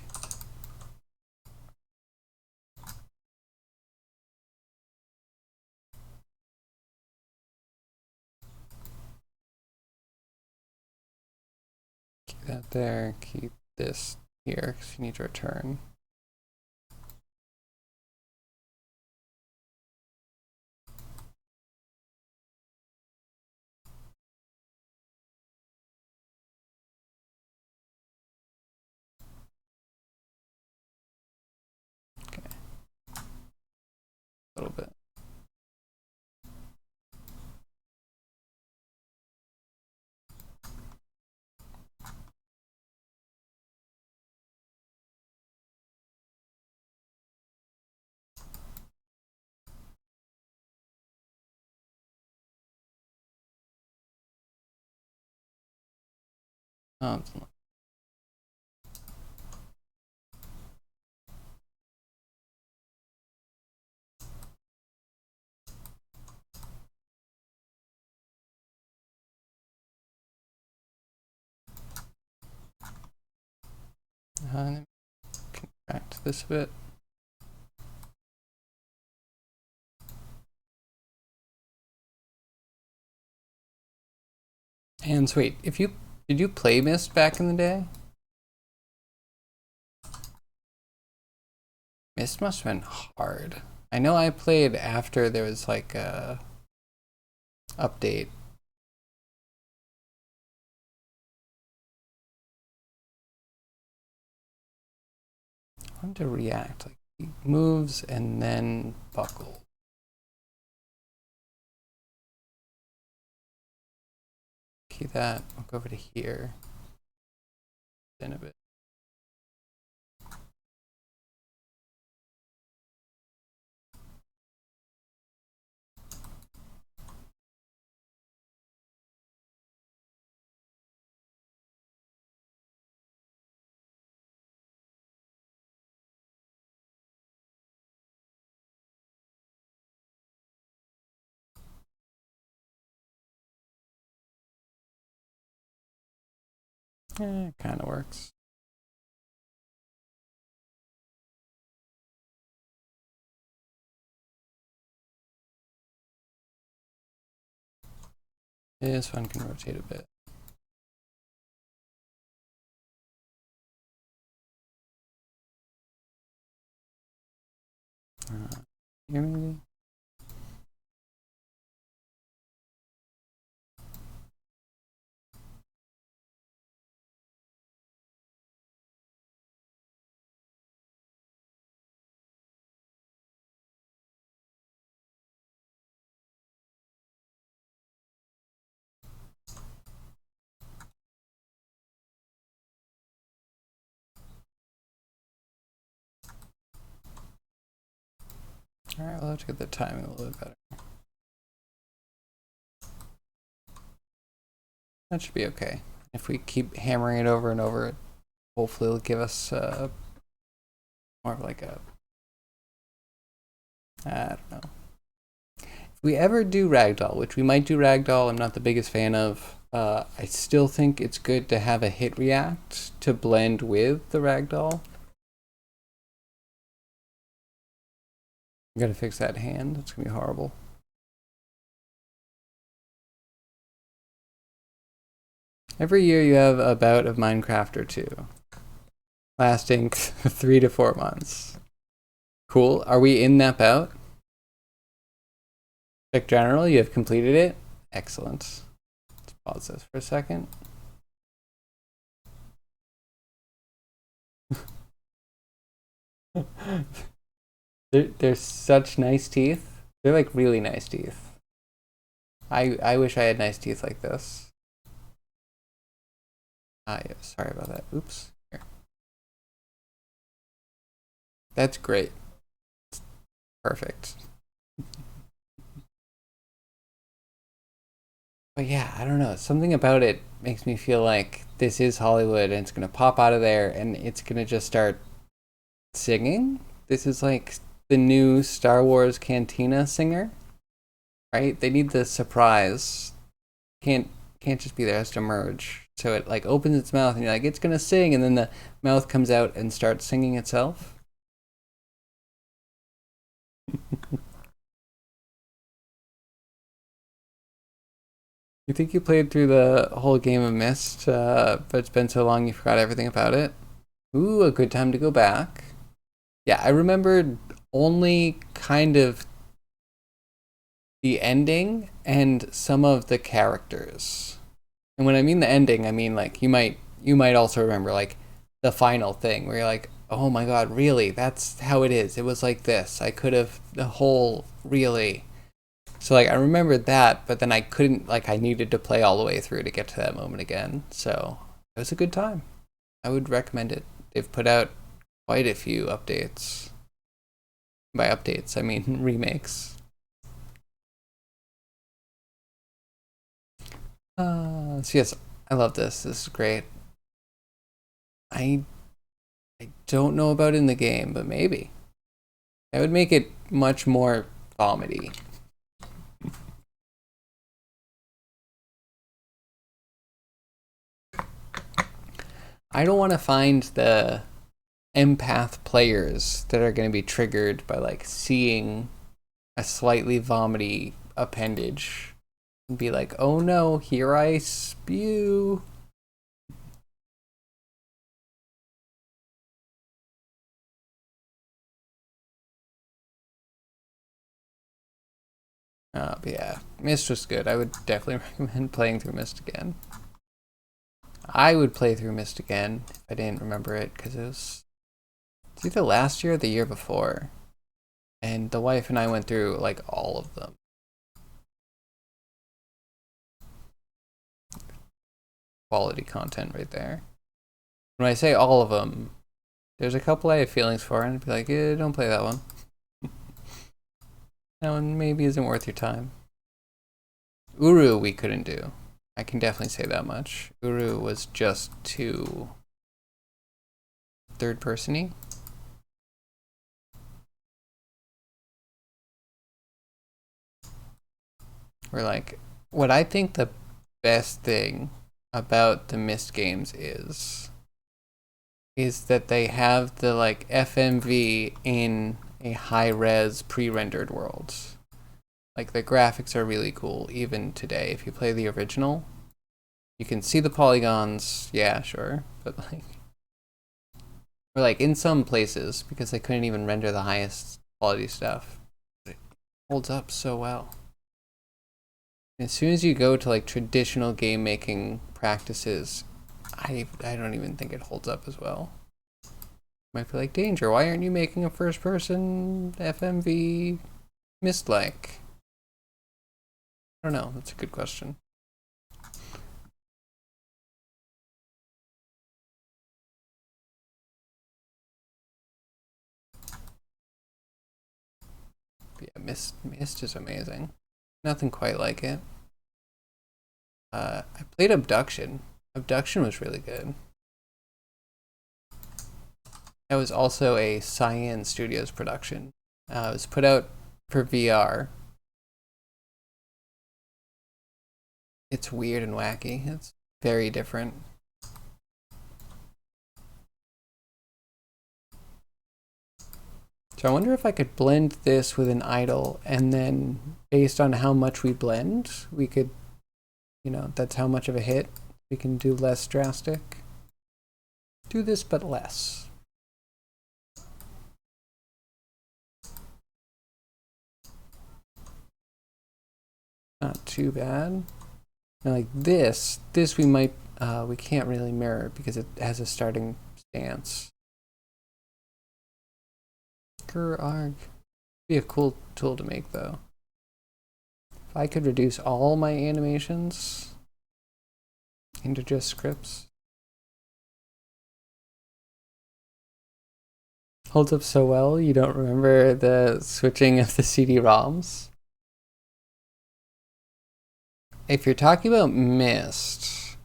Keep that there, keep this here because you need to return. Okay, a little bit. Oh, and contract this a bit. And so wait, if you did you play Myst back in the day? Myst must have been hard. I know I played after there was like a update. I want to react, like he moves and then buckle. Okay, that I'll go over to here. In a bit. It kind of works. This one can rotate a bit. Here maybe? All right, we'll have to get the timing a little bit better. That should be okay. If we keep hammering it over and over, hopefully it'll give us more of like a, I don't know. If we ever do Ragdoll, which we might do Ragdoll, I'm not the biggest fan of. I still think it's good to have a hit react to blend with the ragdoll. I'm gonna fix that hand. It's gonna be horrible. Every year you have a bout of Minecraft or two, lasting 3 to 4 months. Cool. Are we in that bout? Check general, you have completed it. Excellent. Let's pause this for a second. They're such nice teeth. They're like really nice teeth. I wish I had nice teeth like this. Yeah, sorry about that. Oops. Here. That's great. Perfect. But yeah, I don't know. Something about it makes me feel like this is Hollywood and it's gonna pop out of there and it's gonna just start singing. This is like the new Star Wars Cantina singer, right? They need the surprise. Can't just be there. It has to merge. So it like opens its mouth and you're like, it's gonna sing, and then the mouth comes out and starts singing itself. You think you played through the whole game of Myst, but it's been so long you forgot everything about it? Ooh, a good time to go back. Yeah, I remembered only kind of the ending and some of the characters. And when I mean the ending, I mean like you might also remember like the final thing where you're like, oh my god, really? That's how it is. It was like this. I could have the whole really. So like I remembered that, but then I couldn't like I needed to play all the way through to get to that moment again. So it was a good time. I would recommend it. They've put out quite a few updates. By updates, I mean remakes. So yes, I love this. This is great. I I don't know about in the game, but maybe. That would make it much more vomity. I don't want to find the empath players that are going to be triggered by like seeing a slightly vomity appendage and be like, oh no, here I spew. But yeah, Myst was good. I would definitely recommend playing through Myst again. I would play through Myst again if I didn't remember it because it's either last year or the year before. And the wife and I went through like all of them. Quality content right there. When I say all of them, there's a couple I have feelings for, and I'd be like, yeah, don't play that one. That one maybe isn't worth your time. Uru we couldn't do. I can definitely say that much. Uru was just too third person-y. Or like, what I think the best thing about the Myst games is that they have the like FMV in a high-res pre-rendered world. Like the graphics are really cool even today. If you play the original, you can see the polygons, yeah, sure, but like or like in some places because they couldn't even render the highest quality stuff. It holds up so well. As soon as you go to like traditional game making practices, I don't even think it holds up as well. Might be like, Danger, why aren't you making a first person FMV Myst like? I don't know, that's a good question. But yeah, Myst is amazing. Nothing quite like it. I played Abduction. Abduction was really good. That was also a Cyan Studios production. It was put out for VR. it's weird and wacky. It's very different. So I wonder if I could blend this with an idle, and then based on how much we blend, we could, you know, that's how much of a hit. We can do less drastic. Do this, but less. Not too bad. Now, like this we might, we can't really mirror because it has a starting stance. Arg. Be a cool tool to make though. If I could reduce all my animations into just scripts. Holds up so well, you don't remember the switching of the CD-ROMs? If you're talking about Myst,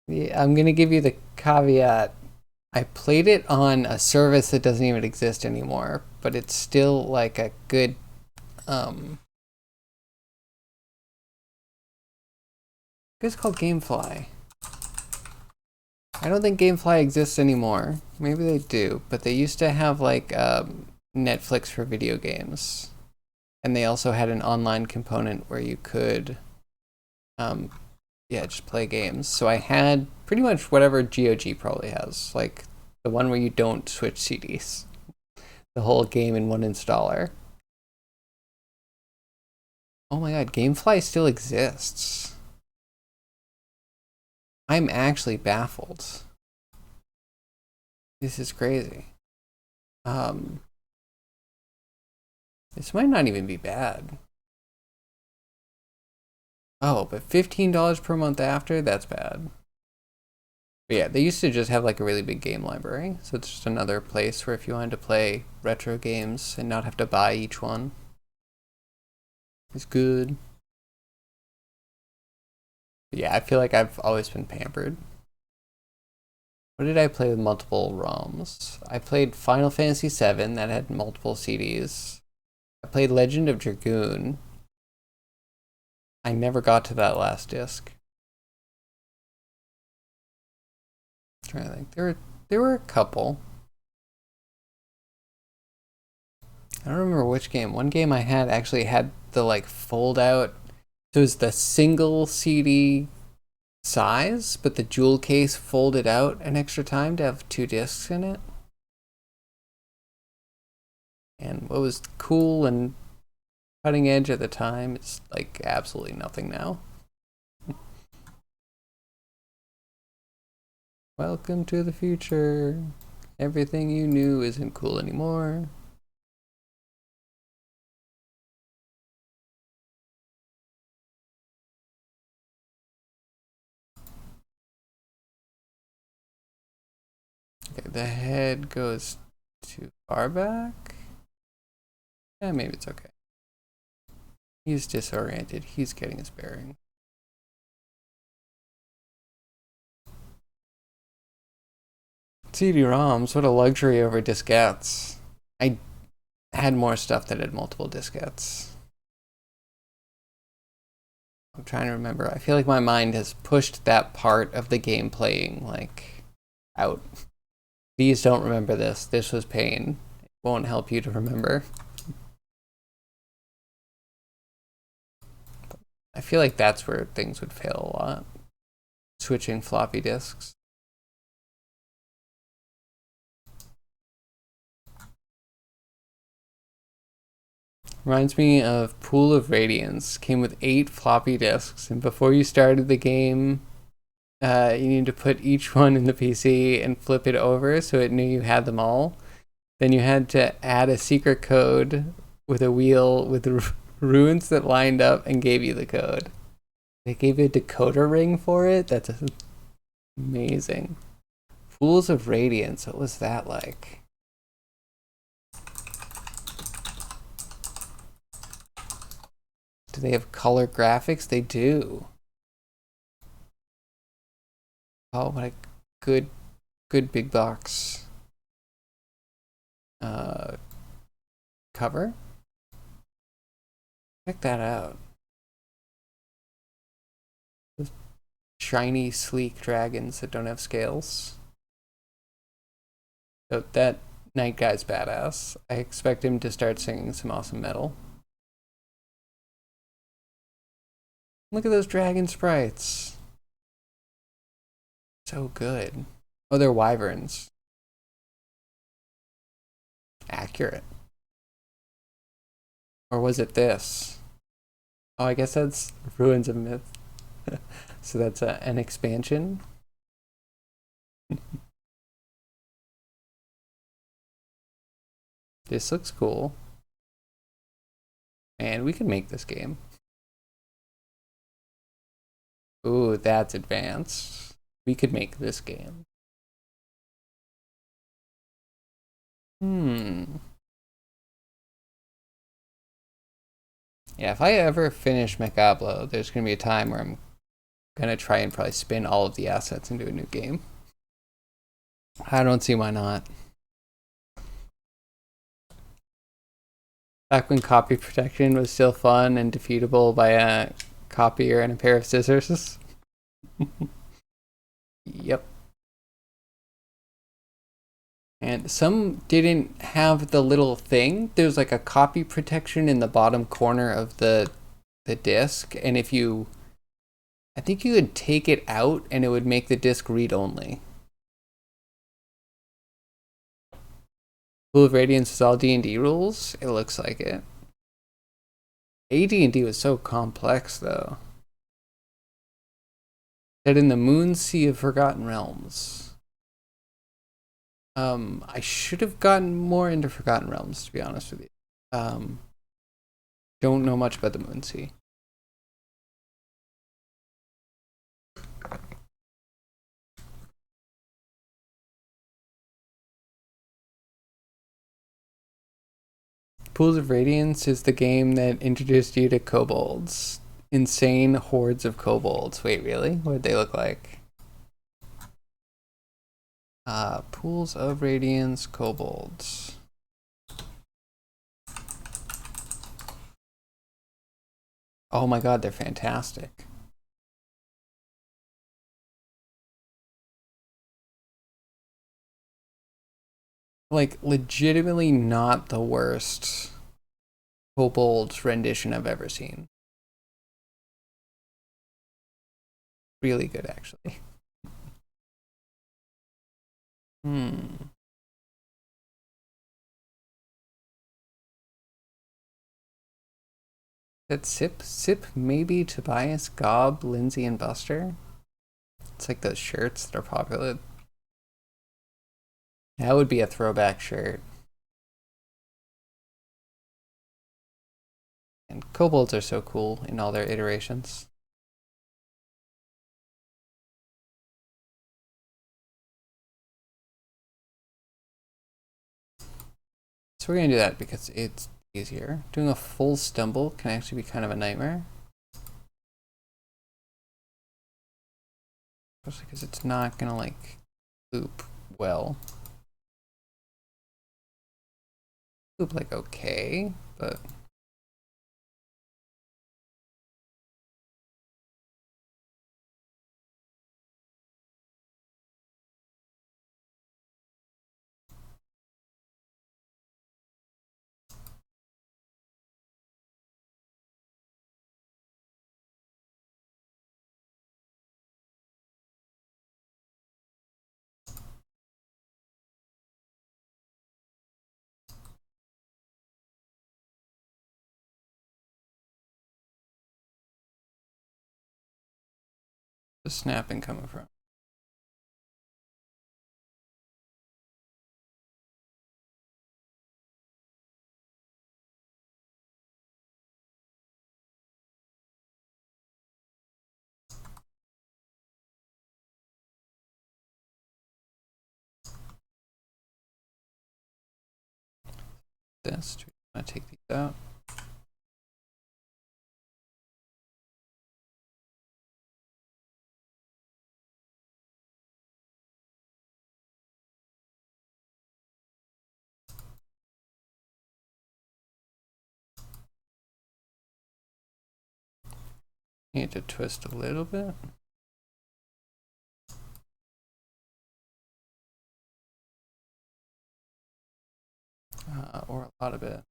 I'm going to give you the caveat. I played it on a service that doesn't even exist anymore, but it's still like a good it's called Gamefly. I don't think Gamefly exists anymore. Maybe they do, but they used to have like Netflix for video games. And they also had an online component where you could yeah, just play games. So I had pretty much whatever GOG probably has, like the one where you don't switch CDs. The whole game in one installer. Oh my god, Gamefly still exists. I'm actually baffled. This is crazy. This might not even be bad. Oh, but $15 per month after? That's bad. But yeah, they used to just have like a really big game library. So it's just another place where if you wanted to play retro games and not have to buy each one, it's good. But yeah, I feel like I've always been pampered. What did I play with multiple ROMs? I played Final Fantasy VII that had multiple CDs. I played Legend of Dragoon. I never got to that last disc. I'm trying to think. There were a couple. I don't remember which game. One game I had actually had the like fold out. So it was the single CD size, but the jewel case folded out an extra time to have 2 discs in it. And what was cool and cutting edge at the time is like absolutely nothing now. Welcome to the future. Everything you knew isn't cool anymore. Okay, the head goes too far back. Yeah, maybe it's okay. He's disoriented. He's getting his bearing. CD-ROMs, what a luxury over diskettes. I had more stuff that had multiple diskettes. I'm trying to remember. I feel like my mind has pushed that part of the game playing like out. Please don't remember this. This was pain. It won't help you to remember. I feel like that's where things would fail a lot. Switching floppy disks. Reminds me of Pool of Radiance. Came with 8 floppy disks, and before you started the game, you need to put each one in the PC and flip it over so it knew you had them all. Then you had to add a secret code with a wheel with runes that lined up and gave you the code. They gave you a decoder ring for it? That's amazing. Pools of Radiance, what was that like? Do they have color graphics? They do. Oh, what a good big box cover. Check that out. shiny, sleek dragons that don't have scales. So that Night Guy's badass. I expect him to start singing some awesome metal. Look at those dragon sprites. So good. Oh, they're wyverns. Accurate. Or was it this? Oh, I guess that's Ruins of Myth. So that's an expansion. This looks cool. And we can make this game. Ooh, that's advanced. We could make this game. Yeah, if I ever finish Macablo, there's going to be a time where I'm going to try and probably spin all of the assets into a new game. I don't see why not. Back when copy protection was still fun and defeatable by a copier and a pair of scissors. Yep. And some didn't have the little thing. There's like a copy protection in the bottom corner of the disc, and if you, I think you could take it out and it would make the disc read only. Pool of Radiance is all D&D rules? It looks like it. AD&D was so complex though. That in the Moon Sea of Forgotten Realms. I should have gotten more into Forgotten Realms, to be honest with you. Don't know much about the Moon Sea. Pools of Radiance is the game that introduced you to kobolds. Insane hordes of kobolds. Wait, really? What did they look like? Pools of Radiance kobolds. Oh my god, they're fantastic. Like, legitimately not the worst kobold rendition I've ever seen. Really good, actually. That Sip, maybe Tobias, Gob, Lindsay, and Buster. It's like those shirts that are popular. That would be a throwback shirt. And kobolds are so cool in all their iterations. So we're gonna do that because it's easier. Doing a full stumble can actually be kind of a nightmare. Especially because it's not gonna like loop well. Loop like okay, but the snapping coming from. This, I'm gonna take these out. Need to twist a little bit. or a lot of it.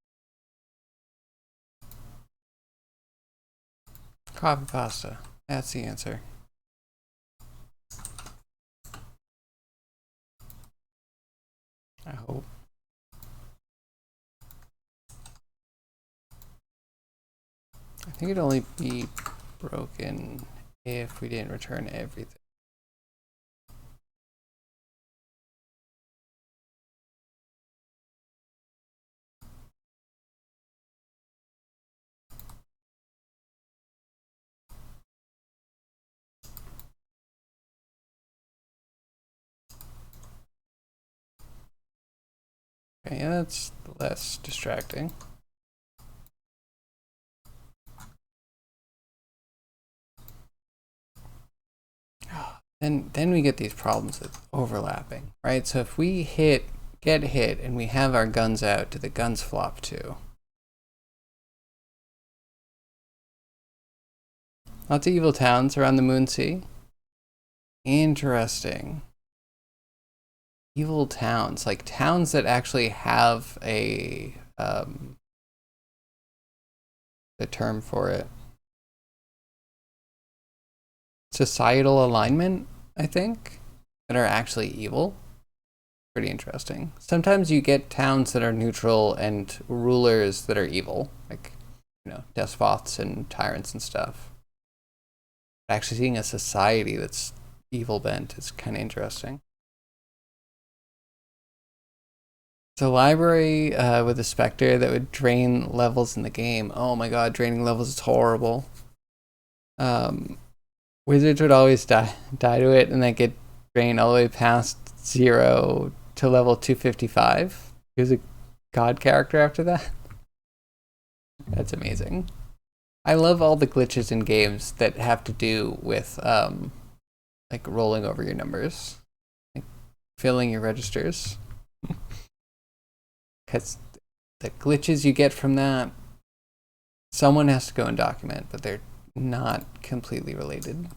Coffee pasta. That's the answer. I hope. I think it'd only be broken if we didn't return everything. Okay, yeah, that's less distracting. Then we get these problems with overlapping, right? So if we get hit, and we have our guns out, do the guns flop too? Lots of evil towns around the Moonsea. Interesting. Evil towns, like towns that actually have a the term for it. Societal alignment, I think, that are actually evil. Pretty interesting. Sometimes you get towns that are neutral and rulers that are evil, like, you know, despots and tyrants and stuff. Actually seeing a society that's evil bent is kind of interesting. So library with a specter that would drain levels in the game. Oh my god, draining levels is horrible. Wizards would always die to it and then get drained all the way past 0 to level 255. He was a god character after that. That's amazing. I love all the glitches in games that have to do with like rolling over your numbers, like filling your registers. Because the glitches you get from that, someone has to go and document, but they're not completely related.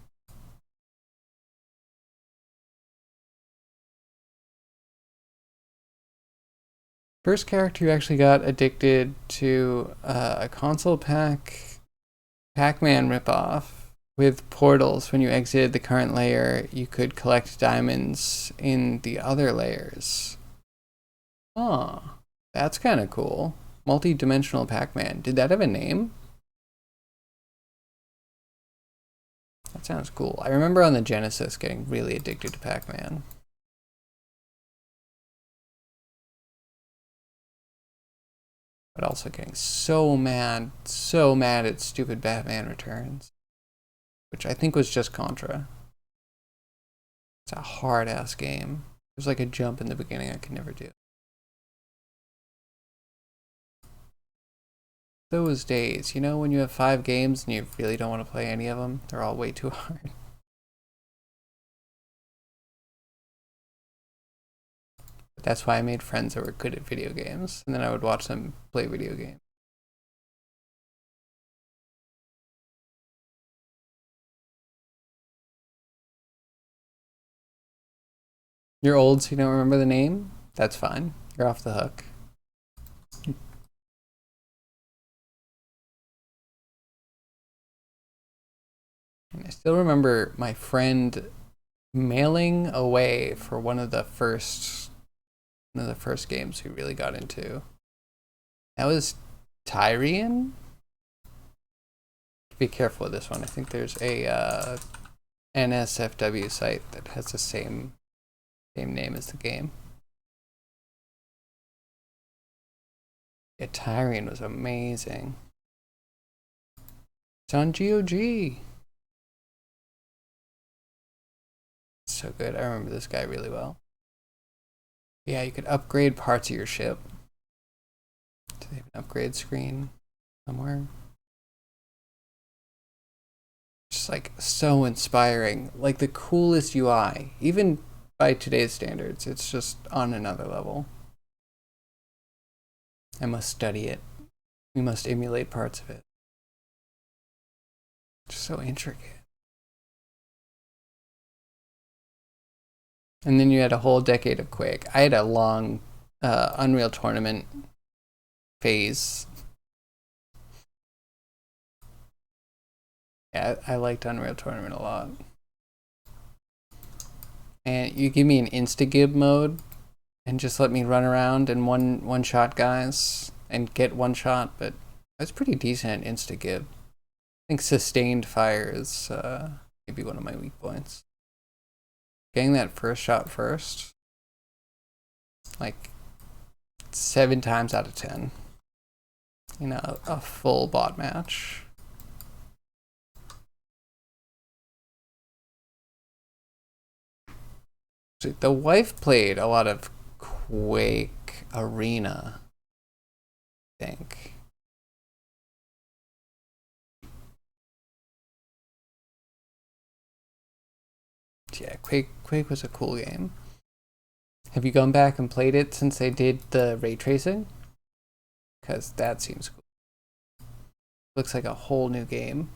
First character who actually got addicted to a console Pac-Man ripoff with portals. When you exited the current layer, you could collect diamonds in the other layers. Oh, that's kind of cool. Multi-dimensional Pac-Man. Did that have a name? That sounds cool. I remember on the Genesis getting really addicted to Pac-Man. But also getting so mad at stupid Batman Returns, which I think was just Contra. It's a hard-ass game. There's like a jump in the beginning I could never do. Those days, you know, when you have 5 games and you really don't want to play any of them, they're all way too hard. But that's why I made friends that were good at video games, and then I would watch them play video games. You're old, so you don't remember the name? That's fine. You're off the hook. And I still remember my friend mailing away for one of the first games we really got into. That was Tyrian. Be careful with this one. I think there's a NSFW site that has the same name as the game. Yeah, Tyrian was amazing. It's on GOG. So good. I remember this guy really well. Yeah, you could upgrade parts of your ship. Do they have an upgrade screen somewhere? Just like so inspiring. Like the coolest UI. Even by today's standards, it's just on another level. I must study it. We must emulate parts of it. Just so intricate. And then you had a whole decade of Quake. I had a long Unreal Tournament phase. Yeah, I liked Unreal Tournament a lot. And you give me an insta-gib mode and just let me run around and one shot guys and get one shot, but that's pretty decent at insta-gib. I think sustained fire is maybe one of my weak points. Getting that first shot first, like 7 times out of 10 in a full bot match. The wife played a lot of Quake Arena, I think. Yeah, Quake was a cool game. Have you gone back and played it since they did the ray tracing? Because that seems cool. Looks like a whole new game.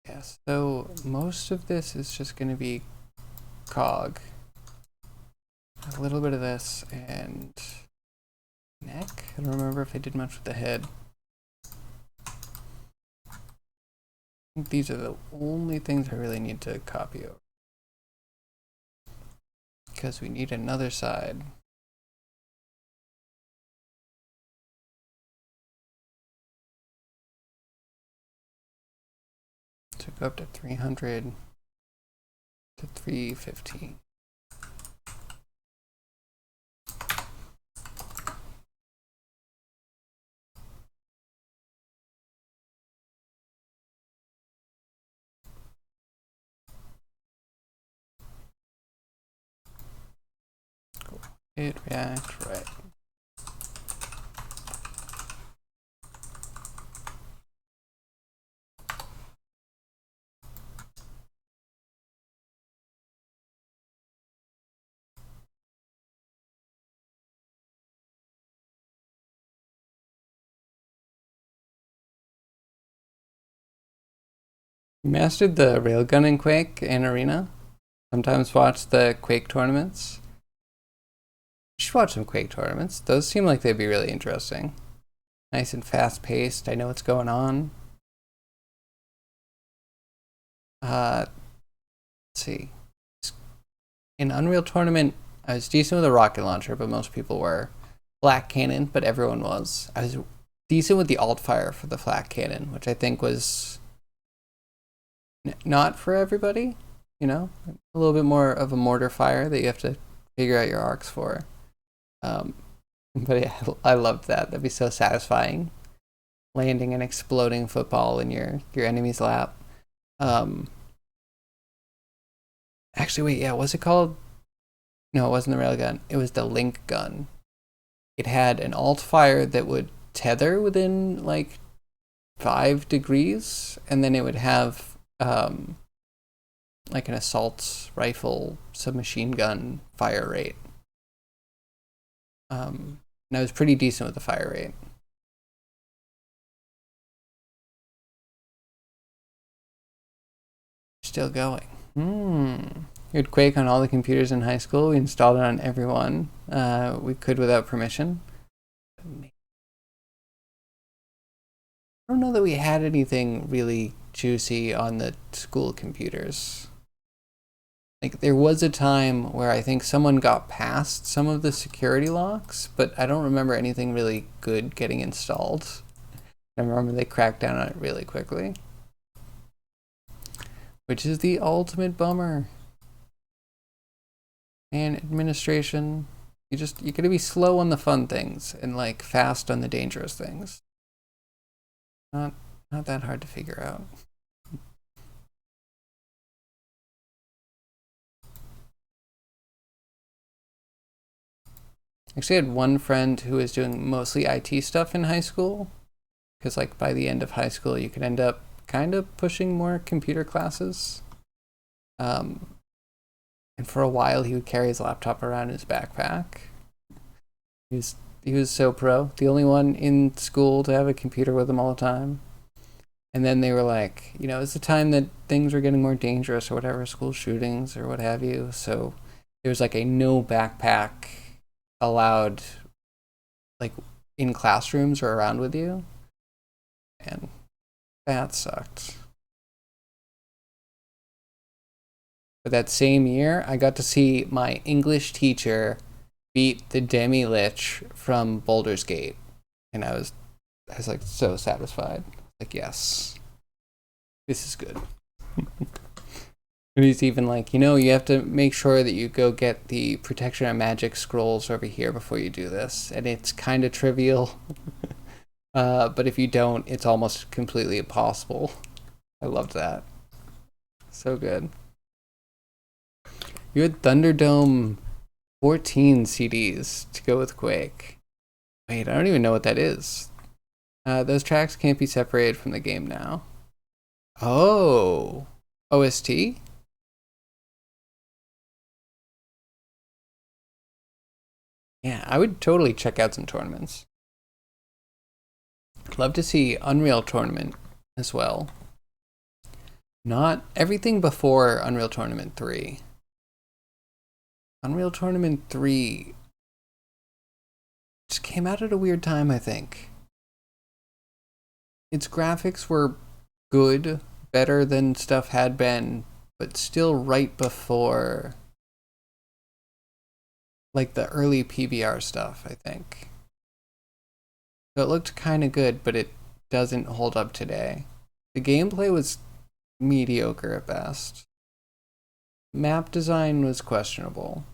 Yeah, so most of this is just going to be cog. A little bit of this and neck. I don't remember if I did much with the head. I think these are the only things I really need to copy over. Because we need another side. To go up to 300 to 315. Cool. Hit react right. Mastered the railgun in Quake and Arena. Sometimes watch the Quake tournaments. You should watch some Quake tournaments. Those seem like they'd be really interesting. Nice and fast paced. I know what's going on. Let's see. In Unreal Tournament, I was decent with a rocket launcher, but most people were. Flak cannon, but everyone was. I was decent with the alt fire for the flak cannon, which I think was not for everybody. You know, a little bit more of a mortar fire that you have to figure out your arcs for. But yeah, I loved that. That'd be so satisfying. Landing an exploding football in your enemy's lap. Actually, wait, yeah, what's it called? No, it wasn't the railgun. It was the link gun. It had an alt fire that would tether within like 5 degrees, and then it would have like an assault rifle submachine gun fire rate. And I was pretty decent with the fire rate. Still going. You had Quake on all the computers in high school. We installed it on everyone we could without permission. I don't know that we had anything really juicy on the school computers. Like, there was a time where I think someone got past some of the security locks, but I don't remember anything really good getting installed. I remember they cracked down on it really quickly. Which is the ultimate bummer. And administration, you gotta be slow on the fun things and like fast on the dangerous things. Not that hard to figure out. Actually, I had one friend who was doing mostly IT stuff in high school, because like by the end of high school, you could end up kind of pushing more computer classes. And for a while, he would carry his laptop around in his backpack. He was He was so pro. The only one in school to have a computer with him all the time. And then they were like, you know, it's the time that things were getting more dangerous or whatever, school shootings or what have you. So there was like a no backpack allowed, like in classrooms or around with you. And that sucked. But that same year, I got to see my English teacher beat the Demi Lich from Baldur's Gate. And I was like so satisfied. Like, yes, this is good. And he's even like, you know, you have to make sure that you go get the protection of magic scrolls over here before you do this. And it's kind of trivial. But if you don't, it's almost completely impossible. I loved that. So good. You had Thunderdome 14 CDs to go with Quake. Wait, I don't even know what that is. Those tracks can't be separated from the game now. Oh, OST? Yeah, I would totally check out some tournaments. Love to see Unreal Tournament as well. Not everything before Unreal Tournament 3. Unreal Tournament 3 just came out at a weird time, I think. Its graphics were good, better than stuff had been, but still right before like the early PBR stuff, I think. So it looked kind of good, but it doesn't hold up today. The gameplay was mediocre at best. Map design was questionable.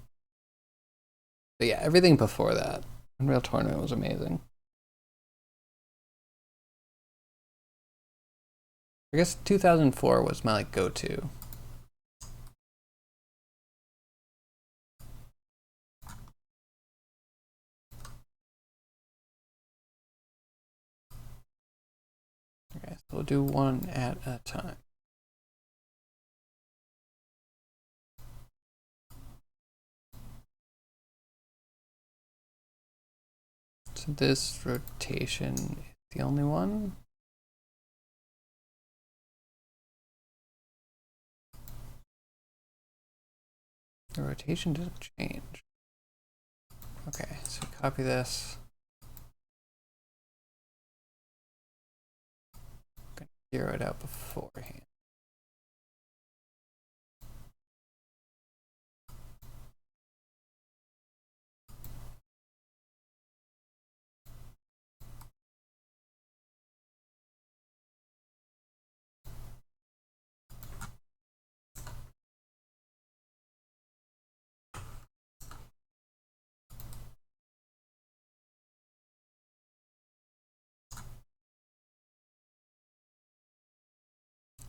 But yeah, everything before that, Unreal Tournament was amazing. I guess 2004 was my like go-to. Okay, so we'll do one at a time. So this rotation is the only one. The rotation doesn't change. Okay, so copy this. I'm gonna zero it out beforehand.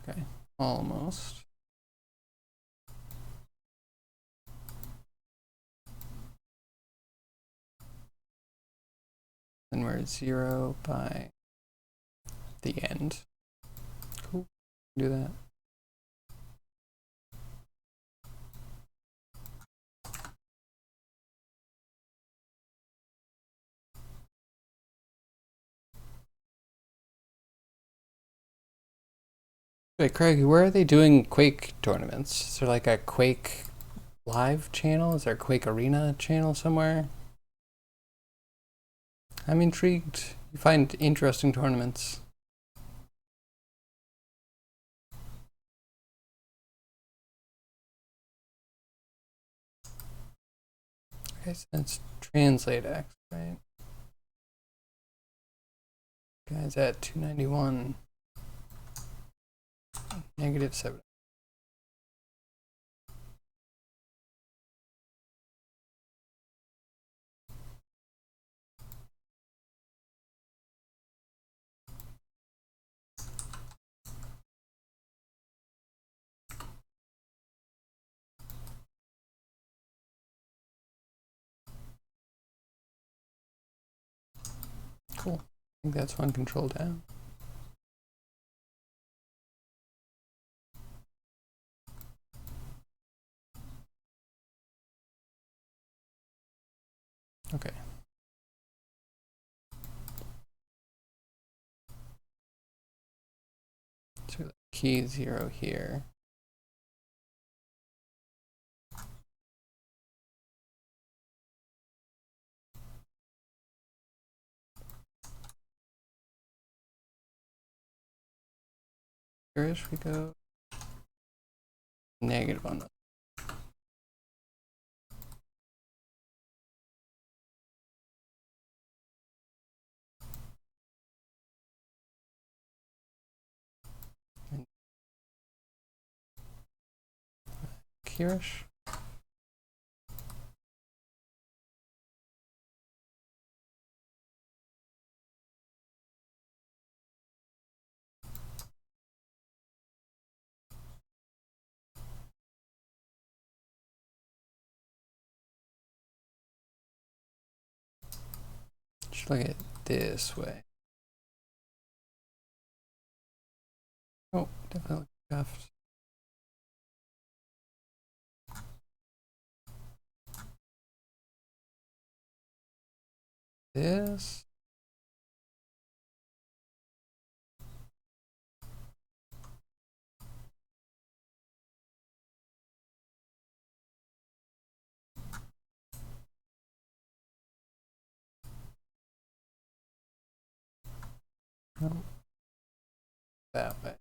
Okay, almost. Then we're at 0 by the end. Cool, do that. Wait, Craig, where are they doing Quake tournaments? Is there like a Quake live channel? Is there a Quake Arena channel somewhere? I'm intrigued. You find interesting tournaments. Okay, so it's translate X, right? Guys at 291. -7. Cool. I think that's one control down. Okay. So key 0 here. Here we go. Negative on the Kirish. Just look at it this way. Oh, definitely cuffed. This. Oh, that way.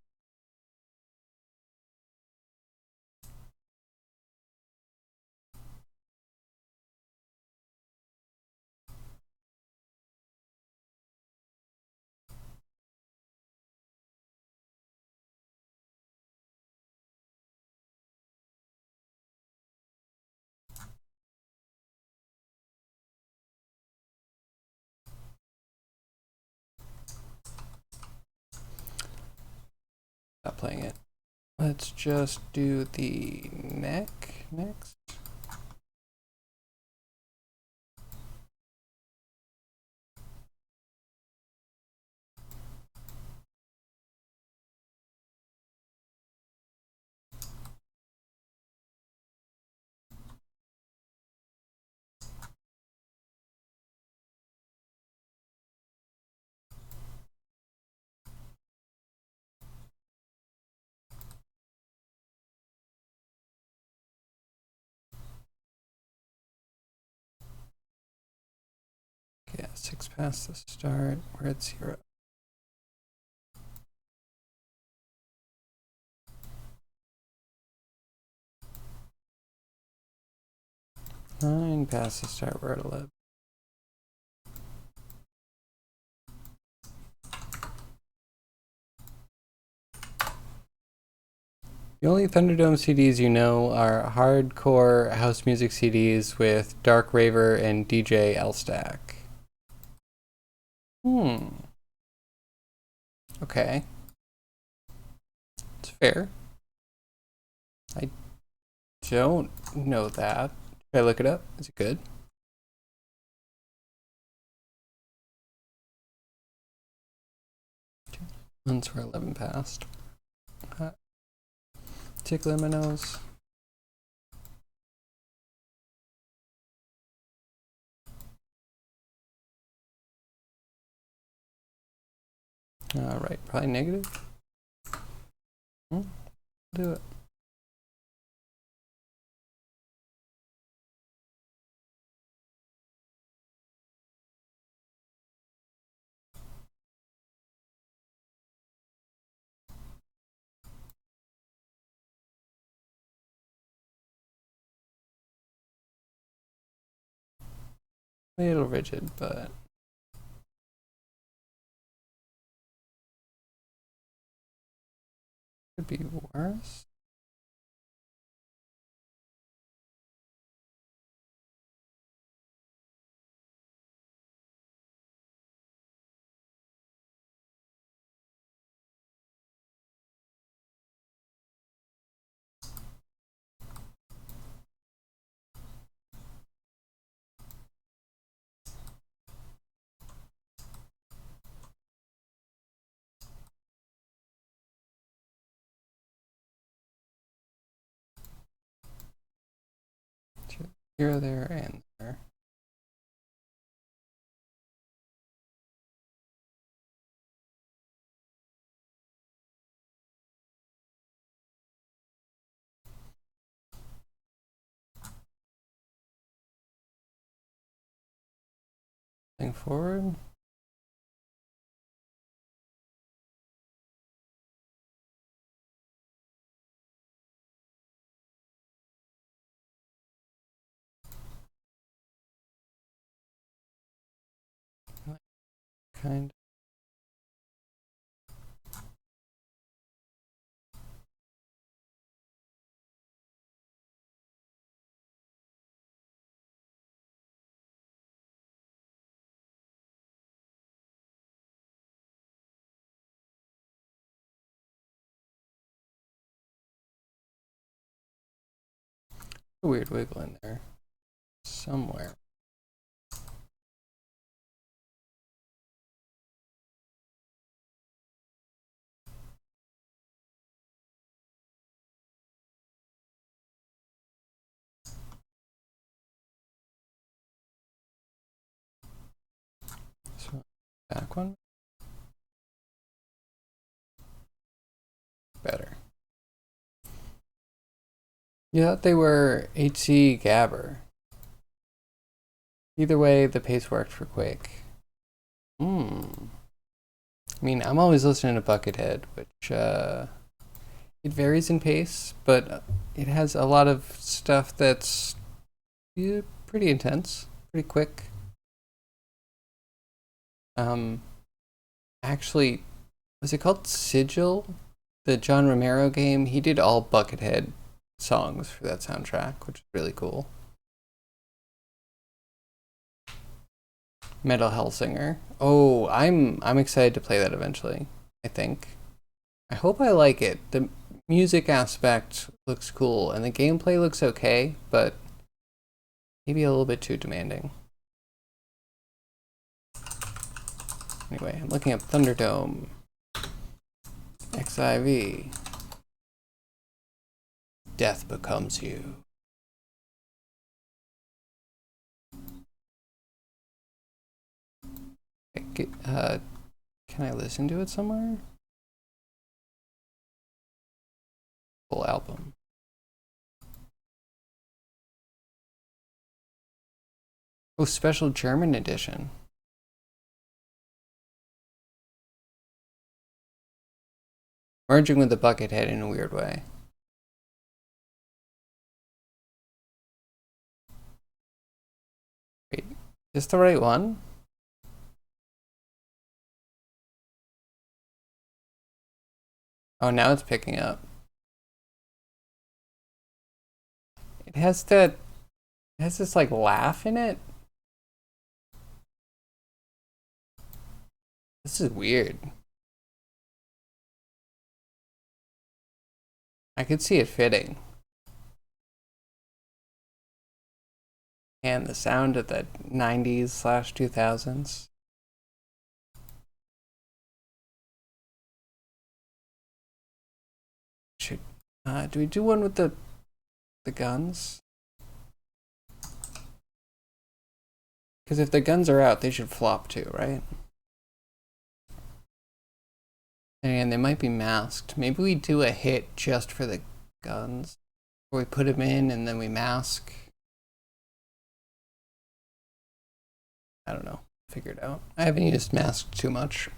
Stop playing it. Let's just do the neck next. Yeah, 6 past the start. We're at 0. Nine past the start. We're at 11. The only Thunderdome CDs you know are hardcore house music CDs with Dark Raver and DJ L-Stack. Okay. It's fair. I don't know that. Should I look it up? Is it good? Once we're 11 past. Tickling my nose. All right, probably negative. Do it. A little rigid, but could be worse. Here, there, and there. going forward. Kind of. A weird wiggle in there somewhere. So back one. Better. You thought they were HC Gabber. Either way, the pace worked for Quake. I mean, I'm always listening to Buckethead, which it varies in pace, but it has a lot of stuff that's pretty intense, pretty quick. Actually, was it called Sigil? The John Romero game? He did all Buckethead songs for that soundtrack, which is really cool. Metal Hellsinger. Oh, I'm excited to play that eventually, I think. I hope I like it. The music aspect looks cool and the gameplay looks okay, but maybe a little bit too demanding. Anyway, I'm looking up Thunderdome. XIV. Death becomes you. Can I listen to it somewhere? Full album. Oh, special German edition. Merging with the Buckethead in a weird way. Wait, is this the right one? Oh, now it's picking up. It has this like laugh in it. This is weird. I could see it fitting. And the sound of the 90s/2000s. Do we do one with the guns? Because if the guns are out, they should flop too, right? And they might be masked. Maybe we do a hit just for the guns. Or we put them in and then we mask. I don't know. Figure it out. I haven't used mask too much.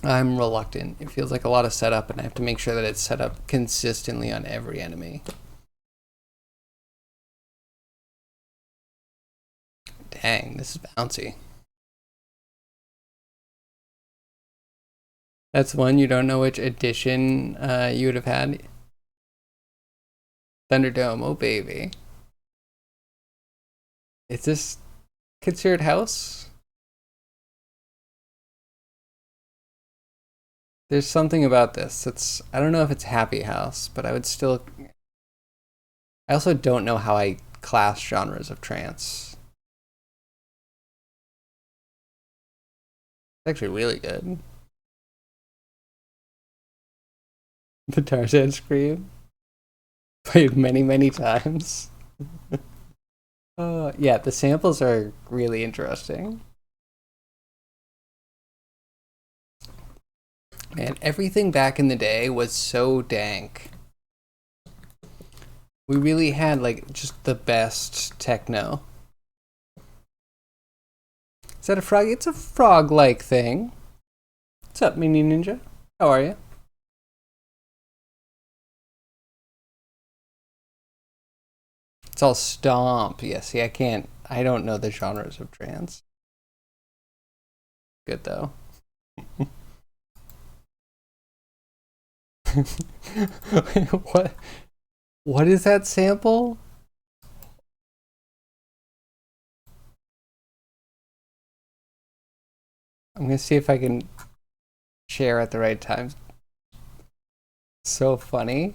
I'm reluctant. It feels like a lot of setup, and I have to make sure that it's set up consistently on every enemy. Dang, this is bouncy. That's one you don't know which edition you would have had. Thunderdome, oh baby. Is this considered house? There's something about this. I don't know if it's happy house, but I would still. I also don't know how I class genres of trance. It's actually really good. The Tarzan scream. Played many, many times. Yeah, the samples are really interesting. Man, everything back in the day was so dank. We really had like just the best techno. Is that a frog? It's a frog-like thing. What's up, Mini Ninja? How are you? It's all stomp. Yeah, see, I don't know the genres of trance. Good, though. what? What is that sample? I'm gonna see if I can share at the right time. So funny.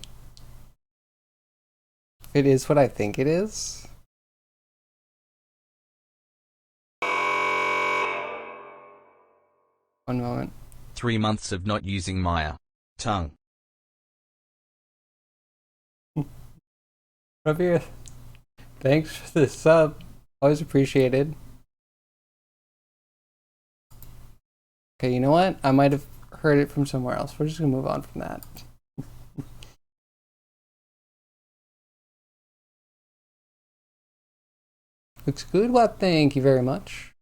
It is what I think it is. One moment. 3 months of not using Maya. Tongue. Rabir, thanks for the sub. Always appreciated. Okay, you know what? I might have heard it from somewhere else. We're just gonna move on from that. Looks good. Well, thank you very much.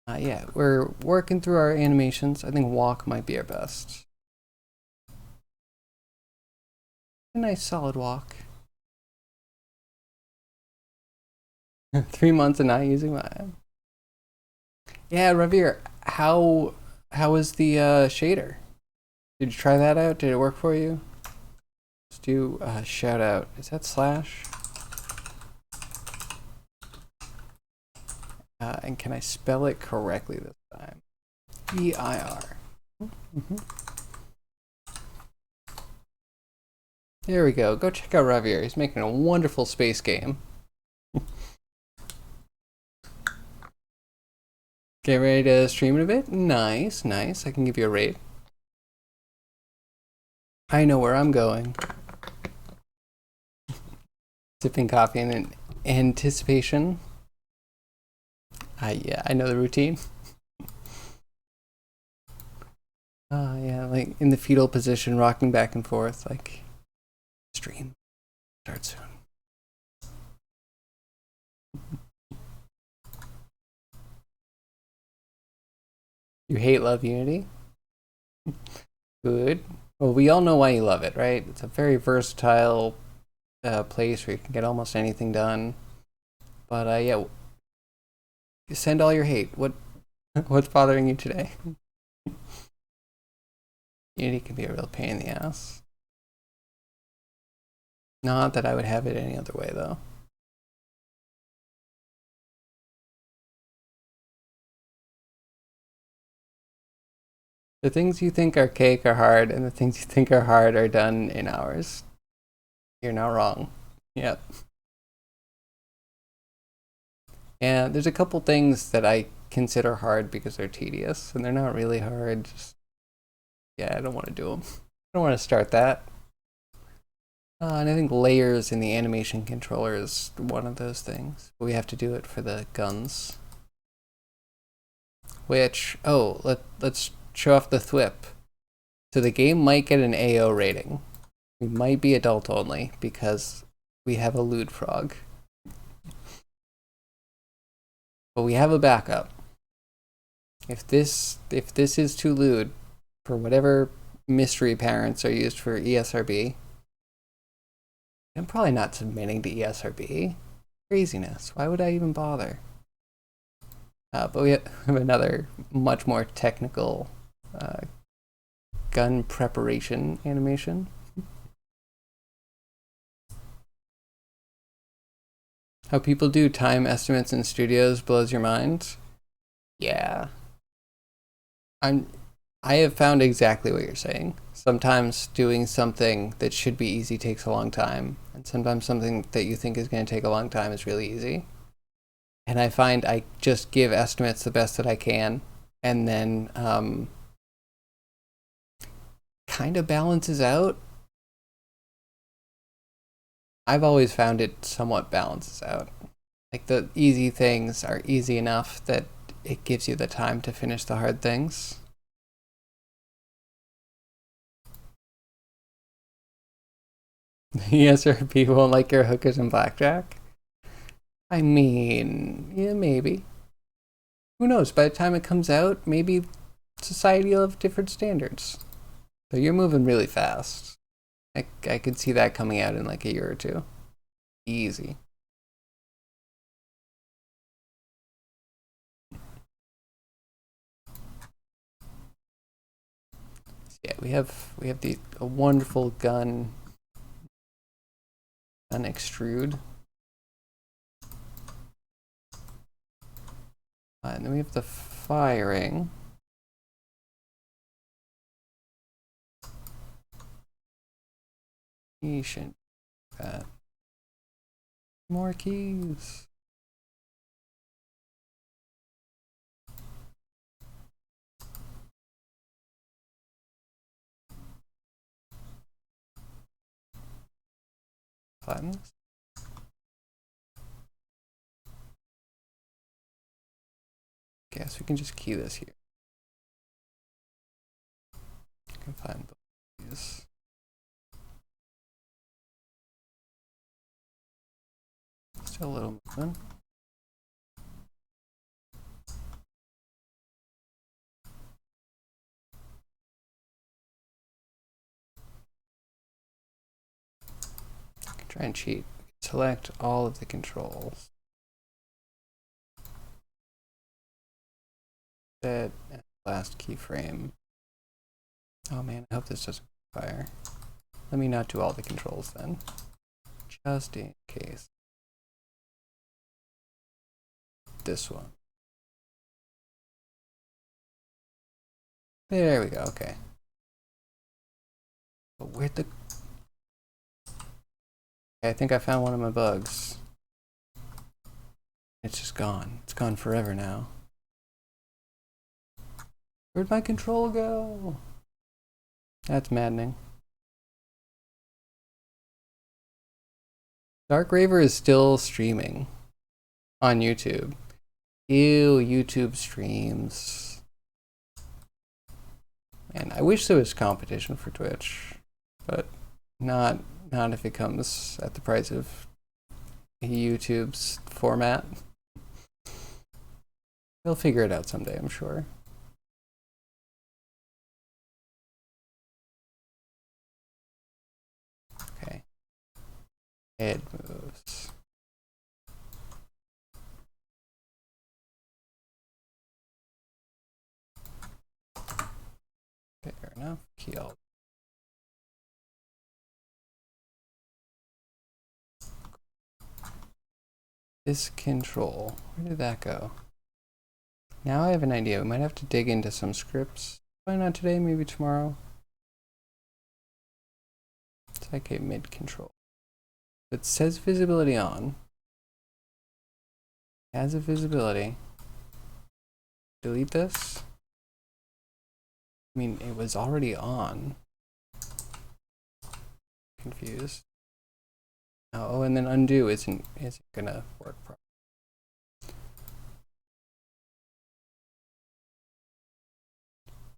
Yeah, we're working through our animations. I think walk might be our best. A nice solid walk. 3 months of not using Maya. Yeah, Ravir, how is the shader? Did you try that out? Did it work for you? Let's do shout out. Is that slash? And can I spell it correctly this time? E-I-R. There we go. Go check out Ravir. He's making a wonderful space game. Get ready to stream it a bit? Nice, nice. I can give you a rate. I know where I'm going. Sipping coffee in anticipation. Yeah, I know the routine. Yeah, like in the fetal position, rocking back and forth, like stream. Start soon. You hate Love Unity? Good. Well, we all know why you love it, right? It's a very versatile place where you can get almost anything done. But yeah, send all your hate. What's bothering you today? Unity can be a real pain in the ass. Not that I would have it any other way, though. The things you think are cake are hard, and the things you think are hard are done in hours. You're not wrong. Yep. Yeah, there's a couple things that I consider hard because they're tedious, and they're not really hard. Just, yeah, I don't want to do them. I don't want to start that. And I think layers in the animation controller is one of those things. But we have to do it for the guns. Which, let's show off the thwip. So the game might get an AO rating. We might be adult only because we have a lewd frog. But we have a backup. If this is too lewd, for whatever mystery parents are used for ESRB, I'm probably not submitting to ESRB. Craziness. Why would I even bother? But we have another much more technical gun preparation animation. How people do time estimates in studios blows your mind. Yeah. I have found exactly what you're saying. Sometimes doing something that should be easy takes a long time, and sometimes something that you think is going to take a long time is really easy. And I find I just give estimates the best that I can, and then kind of balances out. I've always found it somewhat balances out. Like the easy things are easy enough that it gives you the time to finish the hard things. Yes, sir. People won't like your hookers and blackjack. I mean, yeah, maybe. who knows? By the time it comes out, maybe society will have different standards. So you're moving really fast. I could see that coming out in like a year or two. Easy. Yeah, we have a wonderful gun extrude. And then we have the firing. Shouldn't do that. More keys. Buttons. Guess we can just key this here. I can find these. Still a little movement. I can try and cheat. Select all of the controls. Set last keyframe. Oh man, I hope this doesn't fire. Let me not do all the controls then. Just in case. This one. There we go, okay. But where'd the... Okay, I think I found one of my bugs. It's just gone. It's gone forever now. Where'd my control go? That's maddening. Dark Raver is still streaming on YouTube. Ew, YouTube streams. And I wish there was competition for Twitch, but not if it comes at the price of YouTube's format. They'll figure it out someday, I'm sure. Okay. Head moves. Fair enough. Key all. This control. Where did that go? Now I have an idea. We might have to dig into some scripts. Why not today? Maybe tomorrow. It's like a mid control. It says visibility on. Has a visibility. Delete this. I mean, it was already on. Confused. Oh, and then undo isn't gonna work properly.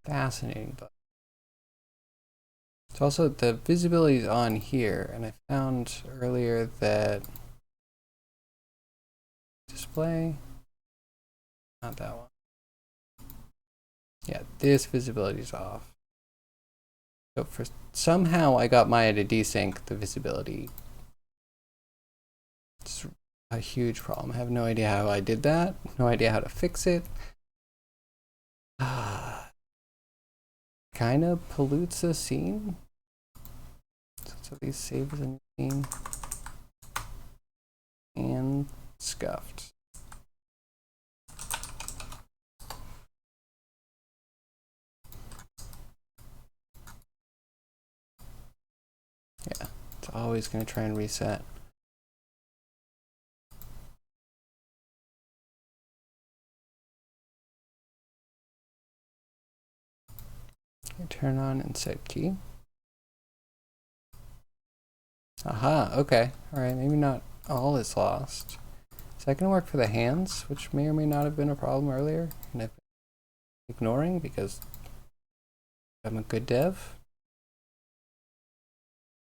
Fascinating, but it's also the visibility is on here, and I found earlier that display, not that one. Yeah, this visibility is off. So for somehow I got Maya to desync the visibility. It's a huge problem. I have no idea how I did that. No idea how to fix it. Kind of pollutes the scene. So these save as a new scene. And scuffed. Yeah, it's always going to try and reset. Okay, turn on and set key. Aha, okay. Alright, maybe not all is lost. Is that going to work for the hands, which may or may not have been a problem earlier, and I've been ignoring because I'm a good dev?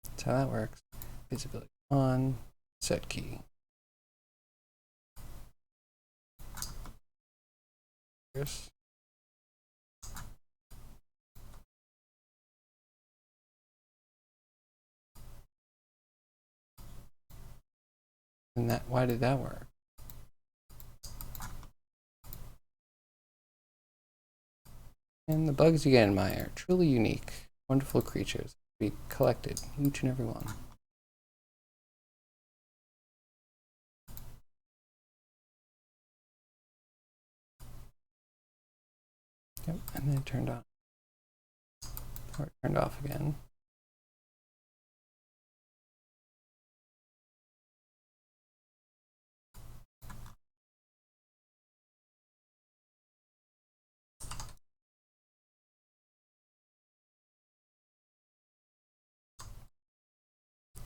That's how that works. Visibility on, set key. And that, why did that work? And the bugs you get in Maya are truly unique, wonderful creatures to be collected, each and every one. Yep, and then it turned on. Or it turned off again.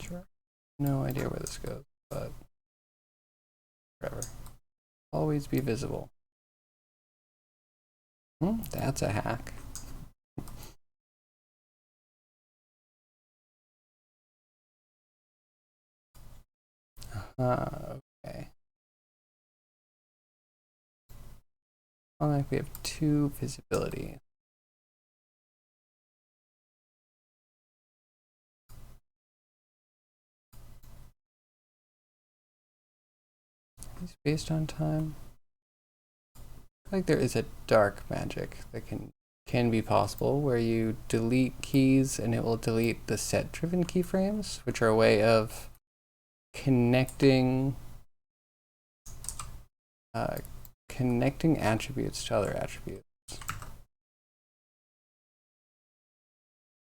Sure. No idea where this goes, but whatever. Always be visible. That's a hack. Okay. Well, like we have 2 visibility. Is based on time? I feel like there is a dark magic that can be possible where you delete keys and it will delete the set driven keyframes, which are a way of connecting connecting attributes to other attributes.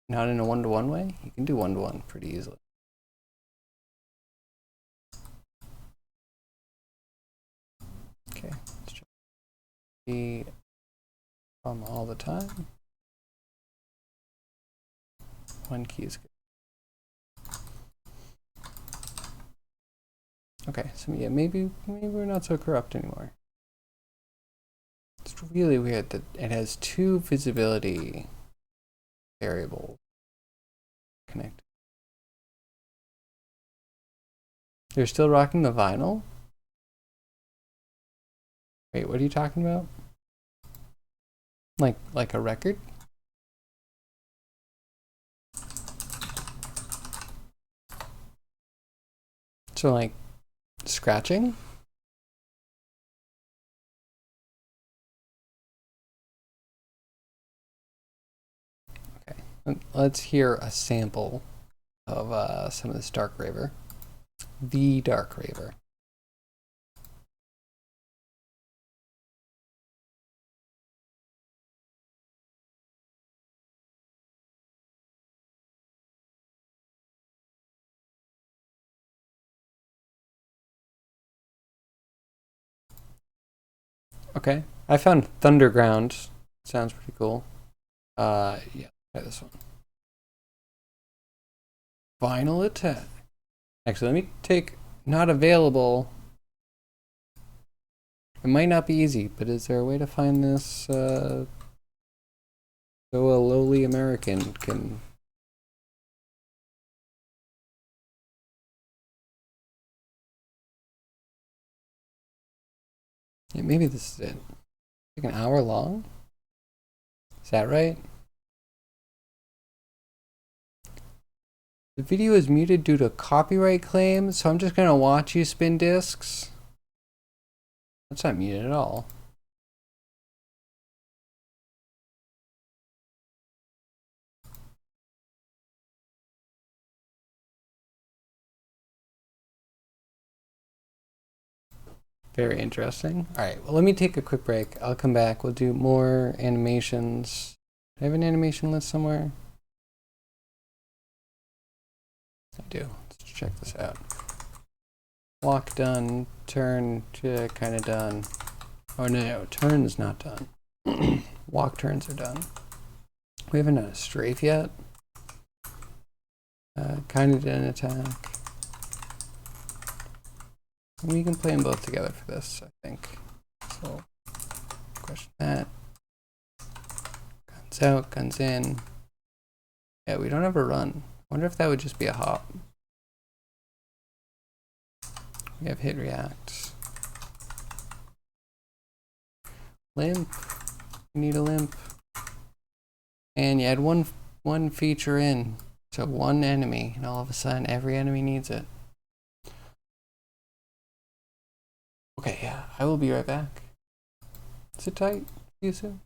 Not in a one-to-one way. You can do one-to-one pretty easily. Okay, let's try the all the time. 1 key is good. Okay, so yeah, maybe we're not so corrupt anymore. It's really weird that it has 2 visibility variables connected. They're still rocking the vinyl? Wait, what are you talking about? Like a record? So like scratching? Okay, let's hear a sample of some of this Dark Raver. The Dark Raver. Okay, I found Thunderground. Sounds pretty cool. Yeah, try this one. Final attack. Actually, let me take not available. It might not be easy, but is there a way to find this so a lowly American can... Yeah, maybe this is it. Like an hour long? Is that right? The video is muted due to copyright claims, so I'm just gonna watch you spin discs. That's not muted at all. Very interesting. All right, well, let me take a quick break. I'll come back. We'll do more animations. Do I have an animation list somewhere? I do. Let's check this out. Walk done, turn to kind of done. Oh no, turn is not done. Walk turns are done. We haven't done a strafe yet. Kind of did an attack. We can play them both together for this, I think. So, question that. Guns out, guns in. Yeah, we don't have a run. I wonder if that would just be a hop. We have hit react. Limp. You need a limp. And you add one feature in to one enemy, and all of a sudden every enemy needs it. Okay, yeah, I will be right back. Sit tight. See you soon.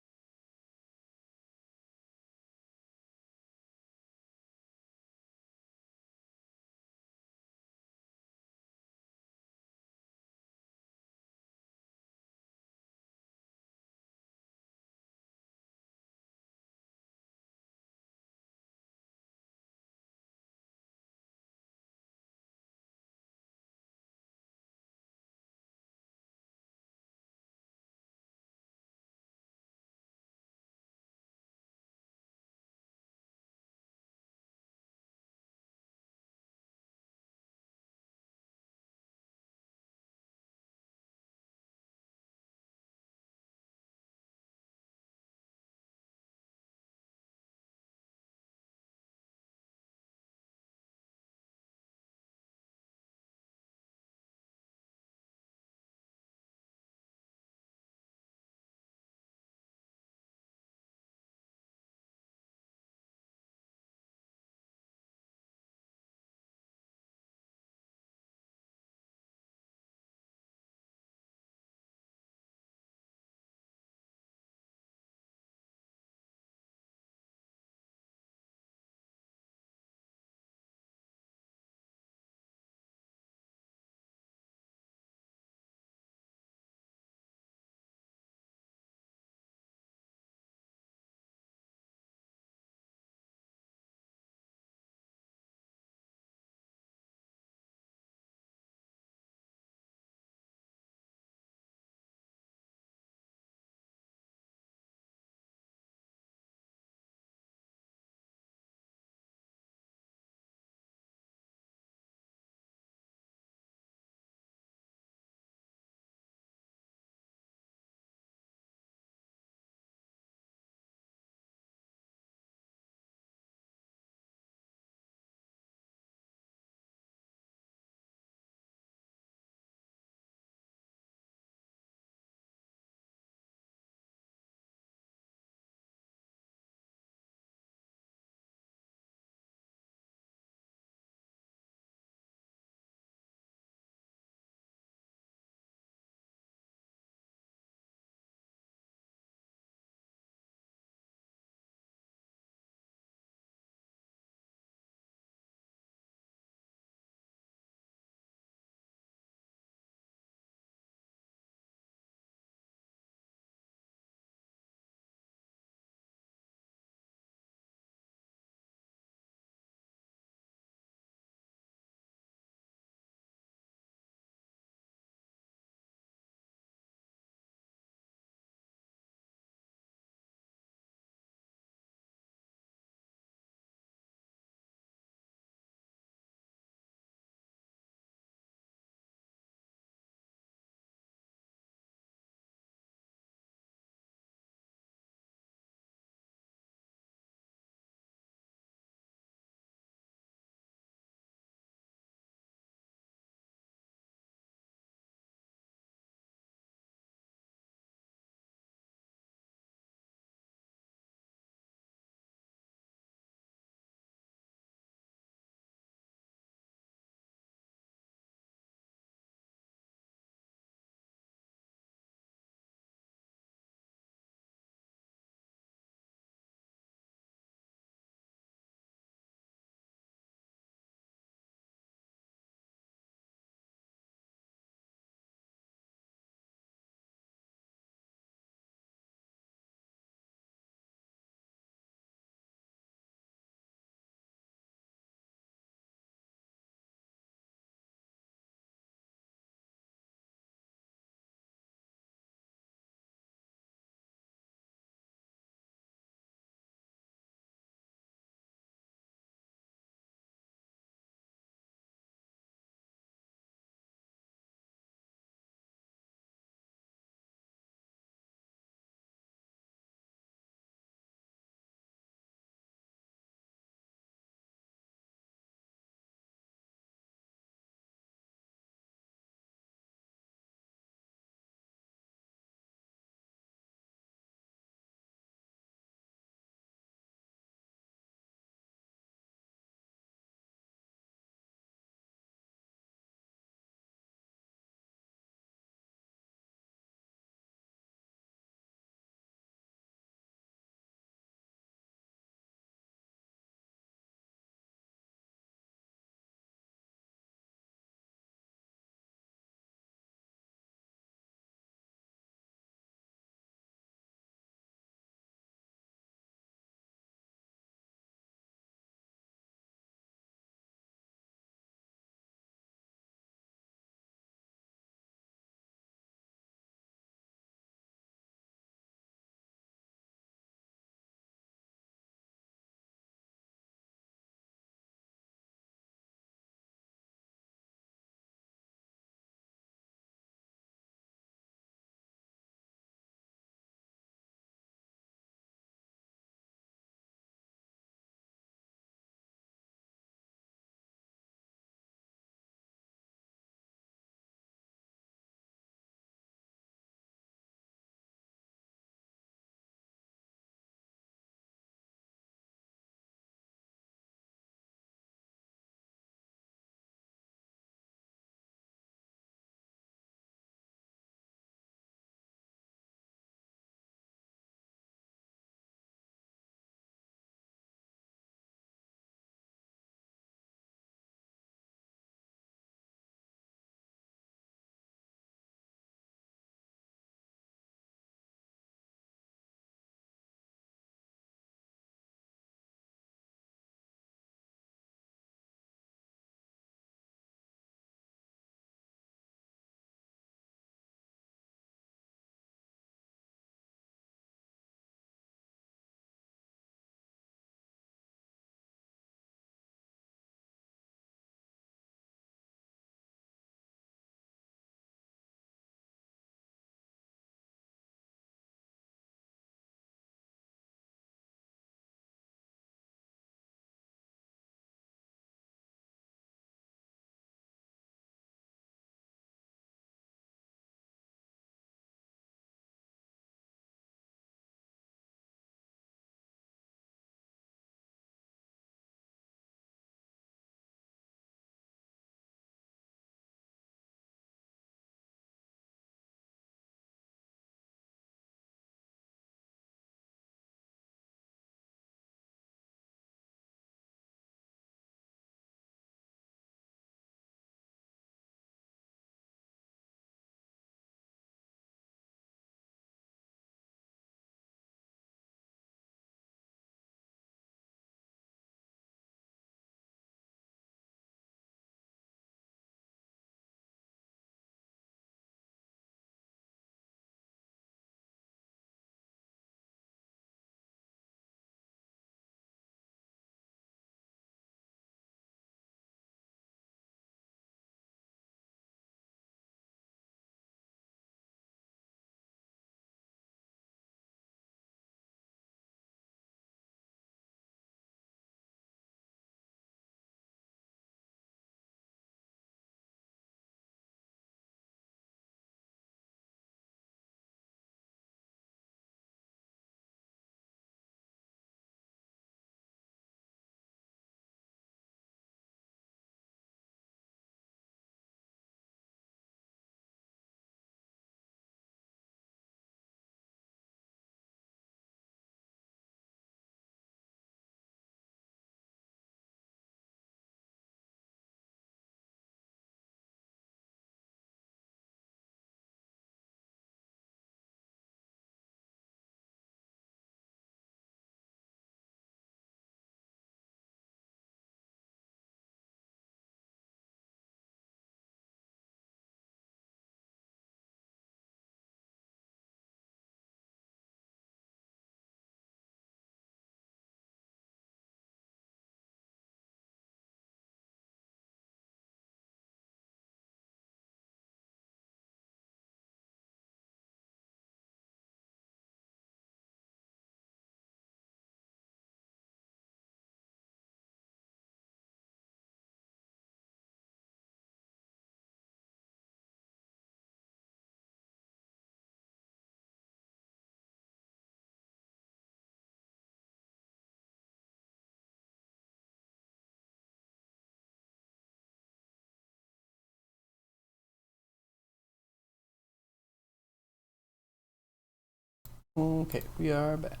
Okay, we are back.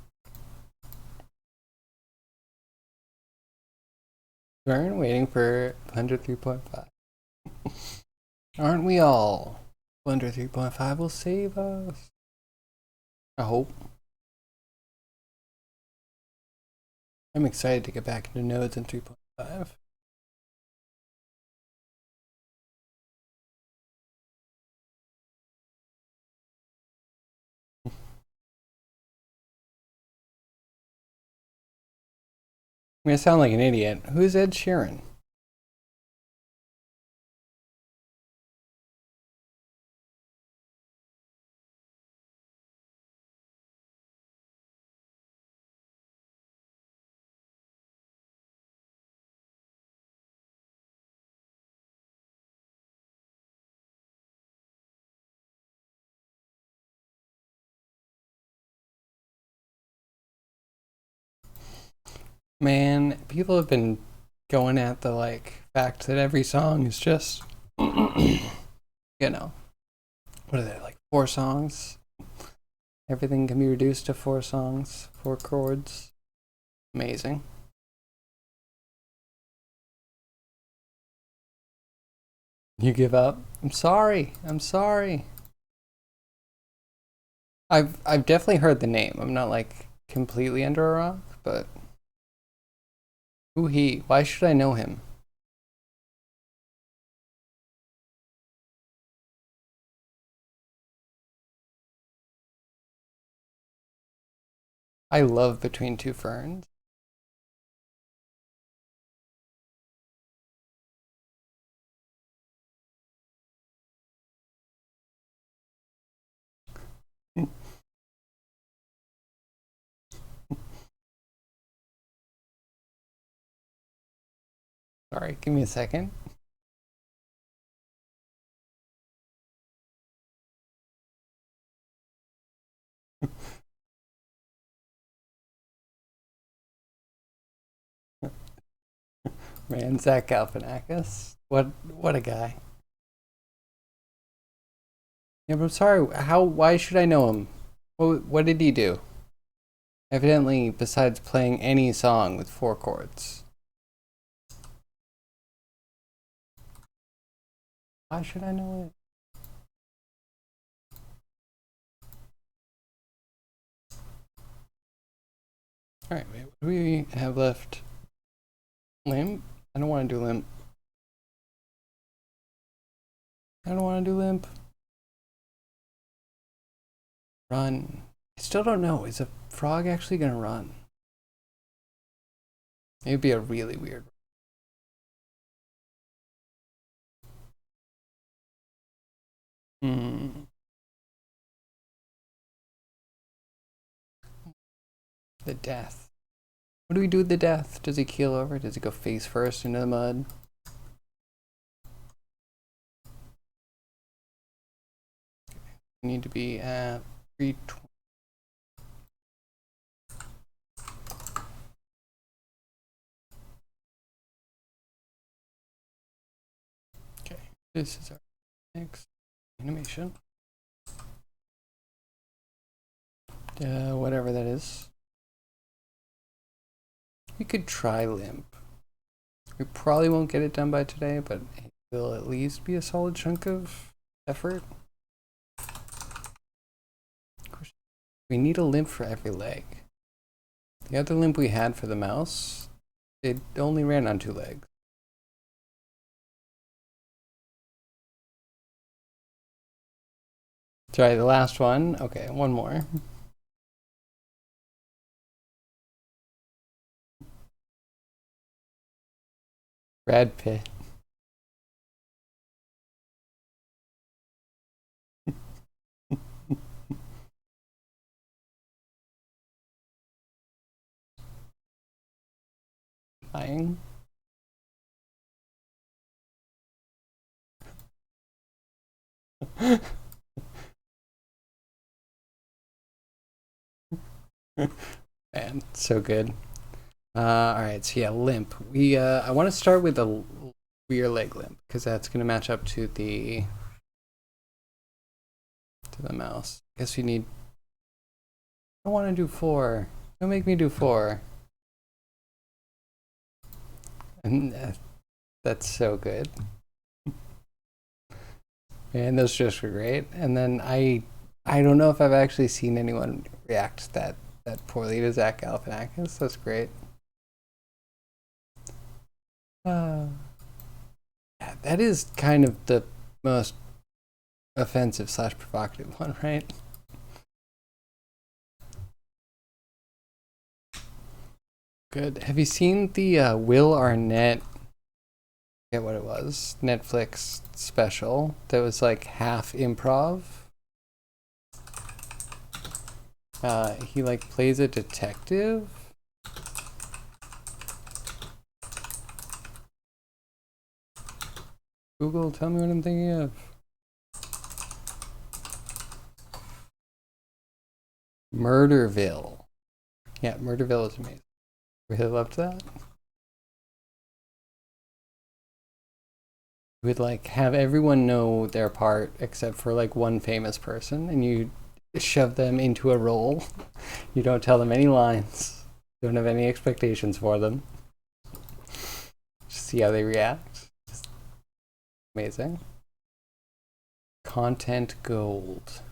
We're waiting for Blender 3.5. Aren't we all? Blender 3.5 will save us. I hope. I'm excited to get back into nodes in 3.5. I'm gonna sound like an idiot. Who's Ed Sheeran? Man, people have been going at the fact that every song is just you know, what are they, like 4 songs? Everything can be reduced to 4 songs, 4 chords. Amazing. You give up? I'm sorry. I'm sorry. I've definitely heard the name. I'm not completely under a rock, but who he? Why should I know him? I love Between Two Ferns. Sorry, give me a second. Man, Zach Galifianakis. What a guy. Yeah, but I'm sorry. Why should I know him? What did he do? Evidently, besides playing any song with 4 chords. Why should I know it? Alright, wait, what do we have left? Limp? I don't want to do limp. I don't want to do limp. Run. I still don't know. Is a frog actually gonna run? It would be a really weird. Hmm. The death. What do we do with the death? Does he keel over? Does he go face first into the mud? We need to be at 320. Okay, this is our next animation. Whatever that is. We could try limp. We probably won't get it done by today, but it will at least be a solid chunk of effort. We need a limp for every leg. The other limp we had for the mouse, it only ran on 2 legs. Sorry, the last one. Okay, one more. Brad Pitt. Dying. Man, so good. All right, so yeah, limp. I want to start with the rear leg limp because that's going to match up to the mouse. I guess we need I want to do 4. Don't make me do 4. And that's so good. And those just were great. And then I don't know if I've actually seen anyone react that poorly to Zach Galifianakis. That's great. Yeah, that is kind of the most offensive / provocative one, right? Good. Have you seen the Will Arnett? I forget what it was. Netflix special that was like half improv. He like plays a detective. Google, tell me what I'm thinking of. Murderville. Yeah, Murderville is amazing. Really loved that. We'd like have everyone know their part except for like one famous person, and you shove them into a role. You don't tell them any lines. You don't have any expectations for them. Just see how they react. Just amazing. Content gold.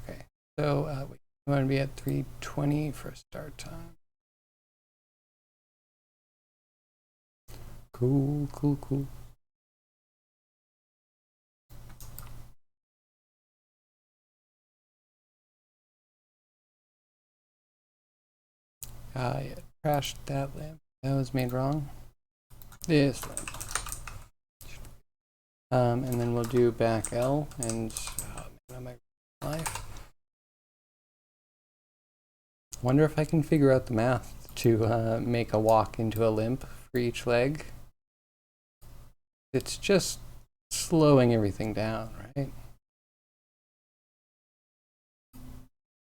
Okay, so we want to be at 3:20 for start time. Cool, cool, cool. Yeah, crashed that lamp. That was made wrong. This lamp. And then we'll do back L and my life. Wonder if I can figure out the math to make a walk into a limp for each leg. It's just slowing everything down, right?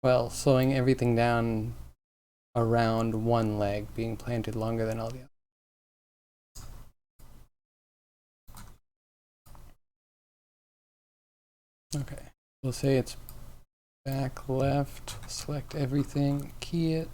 Well, slowing everything down around one leg being planted longer than all the others. Okay, we'll say it's back left, select everything, key it.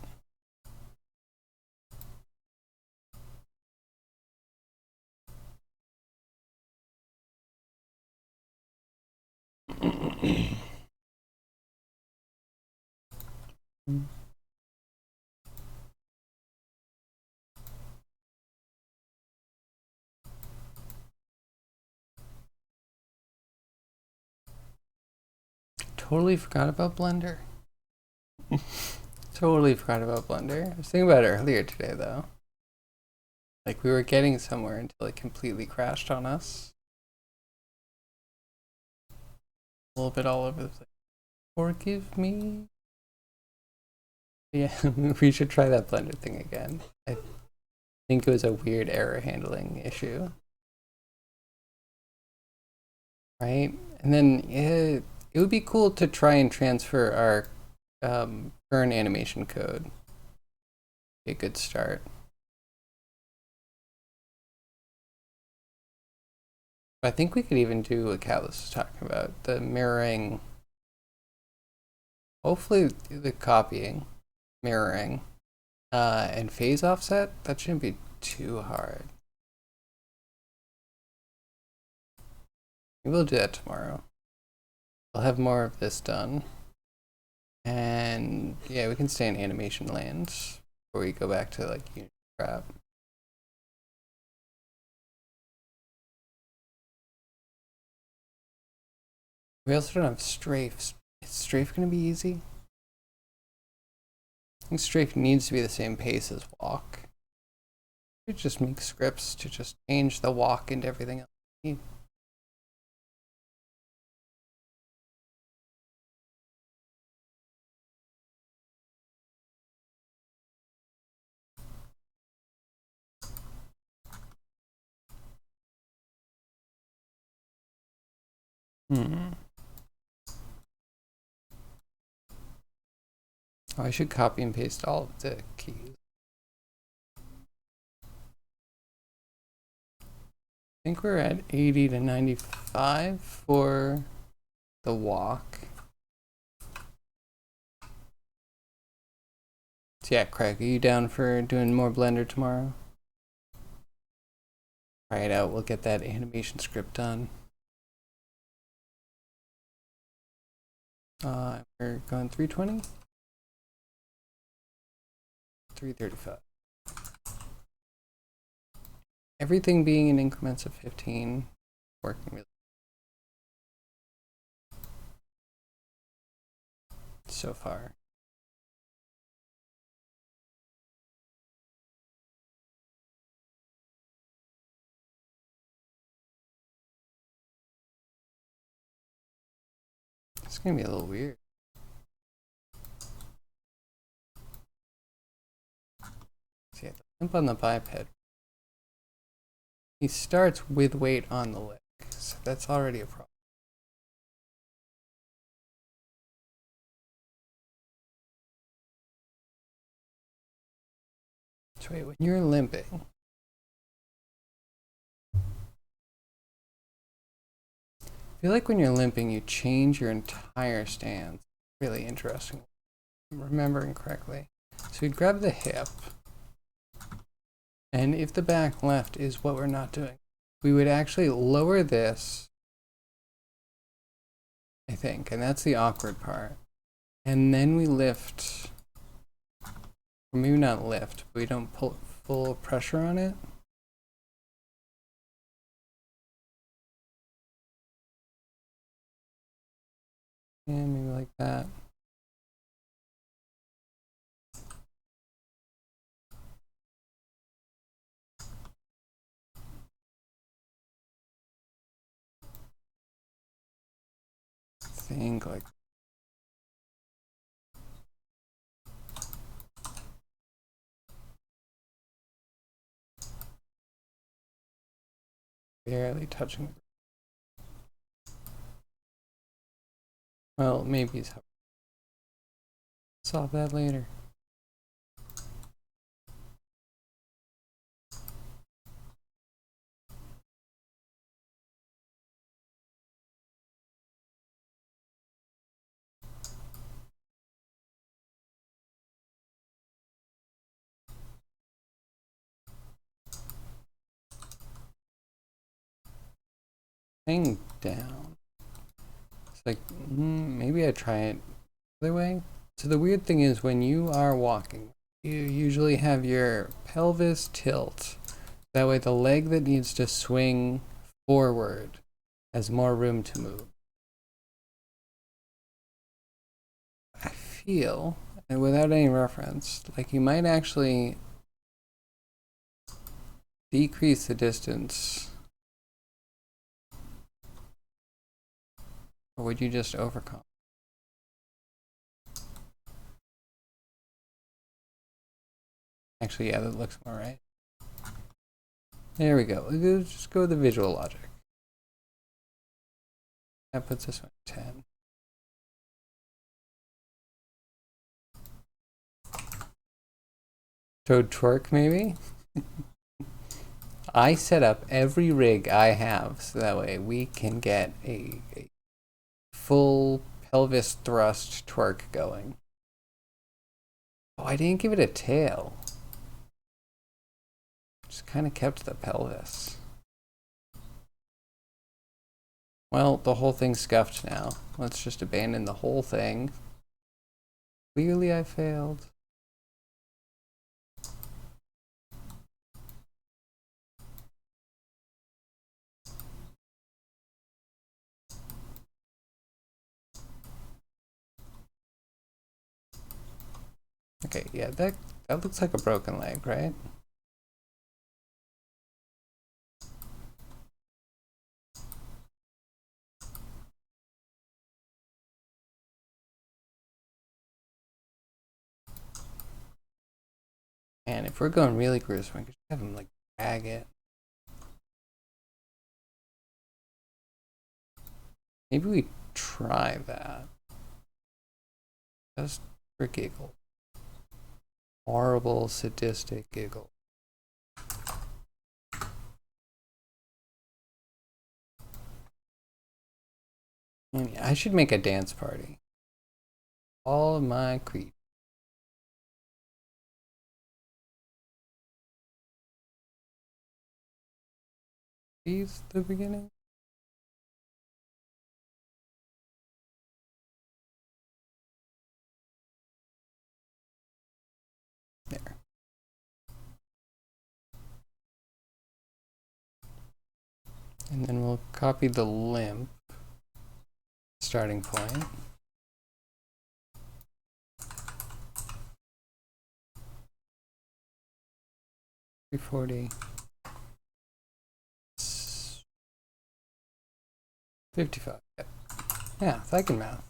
Totally forgot about Blender. Totally forgot about Blender. I was thinking about it earlier today, though. Like, we were getting somewhere until it completely crashed on us. A little bit all over the place. Forgive me. Yeah, we should try that Blender thing again. I think it was a weird error handling issue. Right? And then it would be cool to try and transfer our current animation code. Be a good start. I think we could even do what Catalyst was talking about, the mirroring, hopefully the copying, mirroring, and phase offset. That shouldn't be too hard. We'll do that tomorrow. We'll have more of this done. And yeah, we can stay in animation land before we go back to like Unity crap. We also don't have strafes. Is strafe gonna be easy? I think strafe needs to be the same pace as walk. We just make scripts to just change the walk into everything else. Oh, I should copy and paste all of the keys. I think we're at 80 to 95 for the walk. So yeah, Craig, are you down for doing more Blender tomorrow? Try it out. We'll get that animation script done. We're going 320? 335. Everything being in increments of 15, working really so far. It's gonna be a little weird. See, the limp on the biped. He starts with weight on the leg, so that's already a problem. So wait, when you're limping, I feel like when you're limping, you change your entire stance. Really interesting. If I'm remembering correctly. So we'd grab the hip, and if the back left is what we're not doing, we would actually lower this, I think, and that's the awkward part. And then we lift, or maybe not lift, but we don't put full pressure on it. And maybe like that. Think like barely touching. Well, maybe it's solve that later. Thing down. It's like maybe I try it the other way. So the weird thing is when you are walking, you usually have your pelvis tilt. That way the leg that needs to swing forward has more room to move. I feel, and without any reference, like you might actually decrease the distance. Or would you just overcome? Actually, yeah, that looks more right. There we go. Let's just go with the visual logic. That puts this one at 10. Toad twerk, maybe? I set up every rig I have so that way we can get a full pelvis thrust twerk going. Oh, I didn't give it a tail. Just kind of kept the pelvis. Well, the whole thing's scuffed now. Let's just abandon the whole thing. Clearly I failed. Okay, yeah, that looks like a broken leg, right? And if we're going really gruesome, we could have him like drag it. Maybe we try that. Just for giggle. Horrible, sadistic giggle. And I should make a dance party. All of my creep. These the beginning? There. And then we'll copy the limp starting point. $340. 55. Yeah, I can math.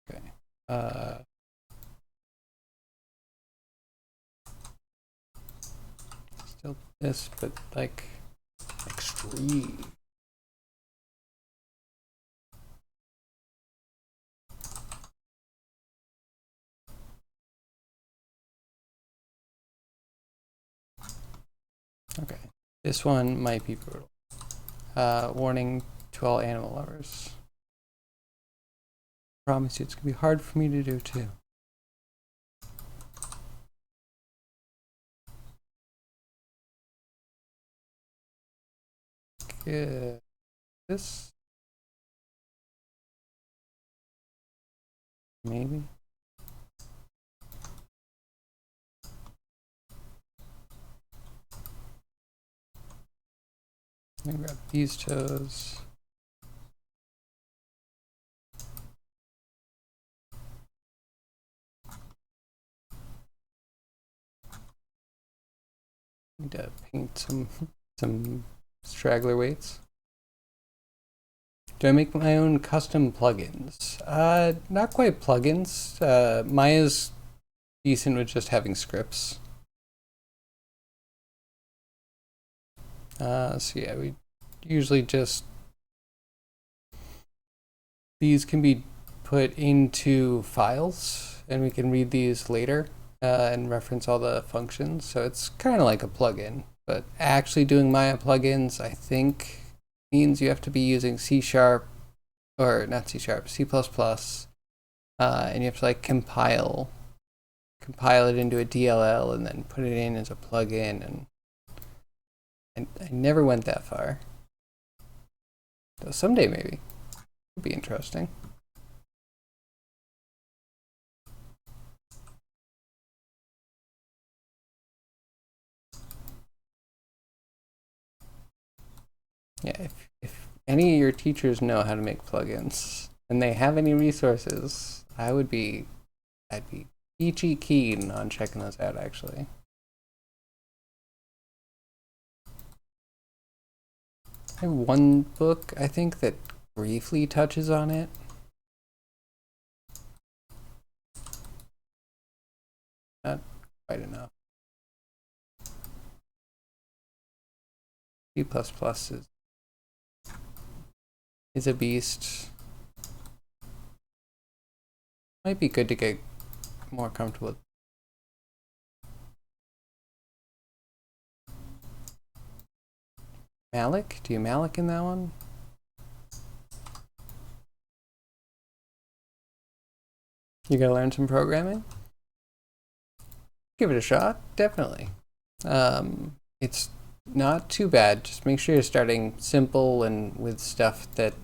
Okay. Still this, but like extreme. Okay. This one might be brutal. Warning to all animal lovers. I promise you it's gonna be hard for me to do too. Good. This maybe. Let me grab these toes. Need to paint some straggler weights. Do I make my own custom plugins? Not quite plugins. Maya's decent with just having scripts. So yeah, we usually just, these can be put into files and we can read these later and reference all the functions. So it's kind of like a plugin, but actually doing Maya plugins, I think, means you have to be using C#, or not C#, C++, and you have to like compile it into a DLL and then put it in as a plugin, and I never went that far. So someday maybe. It'll be interesting. Yeah, if any of your teachers know how to make plugins and they have any resources, I'd be peachy keen on checking those out actually. I have one book, I think, that briefly touches on it. Not quite enough. C++ is a beast. Might be good to get more comfortable with. Malik? Do you Malik in that one? You gotta learn some programming? Give it a shot, definitely. It's not too bad. Just make sure you're starting simple and with stuff that's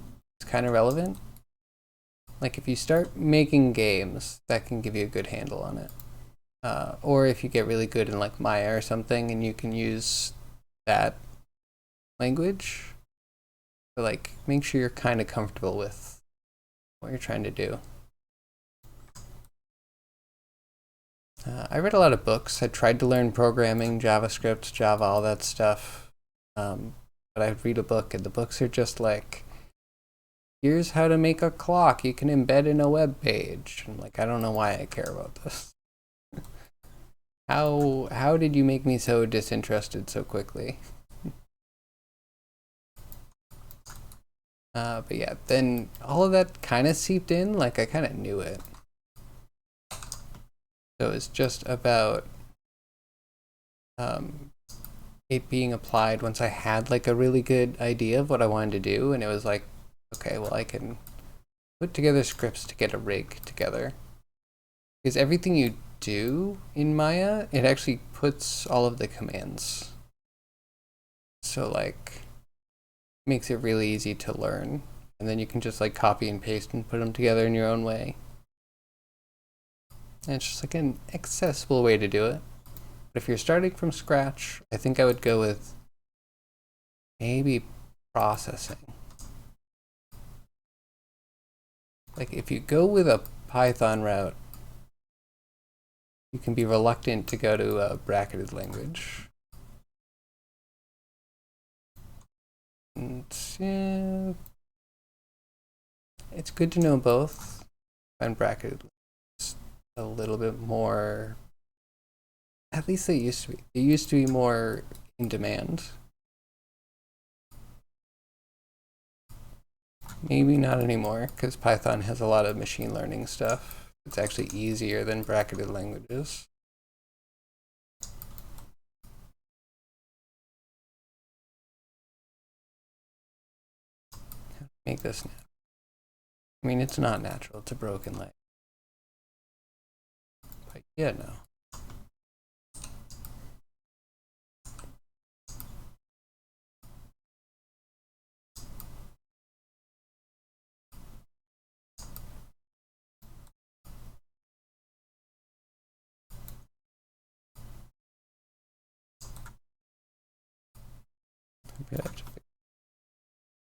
kind of relevant. Like if you start making games, that can give you a good handle on it. Or if you get really good in like Maya or something and you can use that language, but like make sure you're kind of comfortable with what you're trying to do. I read a lot of books. I tried to learn programming, JavaScript, Java, all that stuff. But I'd read a book and the books are just like, here's how to make a clock you can embed in a web page. I'm like, I don't know why I care about this. How did you make me so disinterested so quickly? But yeah, then all of that kind of seeped in, like I kind of knew it. So it's just about it being applied once I had like a really good idea of what I wanted to do, and it was like, okay, well, I can put together scripts to get a rig together. Because everything you do in Maya, it actually puts all of the commands. So like makes it really easy to learn. And then you can just like copy and paste and put them together in your own way. And it's just like an accessible way to do it. But if you're starting from scratch, I think I would go with maybe processing. Like if you go with a Python route, you can be reluctant to go to a bracketed language. And yeah, it's good to know both. And bracketed is a little bit more, at least they used to be. They used to be more in demand. Maybe not anymore, because Python has a lot of machine learning stuff. It's actually easier than bracketed languages. Make this. I mean, it's not natural. It's a broken language. But yeah, no.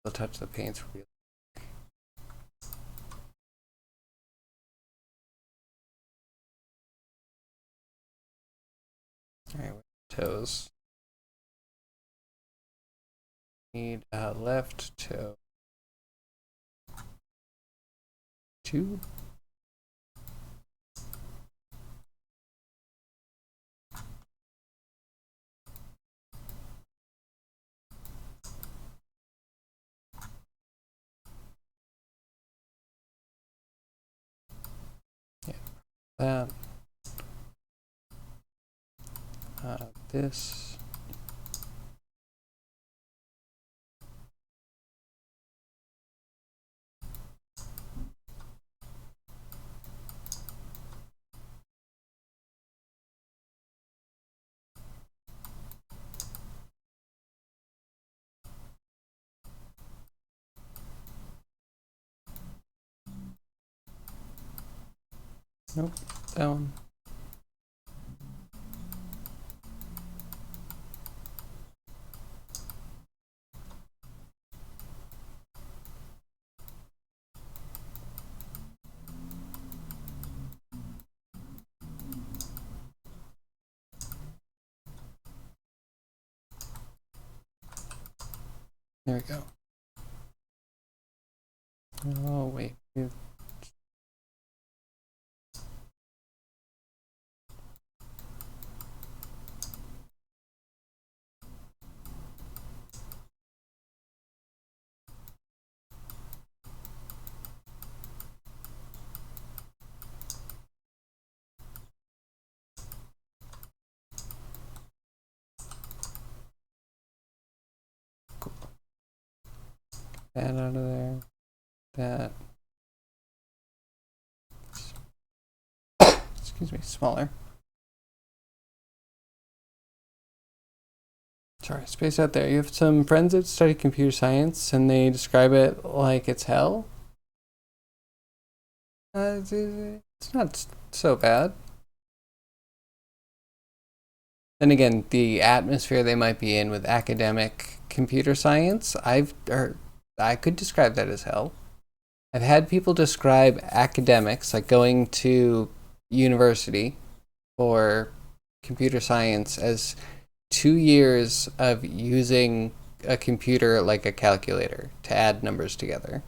We'll touch the paints real. All right, toes. Need a left toe. 2. Yeah, that. This. Nope, that one. There we go. Oh, wait. Cool. That out of there. That. Excuse me, smaller. Sorry, space out there. You have some friends that study computer science and they describe it like it's hell. It's not so bad. Then again, the atmosphere they might be in with academic computer science, I could describe that as hell. I've had people describe academics, like going to university for computer science, as 2 years of using a computer like a calculator to add numbers together.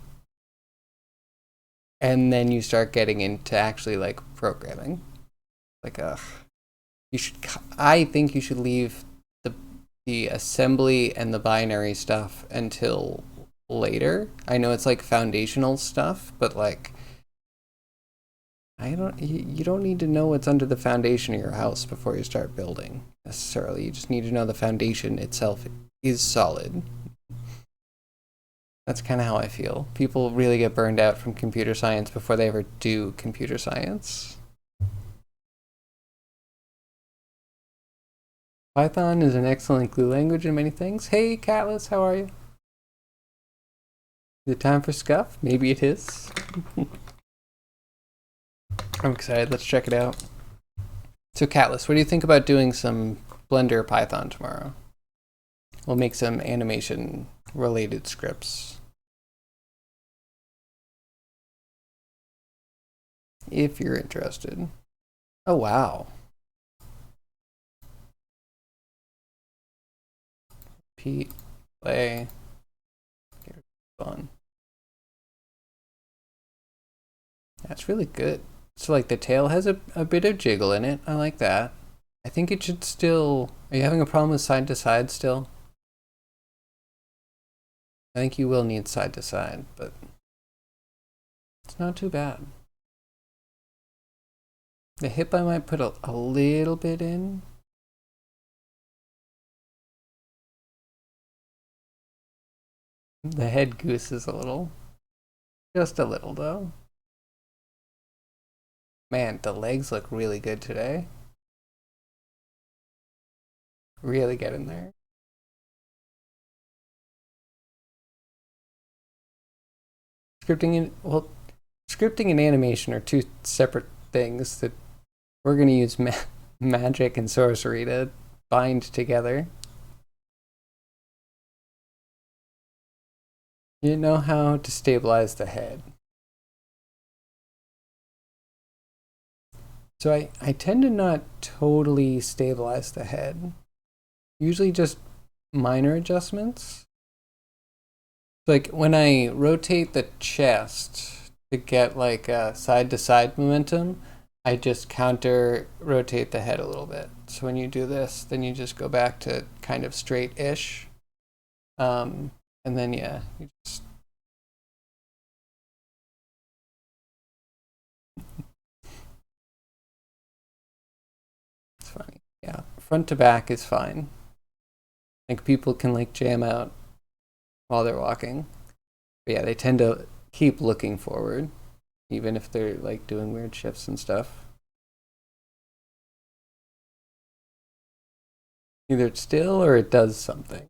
And then you start getting into actually like programming. Like, you should. I think you should leave the assembly and the binary stuff until later. I know it's like foundational stuff, but like, You don't need to know what's under the foundation of your house before you start building, necessarily. You just need to know the foundation itself is solid. That's kind of how I feel. People really get burned out from computer science before they ever do computer science. Python is an excellent glue language in many things. Hey, Catless, how are you? Is it time for scuff? Maybe it is. I'm excited. Let's check it out. So, Catless, what do you think about doing some Blender Python tomorrow? We'll make some animation related scripts. If you're interested. Oh, wow. Pete, play. Fun. That's really good. So, like, the tail has a bit of jiggle in it. I like that. I think it should still. Are you having a problem with side to side still? I think you will need side to side, but it's not too bad. The hip I might put a little bit in. The head gooses a little. Just a little, though. Man, the legs look really good today. Really get in there. Scripting and animation are two separate things that we're going to use magic and sorcery to bind together. You know how to stabilize the head. So I tend to not totally stabilize the head. Usually just minor adjustments. Like when I rotate the chest to get like a side to side momentum, I just counter rotate the head a little bit. So when you do this, then you just go back to kind of straight-ish. And then yeah, you just it's funny. Yeah, front to back is fine. Like people can like jam out while they're walking. But yeah, they tend to keep looking forward, even if they're like doing weird shifts and stuff. Either it's still or it does something.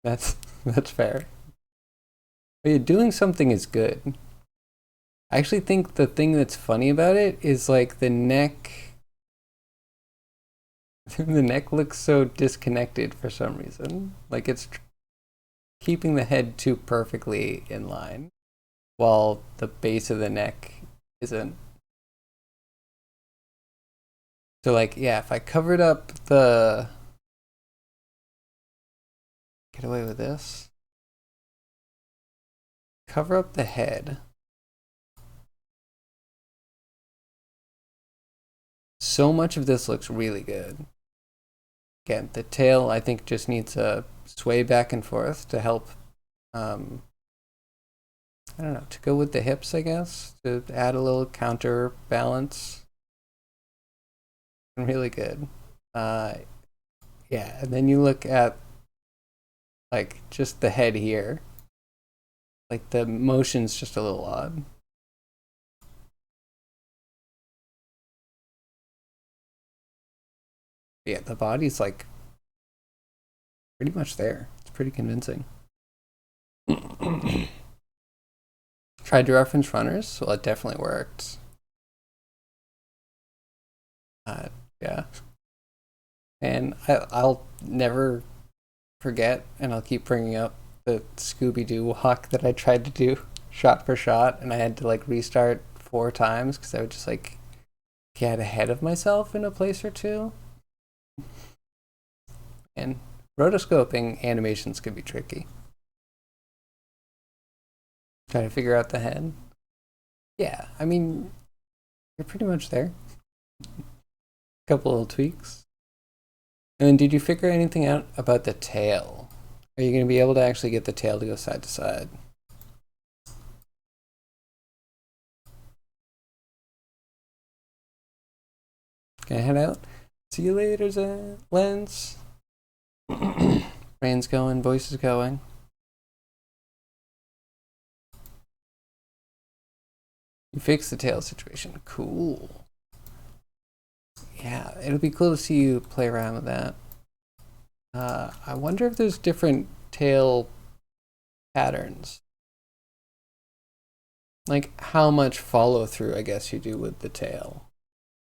That's that's fair. But yeah, doing something is good. I actually think the thing that's funny about it is like the neck. The neck looks so disconnected for some reason. Like it's keeping the head too perfectly in line, while the base of the neck isn't. So like yeah, if I covered up the get away with this. Cover up the head. So much of this looks really good. Again, the tail I think just needs a sway back and forth to help. I don't know, to go with the hips, I guess, to add a little counterbalance. Really good. Uh, yeah, and then you look at like just the head here. Like the motion's just a little odd. Yeah, the body's like pretty much there. It's pretty convincing. Tried to reference runners? Well, it definitely worked. Uh, yeah. And I'll never forget, and I'll keep bringing up the Scooby Doo walk that I tried to do shot for shot, and I had to like restart 4 times because I would just like get ahead of myself in a place or two. And rotoscoping animations can be tricky. Trying to figure out the head. Yeah, I mean, you're pretty much there. A couple little tweaks. And then did you figure anything out about the tail? Are you going to be able to actually get the tail to go side to side? Gonna head out. See you later, Lens. Brain's going, voice is going. You fixed the tail situation. Cool. Yeah, it'll be cool to see you play around with that. I wonder if there's different tail patterns. Like how much follow through, I guess, you do with the tail.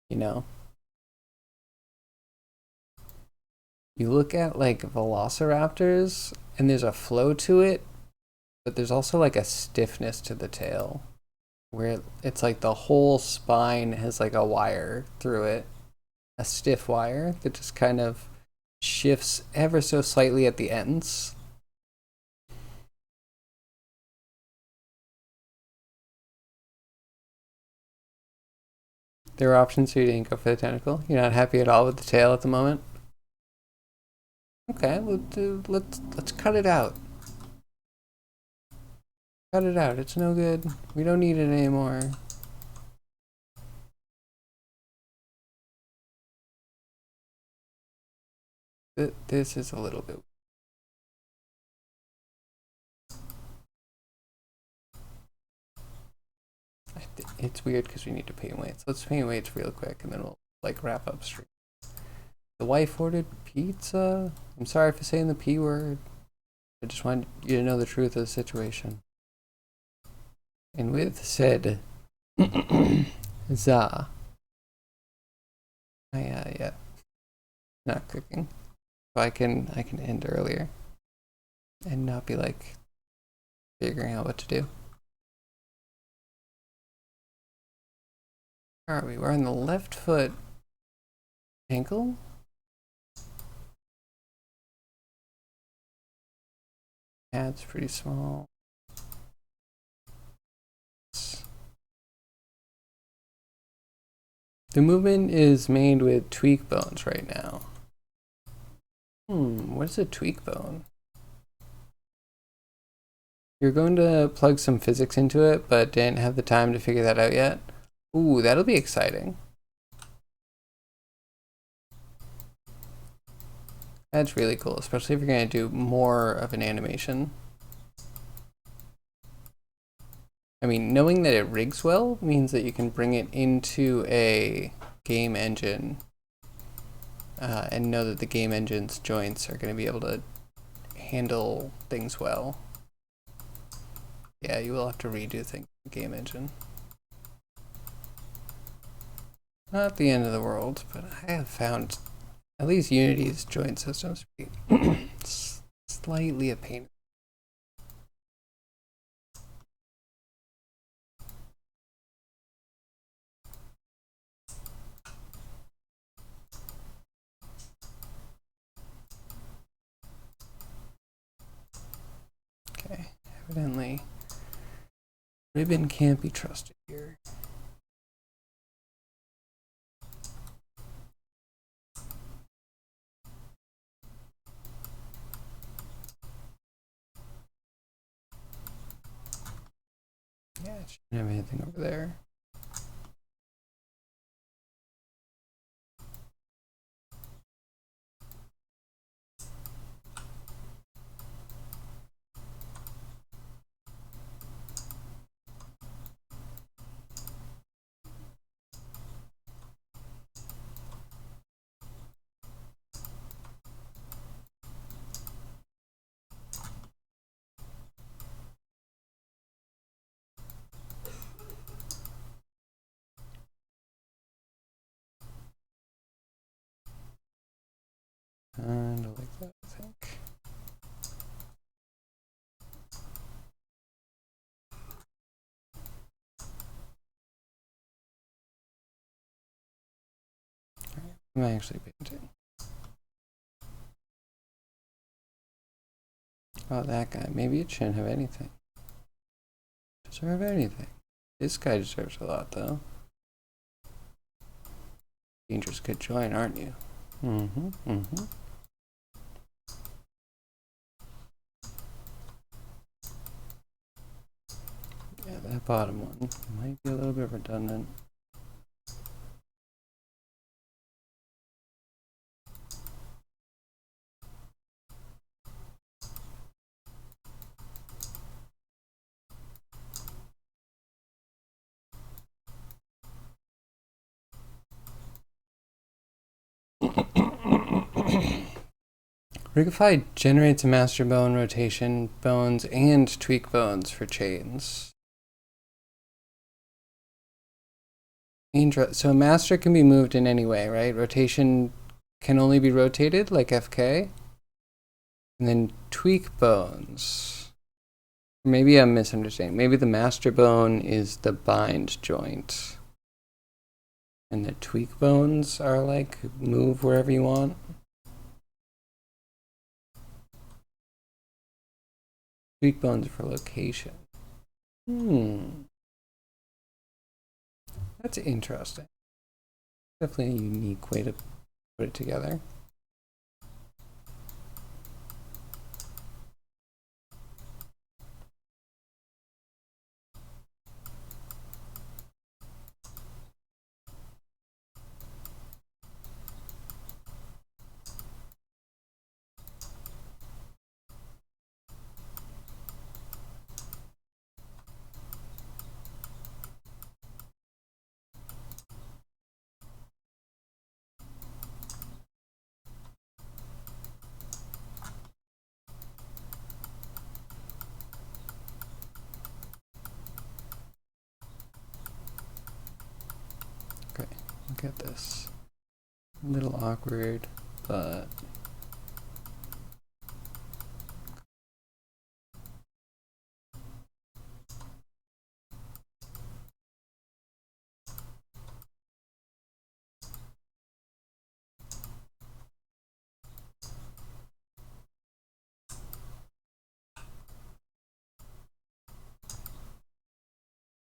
You know? You look at like velociraptors and there's a flow to it, but there's also like a stiffness to the tail where it's like the whole spine has like a wire through it, a stiff wire that just kind of shifts ever so slightly at the ends. There were options so you didn't go for the tentacle. You're not happy at all with the tail at the moment. Okay, let's cut it out. Cut it out. It's no good. We don't need it anymore. This is a little bit. It's weird because we need to paint weights. Let's paint weights real quick and then we'll like wrap up stream. The wife ordered pizza. I'm sorry for saying the P word. I just want you to know the truth of the situation. And with said za, yeah, not cooking. So I can end earlier and not be like figuring out what to do. Where are we? We're on the left foot ankle. Yeah, it's pretty small. The movement is made with tweak bones right now. What is a tweak bone? You're going to plug some physics into it, but didn't have the time to figure that out yet. Ooh, that'll be exciting. That's really cool, especially if you're going to do more of an animation. I mean, knowing that it rigs well means that you can bring it into a game engine and know that the game engine's joints are going to be able to handle things well. Yeah, you will have to redo things in the game engine. Not the end of the world, but I have found at least Unity's joint systems to be slightly a pain. Okay, evidently ribbon can't be trusted here. Yeah, it shouldn't have anything over there. Kind of like that, I think. I'm actually painting. Oh, that guy. Maybe it shouldn't have anything. Deserve anything. This guy deserves a lot, though. Dangerous could join, aren't you? Yeah, that bottom one might be a little bit redundant. Rigify generates a master bone, rotation bones, and tweak bones for chains. So master can be moved in any way, right? Rotation can only be rotated, like FK. And then tweak bones. Maybe I'm misunderstanding. Maybe the master bone is the bind joint. And the tweak bones are like move wherever you want. Tweak bones for location. That's interesting. Definitely a unique way to put it together. Okay, look at this. A little awkward, but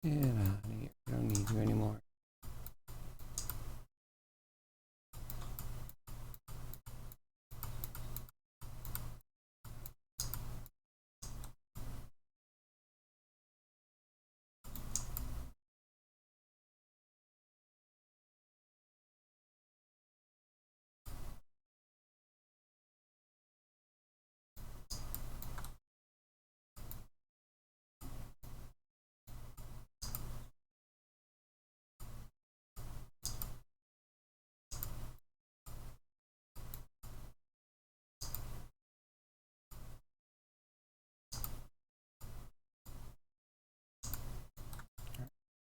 get out of here. We don't need you anymore.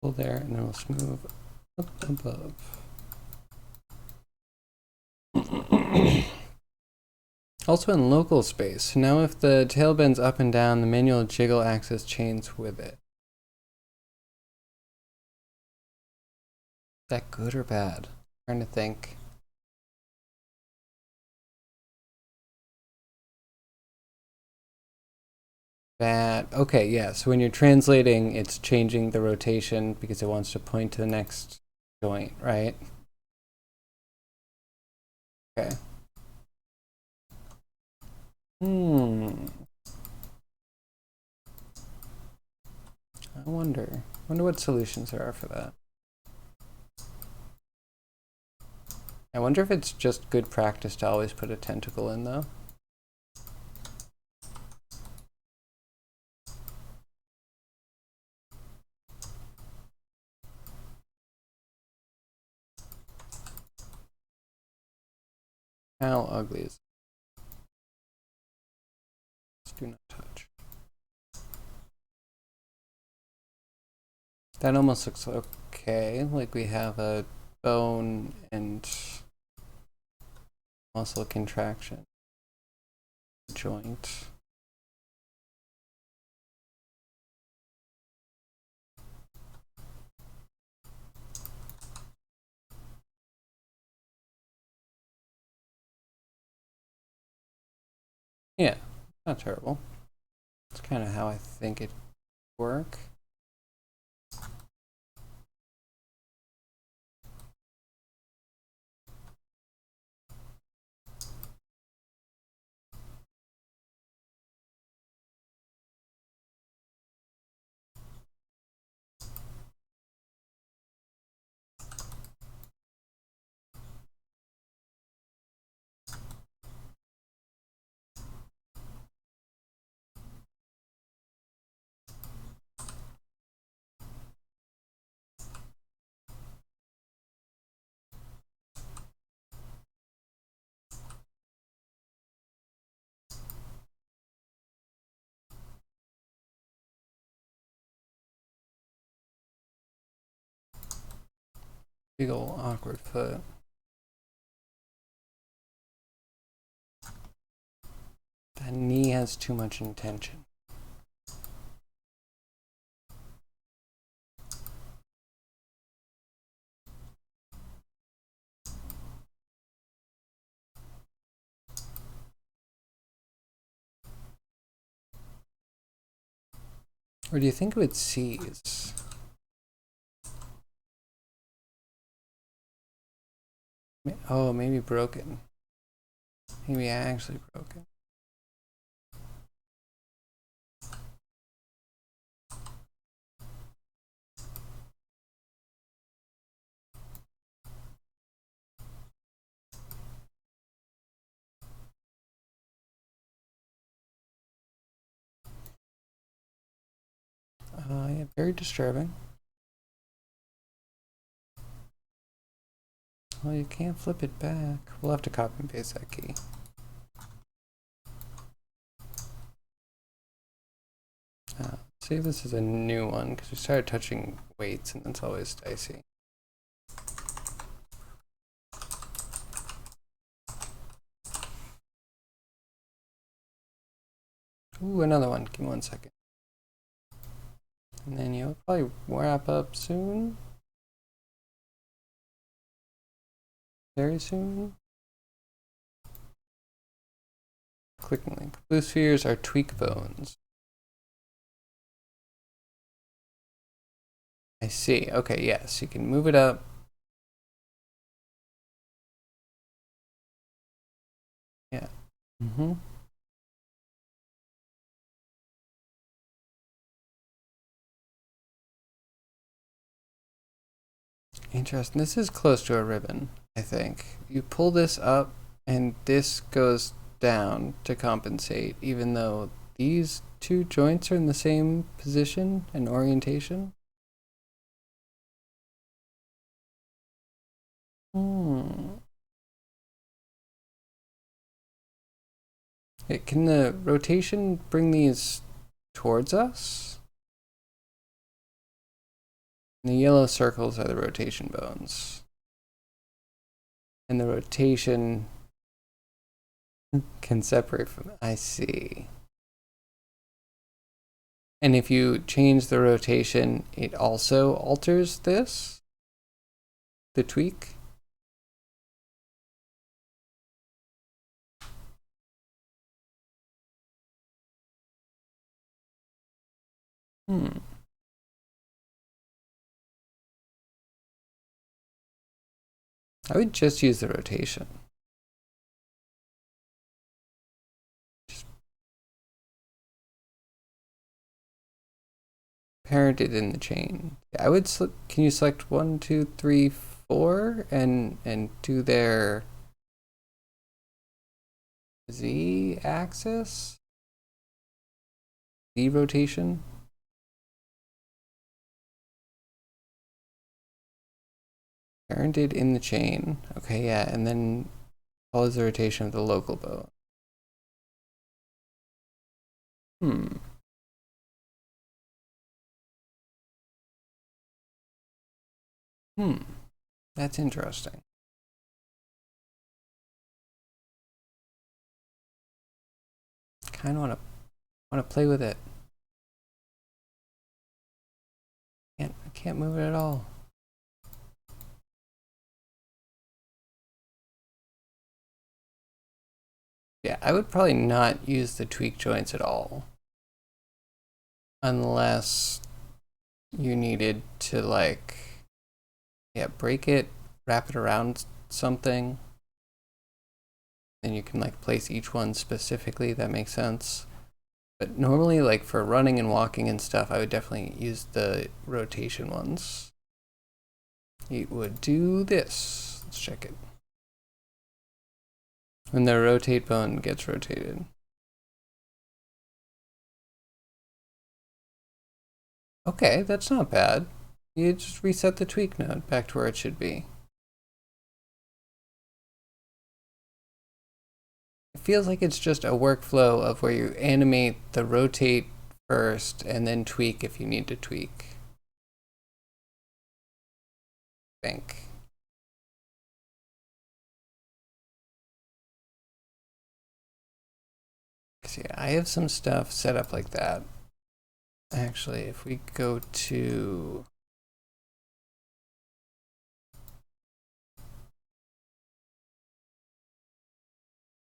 Pull there, and then we'll smooth up above. Also in local space. So now if the tail bends up and down, the manual jiggle axis chains with it. Is that good or bad? I'm trying to think. Bad. Okay, yeah. So when you're translating, it's changing the rotation because it wants to point to the next joint, right? Okay. I wonder what solutions there are for that. I wonder if it's just good practice to always put a tentacle in, though. How ugly is it? Let's do not touch. That almost looks okay, like we have a bone and muscle contraction joint. Yeah, not terrible. It's kind of how I think it would work. Big ol' awkward foot. That knee has too much intention. Or do you think it would seize? Oh, maybe broken. Maybe actually broken. Yeah, very disturbing. Well, you can't flip it back. We'll have to copy and paste that key. See if this is a new one, because we started touching weights and it's always dicey. Ooh, another one. Give me 1 second. And then you'll probably wrap up soon. Very soon. Clicking link. Blue spheres are tweak bones. I see. Okay, yes. You can move it up. Yeah. Mm-hmm. Interesting. This is close to a ribbon, I think. You pull this up and this goes down to compensate, even though these two joints are in the same position and orientation. Can the rotation bring these towards us? And the yellow circles are the rotation bones. And the rotation can separate from it. I see. And if you change the rotation, it also alters this? The tweak? Hmm. I would just use the rotation. Just parent it in the chain. I would. Can you select 1, 2, 3, 4, and do their z-axis, z rotation? Parented in the chain. Okay, yeah, and then follows the rotation of the local bone. Hmm. That's interesting. Kind of want to play with it. I can't move it at all. Yeah, I would probably not use the tweak joints at all. Unless you needed to, like, yeah, break it, wrap it around something. Then you can, like, place each one specifically. That makes sense. But normally, like, for running and walking and stuff, I would definitely use the rotation ones. It would do this. Let's check it. When the rotate bone gets rotated. Okay, that's not bad. You just reset the tweak node back to where it should be. It feels like it's just a workflow of where you animate the rotate first and then tweak if you need to tweak. I think. So yeah, I have some stuff set up like that. Actually, if we go to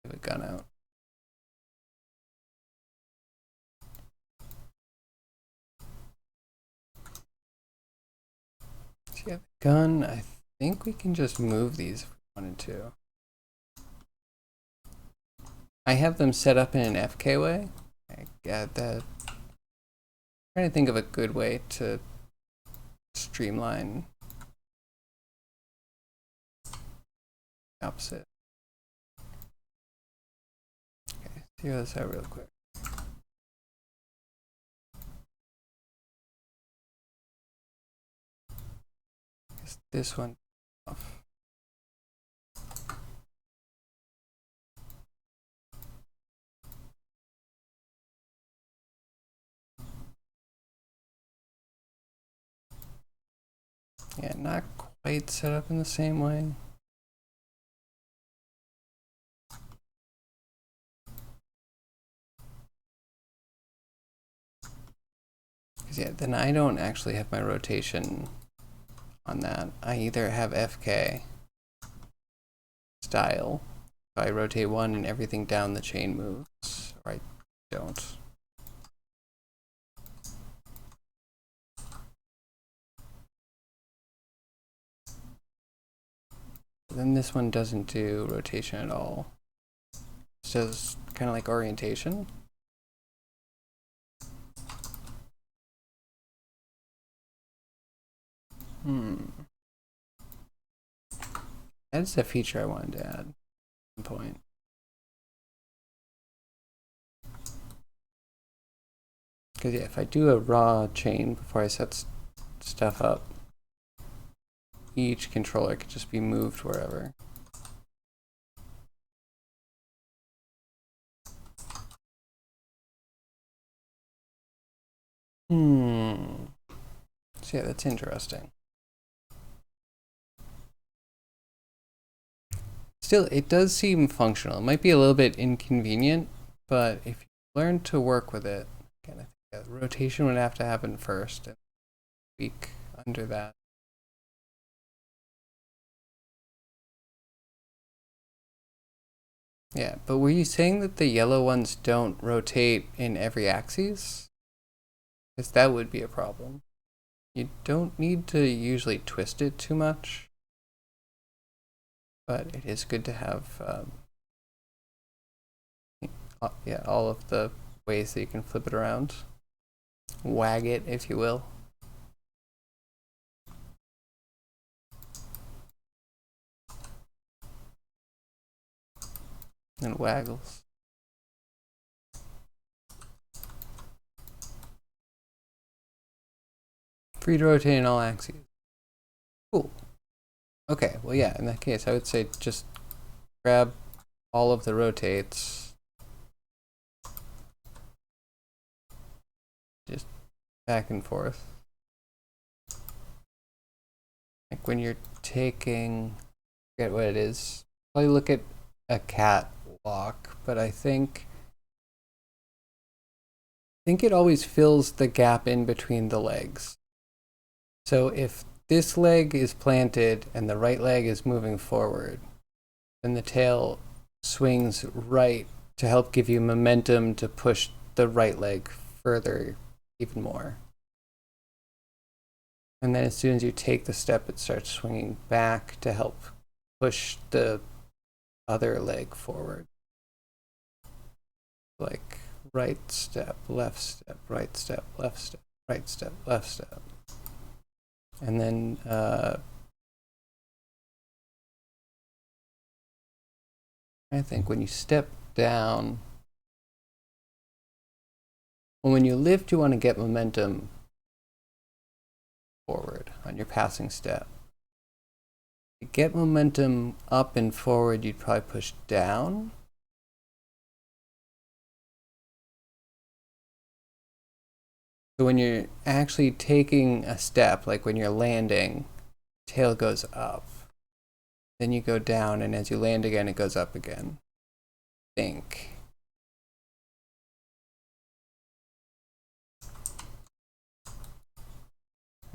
have a gun out. So yeah, the gun, I think we can just move these if we wanted to. I have them set up in an FK way. I got that. I'm trying to think of a good way to streamline the opposite. Okay, figure this out real quick. This one off. Yeah, not quite set up in the same way. Because yeah, then I don't actually have my rotation on that. I either have FK style, if I rotate one and everything down the chain moves, or I don't. Then this one doesn't do rotation at all. It does kind of like orientation. That's a feature I wanted to add at some point. Because yeah, if I do a raw chain before I set stuff up, each controller could just be moved wherever. So yeah, that's interesting. Still, it does seem functional. It might be a little bit inconvenient, but if you learn to work with it, again, I think the rotation would have to happen first and tweak under that. Yeah, but were you saying that the yellow ones don't rotate in every axis? Because that would be a problem. You don't need to usually twist it too much, but it is good to have yeah, all of the ways that you can flip it around. Wag it, if you will. And waggles. Free to rotate in all axes. Cool. Okay, well yeah, in that case I would say just grab all of the rotates. Just back and forth. Like when you're taking, forget what it is, probably look at a cat walk, but I think it always fills the gap in between the legs. So if this leg is planted and the right leg is moving forward, then the tail swings right to help give you momentum to push the right leg further even more. And then as soon as you take the step, it starts swinging back to help push the other leg forward. Like right step, left step, right step, left step, right step, left step. And then I think when you step down, well, when you lift, you want to get momentum forward on your passing step. To get momentum up and forward, you'd probably push down. So when you're actually taking a step, like when you're landing, tail goes up. Then you go down, and as you land again, it goes up again. Think.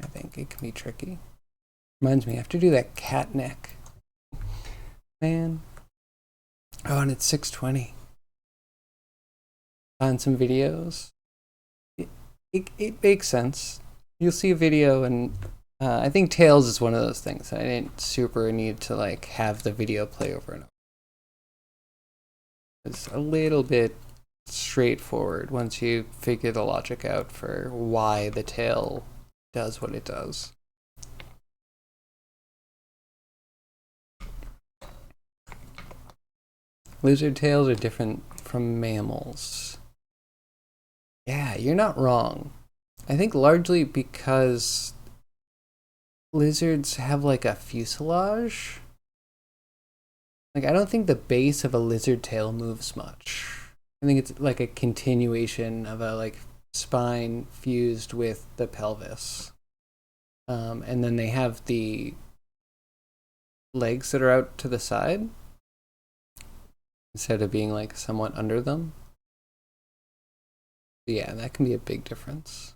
I think it can be tricky. Reminds me, I have to do that cat neck. Man. Oh, and it's 6:20. On some videos. It makes sense. You'll see a video, and I think Tails is one of those things. I didn't super need to like have the video play over and over. It's a little bit straightforward once you figure the logic out for why the tail does what it does. Lizard tails are different from mammals. Yeah, you're not wrong. I think largely because lizards have like a fuselage. Like, I don't think the base of a lizard tail moves much. I think it's like a continuation of a like spine fused with the pelvis. And then they have the legs that are out to the side instead of being like somewhat under them. Yeah, that can be a big difference.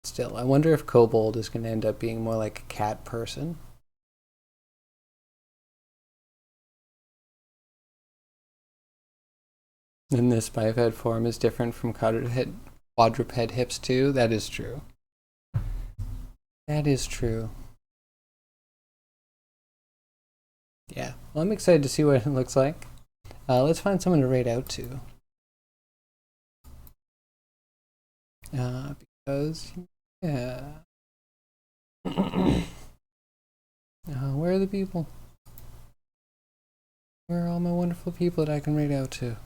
Still, I wonder if Kobold is going to end up being more like a cat person. And this biped form is different from quadruped hips too. That is true. That is true. Yeah. Well, I'm excited to see what it looks like. Let's find someone to raid out to. Because, yeah. Where are the people? Where are all my wonderful people that I can raid out to?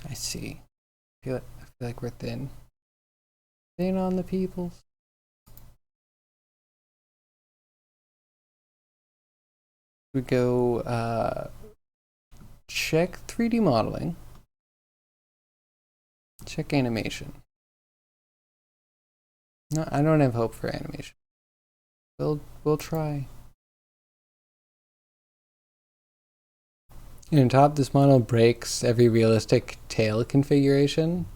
I see. I feel like we're thin. Thin on the people. We go check 3D modeling. Check animation. No, I don't have hope for animation. We'll try. And on top, this model breaks every realistic tail configuration.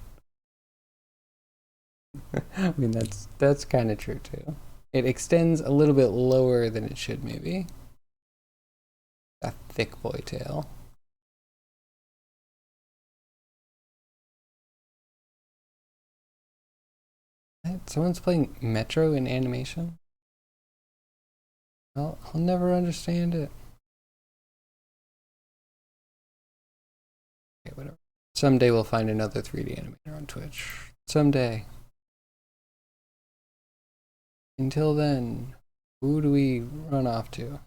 I mean, that's kind of true too. It extends a little bit lower than it should, maybe. A thick boy tail. Someone's playing Metro in animation? Well, I'll never understand it. Okay, whatever. Someday we'll find another 3D animator on Twitch. Someday. Until then, who do we run off to?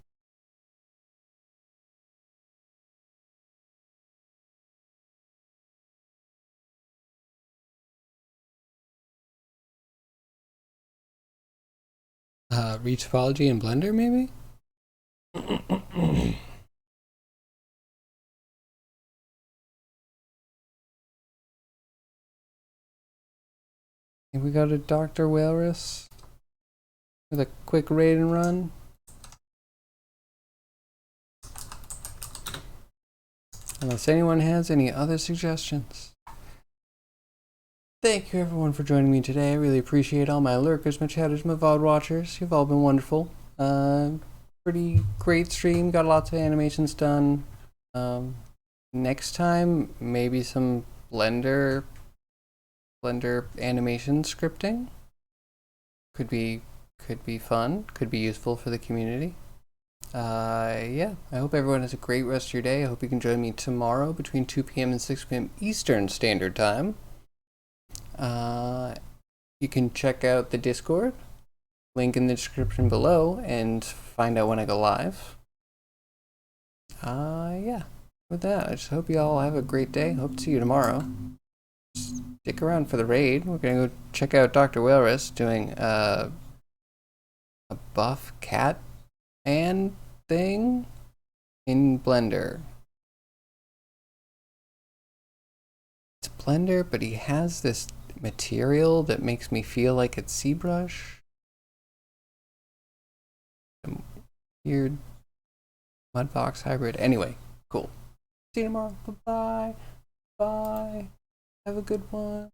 Reach topology in Blender, maybe? We got a Dr. Walrus with a quick raid and run. Unless anyone has any other suggestions. Thank you everyone for joining me today. I really appreciate all my lurkers, my chatters, my VOD watchers. You've all been wonderful. Pretty great stream. Got lots of animations done. Next time, maybe some Blender animation scripting. Could be fun. Could be useful for the community. Yeah, I hope everyone has a great rest of your day. I hope you can join me tomorrow between 2 p.m. and 6 p.m. Eastern Standard Time. You can check out the Discord, link in the description below, and find out when I go live. Yeah, with that, I just hope you all have a great day. Hope to see you tomorrow. Stick around for the raid. We're gonna go check out Dr. Walrus doing a buff cat man thing in Blender. It's Blender, but he has this material that makes me feel like it's ZBrush. Weird Mudbox hybrid. Anyway, cool. See you tomorrow. Bye-bye. Bye. Have a good one.